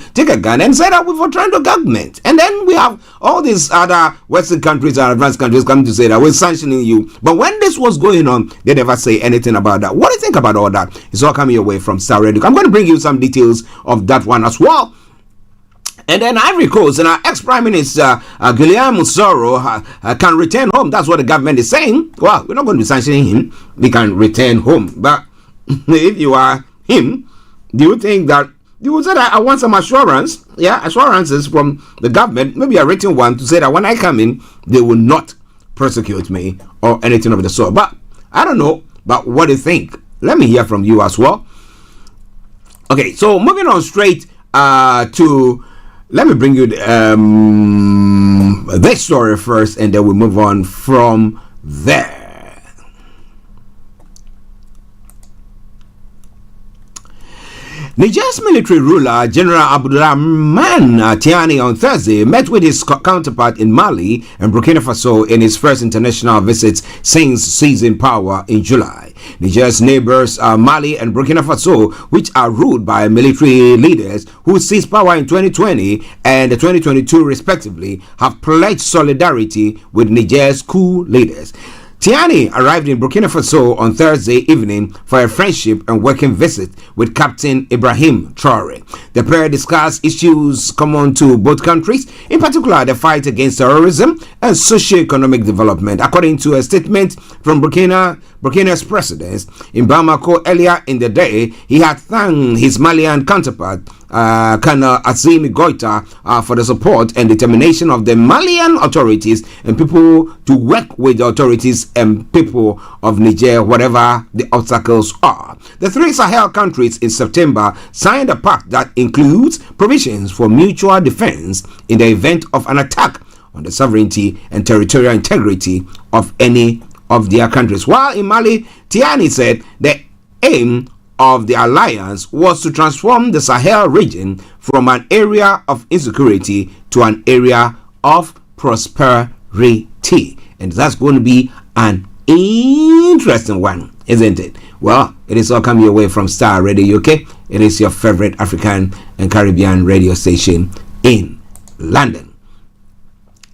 Speaker 13: and say that we're trying to government. And then we have all these other Western countries and advanced countries coming to say that we're sanctioning you. But when this was going on, they never say anything about that. What do you think about all that? It's all coming your way from Starr Radio. I'm going to bring you some details of that one as well. And then Ivory Coast and our ex-Prime Minister Guillaume Soro can return home. That's what the government is saying. Well, we're not going to be sanctioning him. We can return home. But if you are him, do you think that you would say that I want some assurance? Yeah, assurances from the government, maybe a written one, to say that when I come in, they will not persecute me or anything of the sort. But I don't know. But what do you think? Let me hear from you as well. Okay, so moving on straight to... Let me bring you this story first, and then we move on from there. Niger's military ruler, General Abdulrahman Tiani, on Thursday met with his counterpart in Mali and Burkina Faso in his first international visit since seizing power in July. Niger's neighbors Mali and Burkina Faso, which are ruled by military leaders who seized power in 2020 and 2022 respectively, have pledged solidarity with Niger's coup leaders. Tiani arrived in Burkina Faso on Thursday evening for a friendship and working visit with Captain Ibrahim Traore. The pair discussed issues common to both countries, in particular the fight against terrorism and socio-economic development. According to a statement from Burkina's president in Bamako earlier in the day, he had thanked his Malian counterpart, Colonel Assimi Goita, for the support and determination of the Malian authorities and people to work with the authorities and people of Niger, whatever the obstacles are. The three Sahel countries in September signed a pact that includes provisions for mutual defense in the event of an attack on the sovereignty and territorial integrity of any of their countries. While in Mali, Tiani said the aim of the alliance was to transform the Sahel region from an area of insecurity to an area of prosperity. And that's going to be an interesting one, isn't it? Well, it is all coming your way from Starr Radio UK. It is your favorite African and Caribbean radio station in London.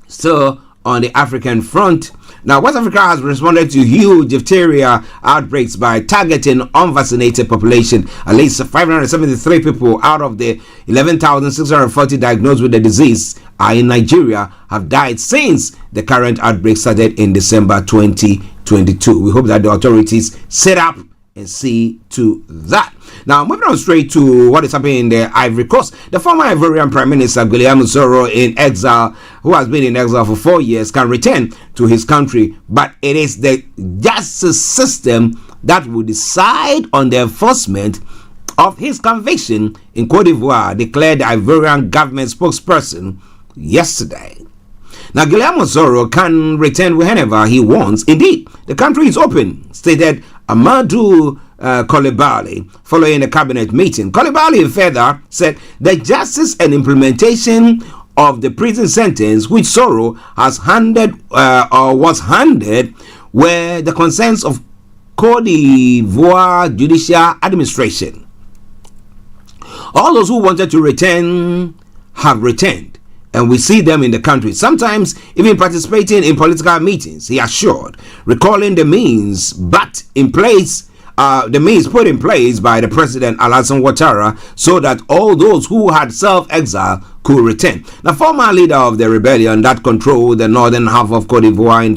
Speaker 13: So, on the African front, now West Africa has responded to huge diphtheria outbreaks by targeting unvaccinated population. At least 573 people out of the 11,640 diagnosed with the disease are in Nigeria have died since the current outbreak started in December 2022. We hope that the authorities set up and see to that. Now, moving on straight to what is happening in the Ivory Coast. The former Ivorian Prime Minister Guillaume Soro, in exile, who has been in exile for 4 years, can return to his country, but it is the justice system that will decide on the enforcement of his conviction in Cote d'Ivoire, declared the Ivorian government spokesperson yesterday. Now, Guillaume Soro can return whenever he wants. Indeed, the country is open, stated Amadou Coulibaly following a cabinet meeting. Coulibaly further said the justice and implementation of the prison sentence which Soro has handed or was handed were the concerns of Cote d'Ivoire Judicial Administration. All those who wanted to return have returned, and we see them in the country, sometimes even participating in political meetings, he assured, recalling the means put in place by the President Alassane Ouattara so that all those who had self-exile could return. The former leader of the rebellion that controlled the northern half of Cote d'Ivoire in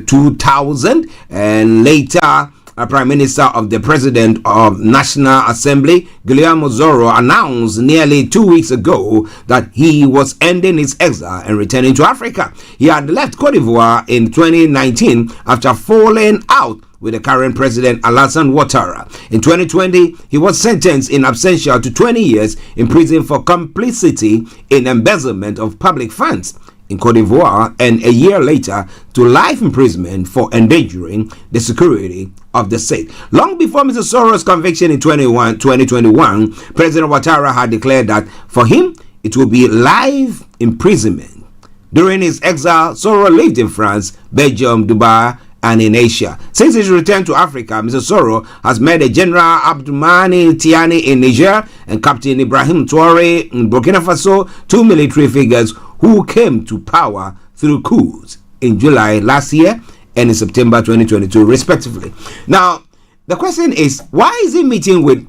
Speaker 13: 2000 and later Prime Minister of the President of National Assembly, Guillaume Zoro, announced nearly 2 weeks ago that he was ending his exile and returning to Africa. He had left Cote d'Ivoire in 2019 after falling out with the current President Alassane Ouattara. In 2020, he was sentenced in absentia to 20 years in prison for complicity in embezzlement of public funds in Cote d'Ivoire, and a year later to life imprisonment for endangering the security of the state. Long before Mr. Soro's conviction in 2021, President Ouattara had declared that for him it would be life imprisonment. During his exile, Soro lived in France, Belgium, Dubai, and in Asia. Since his return to Africa, Mr. Soro has met a General Abdoumani Tiani in Niger and Captain Ibrahim Traoré in Burkina Faso, two military figures who came to power through coups in July last year and in September 2022, respectively. Now, the question is, why is he meeting with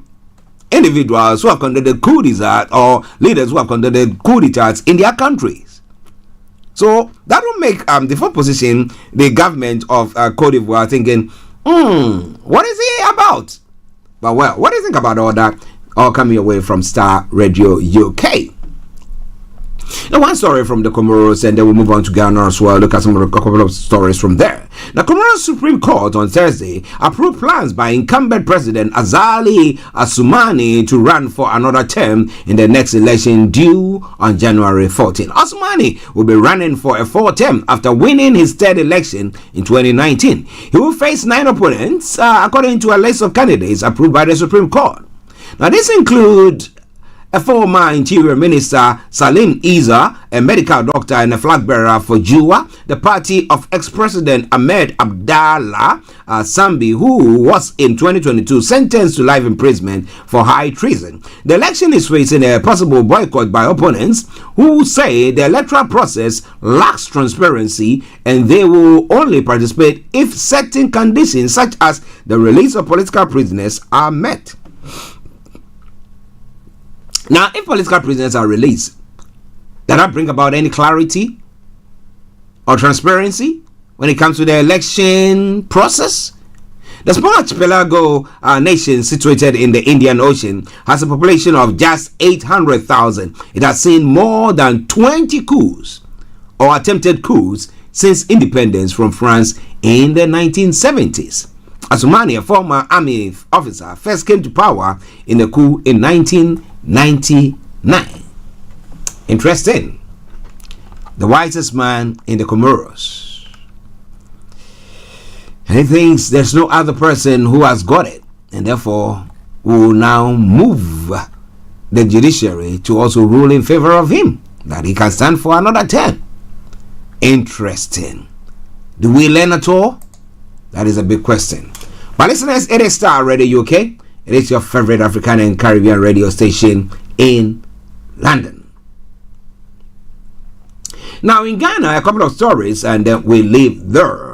Speaker 13: individuals who have conducted coup d'etat or leaders who have conducted coup d'etats in their countries? So that will make the fourth position, the government of Cote d'Ivoire, thinking, what is he about? But well, what do you think about all that? All coming away from Starr Radio UK. Now, one story from the Comoros, and then we'll move on to Ghana as well. Look at a couple of stories from there. Now, Comoros Supreme Court on Thursday approved plans by incumbent President Azali Assoumani to run for another term in the next election due on January 14. Assoumani will be running for a fourth term after winning his third election in 2019. He will face 9 opponents, according to a list of candidates approved by the Supreme Court. Now, this includes a former Interior Minister, Salim Isa, a medical doctor and a flag bearer for JUA, the party of ex-president Ahmed Abdallah Sambi, who was in 2022 sentenced to life imprisonment for high treason. The election is facing a possible boycott by opponents who say the electoral process lacks transparency and they will only participate if certain conditions such as the release of political prisoners are met. Now, if political prisoners are released, does that bring about any clarity or transparency when it comes to the election process? The small archipelago nation situated in the Indian Ocean has a population of just 800,000. It has seen more than 20 coups or attempted coups since independence from France in the 1970s. Assoumani, a former army officer, first came to power in a coup in 1999. Interesting. The wisest man in the Comoros. And he thinks there's no other person who has got it, and therefore will now move the judiciary to also rule in favor of him, that he can stand for another term. Interesting. Do we learn at all? That is a big question. But listeners, it is Starr Radio UK. It is your favorite African and Caribbean radio station in London. Now in Ghana, a couple of stories and then we leave there.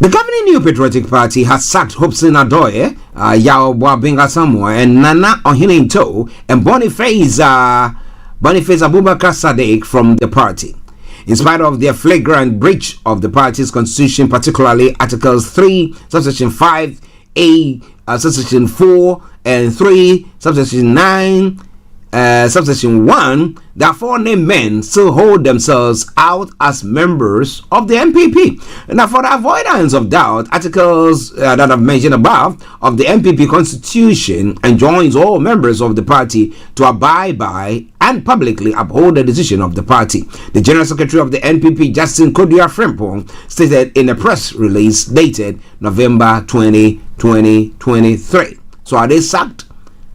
Speaker 13: The governing New Patriotic Party has sacked Hobson Adoye, Yao Boabinga Samoa, and Nana Ohininto and Boniface Abubakar Sadiq from the party, in spite of their flagrant breach of the party's constitution, particularly Articles 3, Subsection 5A, Subsection 4, and 3, Subsection 9, Subsection 1. The 4 named men still hold themselves out as members of the MPP. Now, for the avoidance of doubt, articles that I've mentioned above of the MPP constitution enjoins all members of the party to abide by and publicly uphold the decision of the party. The General Secretary of the NPP, Justin Kodia Frimpong, stated in a press release dated November 20, 2023. So are they sacked?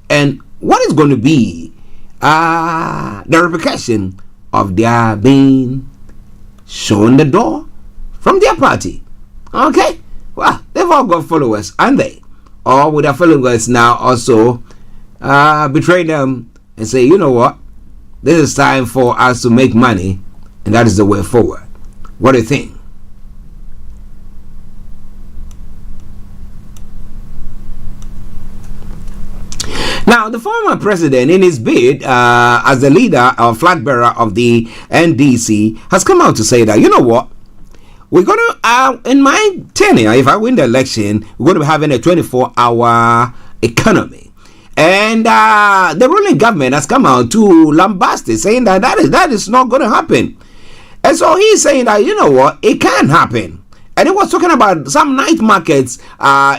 Speaker 13: And what is going to be the repercussion of their being shown the door from their party? Okay, well, they've all got followers, aren't they? Or would their followers now also betray them and say, you know what, this is time for us to make money, and that is the way forward? What do you think? Now, the former president, in his bid as the leader or flag bearer of the NDC, has come out to say that, you know what, we're going to, in my tenure, if I win the election, we're going to be having a 24-hour economy. And the ruling government has come out to lambast it, saying that that is not going to happen. And so he's saying that, you know what, it can happen. And he was talking about some night markets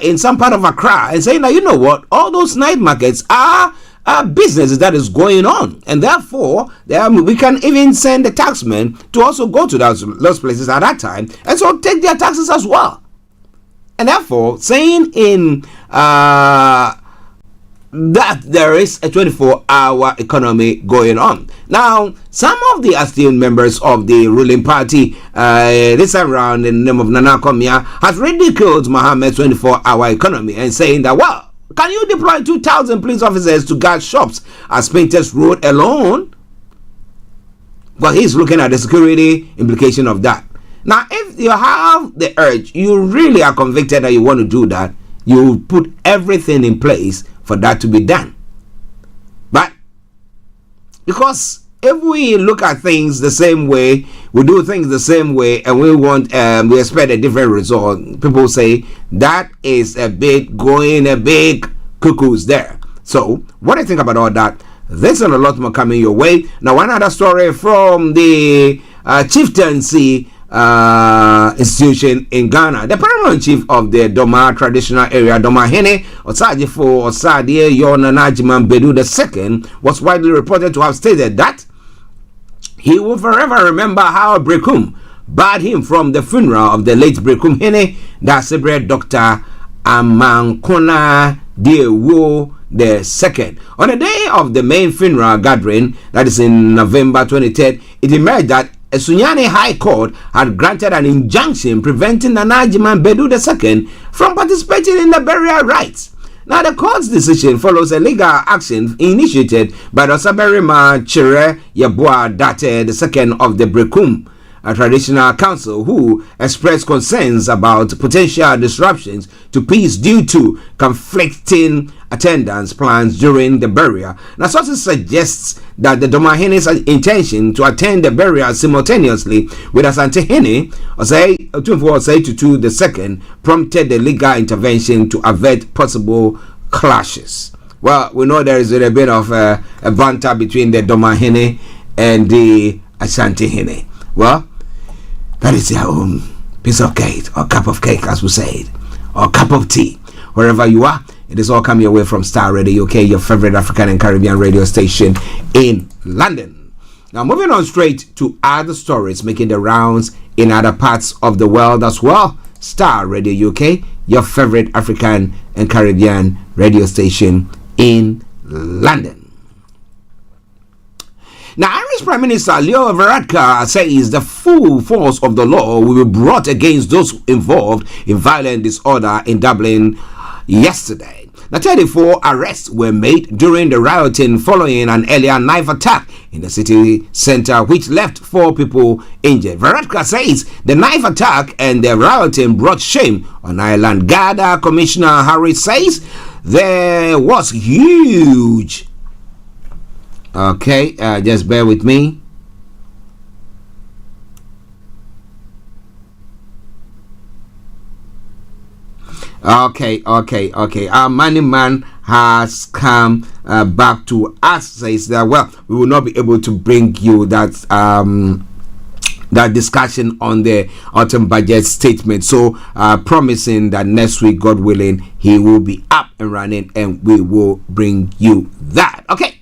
Speaker 13: in some part of Accra, and saying that, you know what, all those night markets are businesses that is going on, and therefore we can even send the taxmen to also go to those places at that time, and so take their taxes as well. And therefore, saying in that there is a 24-hour economy going on. Now, some of the esteemed members of the ruling party, this time around in the name of Nana Komia, has ridiculed Mohammed's 24-hour economy and saying that, well, can you deploy 2,000 police officers to guard shops at Spintex Road alone? Well, he's looking at the security implication of that. Now, if you have the urge, you really are convicted that you want to do that, you put everything in place for that to be done. But because if we look at things the same way, we do things the same way, and we expect a different result, people say that is a bit cuckoos there. So what do you think about all that? There's a lot more coming your way. Now, one other story from the chieftaincy institution in Ghana. The paramount chief of the Doma traditional area, Doma Hene Osajifo Osadie Yona Najiman Bedu II, was widely reported to have stated that he will forever remember how Brekum barred him from the funeral of the late Brekum Hene, the celebrated Dr. Amankona Diewo II. On the day of the main funeral gathering, that is in November 23rd, it emerged that a Sunyani High Court had granted an injunction preventing Nanajiman Bedu II from participating in the burial rites. Now, the court's decision follows a legal action initiated by the Saberima Chere Yabua Date II of the Brekum Traditional Council, who expressed concerns about potential disruptions to peace due to conflicting attendance plans during the burial. Now, sources suggest that the Domahene's intention to attend the burial simultaneously with Asante Hene, Osei Tutu II, prompted the legal intervention to avert possible clashes. Well, we know there is a bit of a banter between the Domahene and the Asante Hene. Well, that is their own piece of cake, or cup of cake, as we say it, or cup of tea. Wherever you are, it is all coming away from Starr Radio UK, your favorite African and Caribbean radio station in London. Now, moving on straight to other stories making the rounds in other parts of the world as well. Starr Radio UK, your favorite African and Caribbean radio station in London. Now, Irish Prime Minister Leo Varadkar says the full force of the law will be brought against those involved in violent disorder in Dublin yesterday. Now, 34 arrests were made during the rioting following an earlier knife attack in the city centre, which left 4 people injured. Varadkar says the knife attack and the rioting brought shame on Ireland. Garda Commissioner Harry says there was huge. Okay, just bear with me. Okay. Our money man has come back to us. Says that, well, we will not be able to bring you that that discussion on the autumn budget statement. So, promising that next week, God willing, he will be up and running, and we will bring you that. Okay.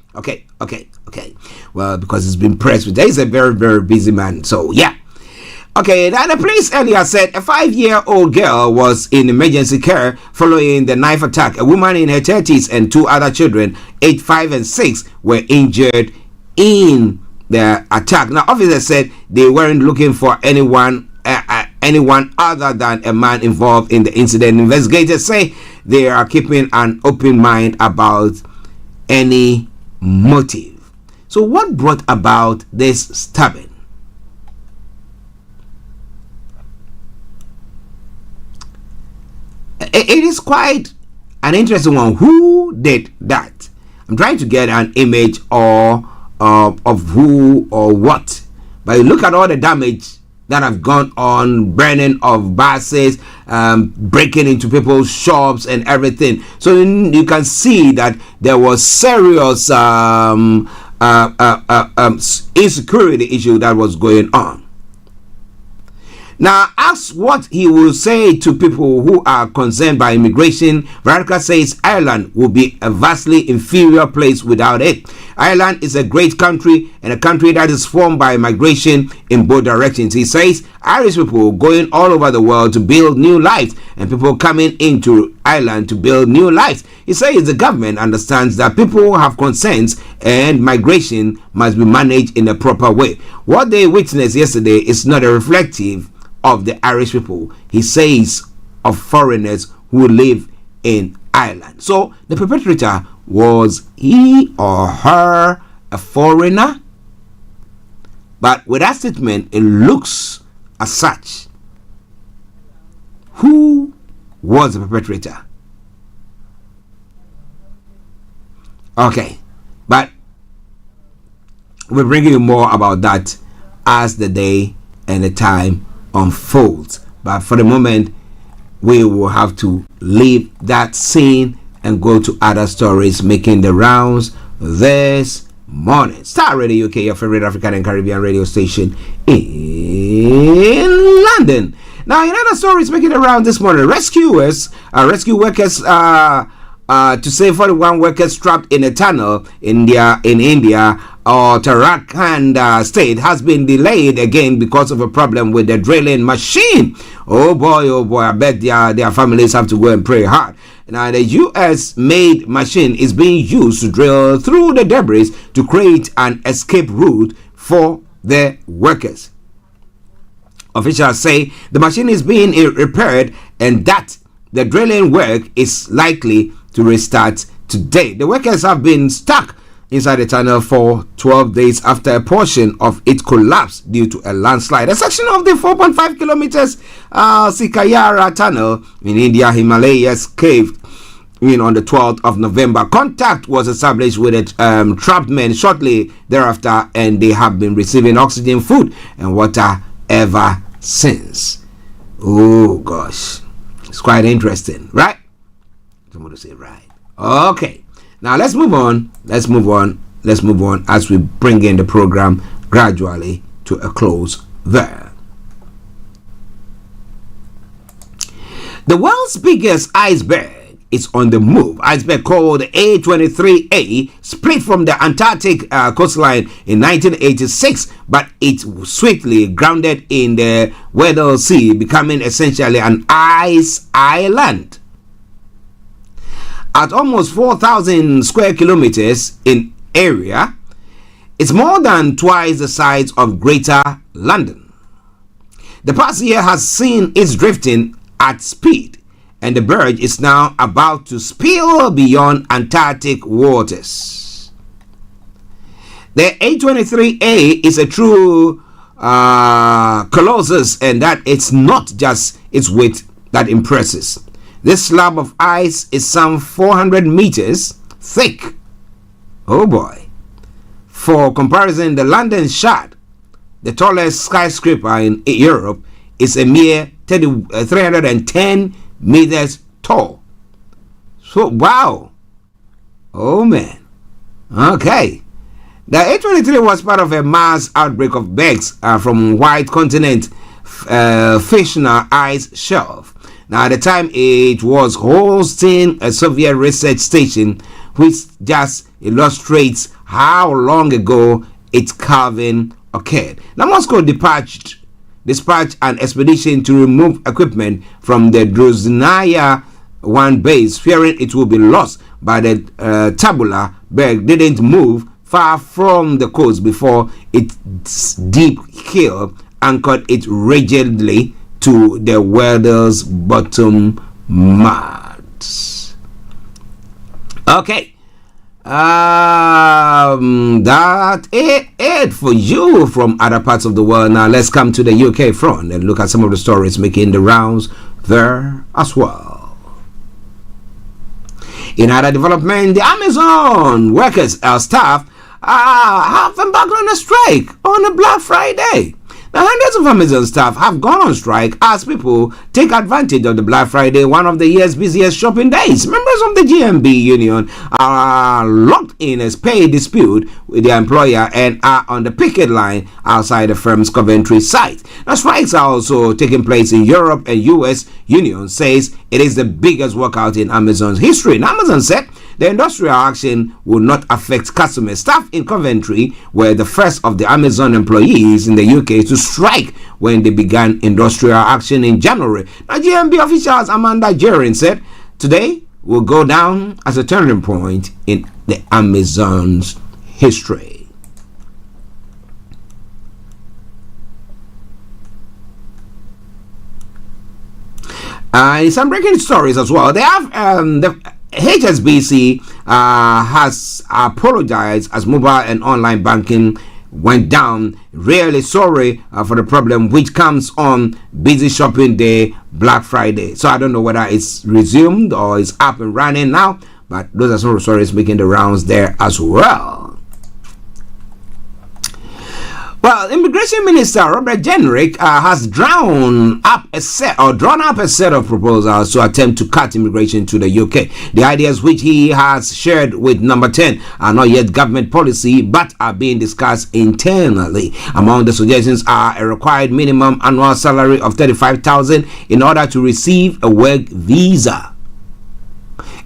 Speaker 13: Okay, well, because he's been pressed with, he's a very, very busy man. So, yeah. Okay, now the police earlier said a 5-year-old girl was in emergency care following the knife attack. A woman in her 30s and 2 other children, aged 5 and 6, were injured in the attack. Now, officers said they weren't looking for anyone other than a man involved in the incident. Investigators say they are keeping an open mind about any motive. So what brought about this stabbing? It is quite an interesting one. Who did that? I'm trying to get an image of who or what. But you look at all the damage that have gone on, burning of buses, breaking into people's shops and everything. So you can see that there was serious insecurity issue that was going on. Now, ask what he will say to people who are concerned by immigration. Veronica says Ireland will be a vastly inferior place without it. Ireland is a great country and a country that is formed by migration in both directions. He says Irish people going all over the world to build new lives and people coming into Ireland to build new lives. He says the government understands that people have concerns and migration must be managed in a proper way. What they witnessed yesterday is not a reflective of the Irish people. He says of foreigners who live in Ireland. So the perpetrator, was he or her a foreigner? But with that statement, it looks as such. Who was the perpetrator? Okay, but we'll bring you more about that as the day and the time unfolds. But for the moment, we will have to leave that scene and go to other stories making the rounds this morning. Starr Radio UK, your favorite African and Caribbean radio station in London. Now, in other stories making the round this morning, rescue workers to save 41 workers trapped in a tunnel in India or Uttarakhand state has been delayed again because of a problem with the drilling machine. Oh boy, I bet their families have to go and pray hard. Now, the US-made machine is being used to drill through the debris to create an escape route for the workers. Officials say the machine is being repaired and that the drilling work is likely to restart today. The workers have been stuck inside the tunnel for 12 days after a portion of it collapsed due to a landslide. A section of the 4.5 kilometers Sikayara tunnel in India Himalayas caved in on the 12th of November. Contact was established with the trapped men shortly thereafter, and they have been receiving oxygen, food, and water ever since. Oh gosh, it's quite interesting, right? Someone to say right. Okay, now let's move on as we bring in the program gradually to a close there. The world's biggest iceberg is on the move. Iceberg called A23A split from the Antarctic coastline in 1986, but it swiftly grounded in the Weddell Sea, becoming essentially an ice island. At almost 4,000 square kilometers in area, it's more than twice the size of Greater London. The past year has seen its drifting at speed, and the berg is now about to spill beyond Antarctic waters. The A23A is a true colossus, and that it's not just its weight that impresses. This slab of ice is some 400 meters thick. Oh boy. For comparison, the London Shard, the tallest skyscraper in Europe, is a mere 310 meters tall. So, wow. Oh man. Okay. The A23 was part of a mass outbreak of bergs from White Continent Fishner ice shelf. Now, at the time, it was hosting a Soviet research station, which just illustrates how long ago its calving occurred. Now Moscow dispatched an expedition to remove equipment from the Droznaya 1 base, fearing it will be lost, but the Tabula berg didn't move far from the coast before its deep keel anchored it rigidly to the weather's bottom mud. Okay. That is it for you from other parts of the world. Now let's come to the UK front and look at some of the stories making the rounds there as well. In other development, the Amazon workers, our staff, have embarked on a strike on a Black Friday. Now, hundreds of Amazon staff have gone on strike as people take advantage of the Black Friday, one of the year's busiest shopping days. Members of the GMB union are locked in a pay dispute with their employer and are on the picket line outside the firm's Coventry site. Now, strikes are also taking place in Europe, and US union says it is the biggest walkout in Amazon's history. Now, Amazon said the industrial action will not affect customers. Staff in Coventry were the first of the Amazon employees in the UK to strike when they began industrial action in January. Now, GMB officials Amanda Jerin said today will go down as a turning point in the Amazon's history. Some breaking stories as well. They have the HSBC has apologized as mobile and online banking went down. Really sorry for the problem which comes on busy shopping day, Black Friday. So I don't know whether it's resumed or it's up and running now, but those are some of the stories making the rounds there as well. Well, Immigration Minister Robert Jenrick has drawn up a set of proposals to attempt to cut immigration to the UK. The ideas which he has shared with Number 10 are not yet government policy but are being discussed internally. Among the suggestions are a required minimum annual salary of $35,000 in order to receive a work visa.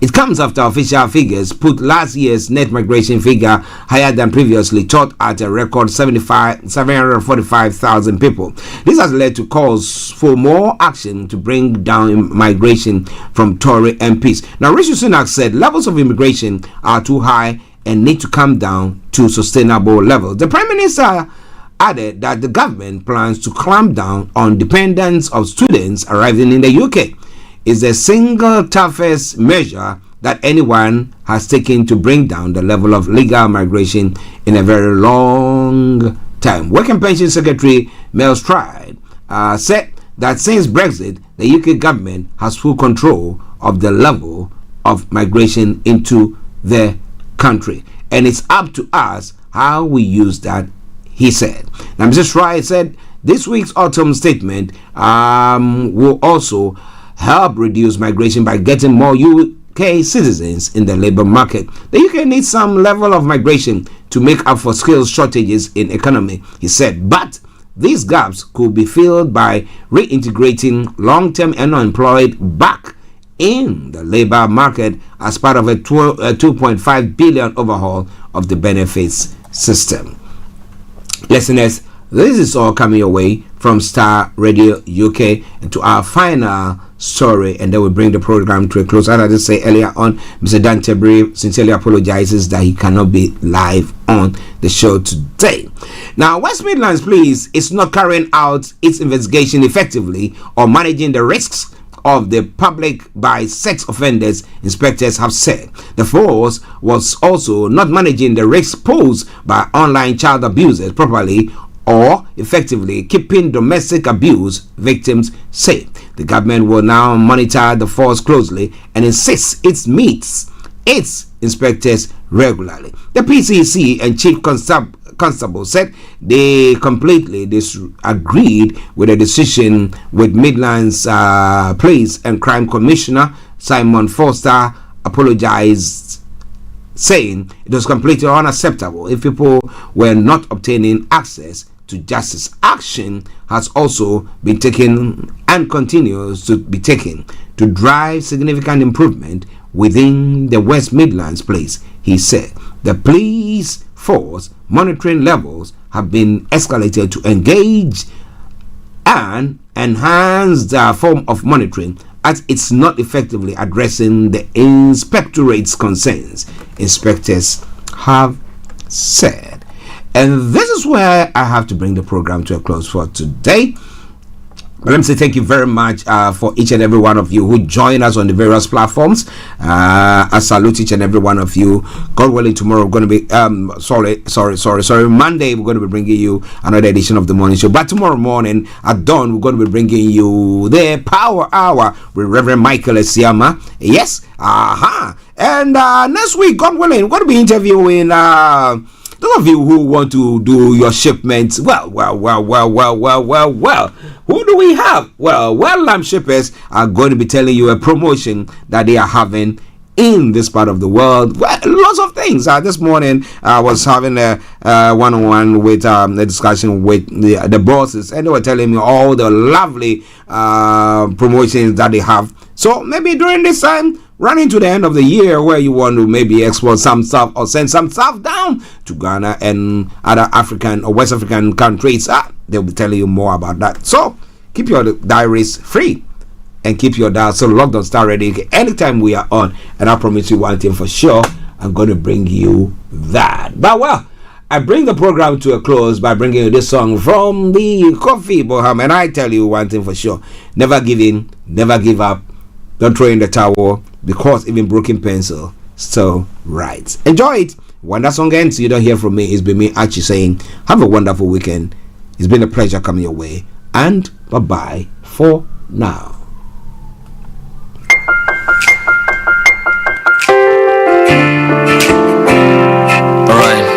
Speaker 13: It comes after official figures put last year's net migration figure higher than previously thought at a record 745,000 people. This has led to calls for more action to bring down migration from Tory MPs. Now, Rishi Sunak said levels of immigration are too high and need to come down to sustainable levels. The Prime Minister added that the government plans to clamp down on dependence of students arriving in the UK. Is the single toughest measure that anyone has taken to bring down the level of legal migration in a very long time. Work and Pension Secretary Mel Stride said that since Brexit, the UK government has full control of the level of migration into the country, and it's up to us how we use that, he said. Now, Mr. Stride said this week's autumn statement will also help reduce migration by getting more UK citizens in the labour market. The UK needs some level of migration to make up for skills shortages in economy, he said, but these gaps could be filled by reintegrating long-term unemployed back in the labour market as part of a 2.5 billion overhaul of the benefits system. Listeners, this is all coming your way from Starr Radio UK, and to our final story, and then we bring the program to a close. As I just say earlier on, Mr. Dan Tabiri sincerely apologizes that he cannot be live on the show today. Now, West Midlands Police is not carrying out its investigation effectively or managing the risks of the public by sex offenders, inspectors have said. The force was also not managing the risks posed by online child abusers properly or effectively keeping domestic abuse victims safe. The government will now monitor the force closely and insists it meets its inspectors regularly. The PCC and Chief Constable said they completely disagreed with the decision, with Midlands Police and Crime Commissioner Simon Foster apologized, saying it was completely unacceptable if people were not obtaining access to justice. Action has also been taken and continues to be taken to drive significant improvement within the West Midlands Police, he said. The police force monitoring levels have been escalated to engage an enhanced form of monitoring as it's not effectively addressing the inspectorate's concerns, inspectors have said. And this is where I have to bring the program to a close for today. But let me say thank you very much for each and every one of you who join us on the various platforms. I salute each and every one of you. God willing, tomorrow we're going to be Monday we're going to be bringing you another edition of the morning show. But tomorrow morning at dawn we're going to be bringing you the Power Hour with Reverend Michael Esiama. Yes, and next week, God willing, we're going to be interviewing those of you who want to do your shipments. Well. Who do we have? Well, lamb shippers are going to be telling you a promotion that they are having in this part of the world. Well, lots of things. This morning I was having a one-on-one with a discussion with the bosses, and they were telling me all the lovely promotions that they have. So maybe during this time, running to the end of the year, where you want to maybe export some stuff or send some stuff down to Ghana and other African or West African countries, they'll be telling you more about that. So keep your diaries free and keep your dial so logged on Starr Radio anytime we are on. And I promise you one thing for sure, I'm going to bring you that. But well, I bring the program to a close by bringing you this song from the Coffee Boham. And I tell you one thing for sure, never give in, never give up, don't throw in the towel, because even broken pencil still writes. Enjoy it. When that song ends, you don't hear from me. It's been me, Archie, saying have a wonderful weekend. It's been a pleasure coming your way, and bye-bye for now.
Speaker 10: Alright.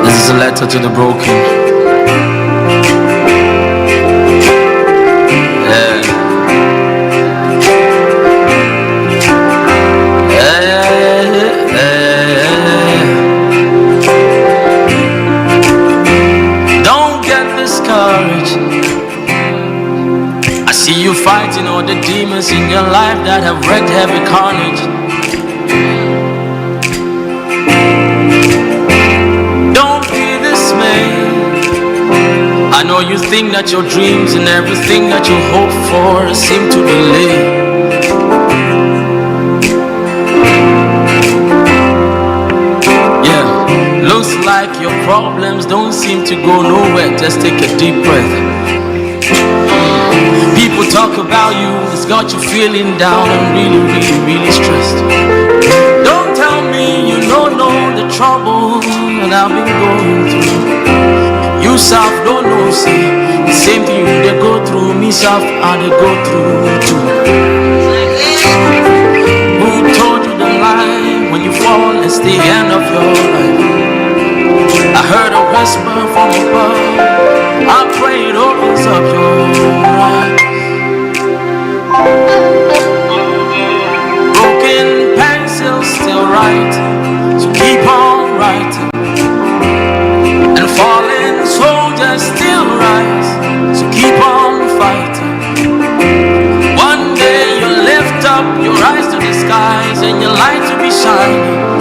Speaker 10: This is a letter to the broken. See you fighting all the demons in your life that have wreaked heavy carnage. Don't be dismayed. I know you think that your dreams and everything that you hope for seem to be late. Yeah, looks like your problems don't seem to go nowhere. Just take a deep breath. People talk about you, it's got you feeling down and really stressed. Don't tell me you don't know the trouble that I've been going through. You self don't know, see, the same thing they go through, me self and they go through too. Who told you the lie when you fall, it's the end of your life? I heard a whisper from above, I pray it opens up your eyes. Broken pencil still write, so keep on writing. And fallen soldiers still rise, so keep on fighting. One day you lift up your eyes to the skies and your light will be shining.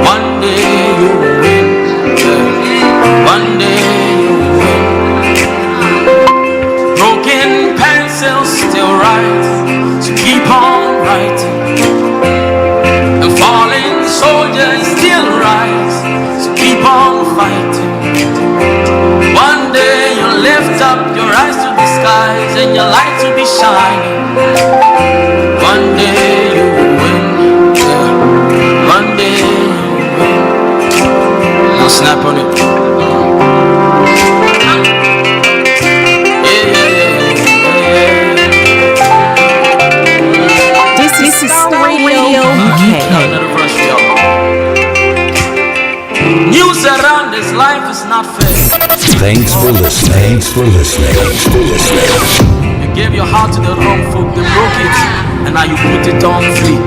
Speaker 10: One day you will win, one day you will win. Broken pencils still write, so keep on writing. And fallen soldiers still rise, so keep on fighting. One day you'll lift up your eyes to the skies and your light will be shining. One day you will win, yeah. One day you will win. Now snap on it.
Speaker 1: This is Starr Radio UK.
Speaker 10: News around this life is not fair.
Speaker 8: Thanks for listening.
Speaker 10: You gave your heart to the wrong folk, they broke it, and now you put it on free.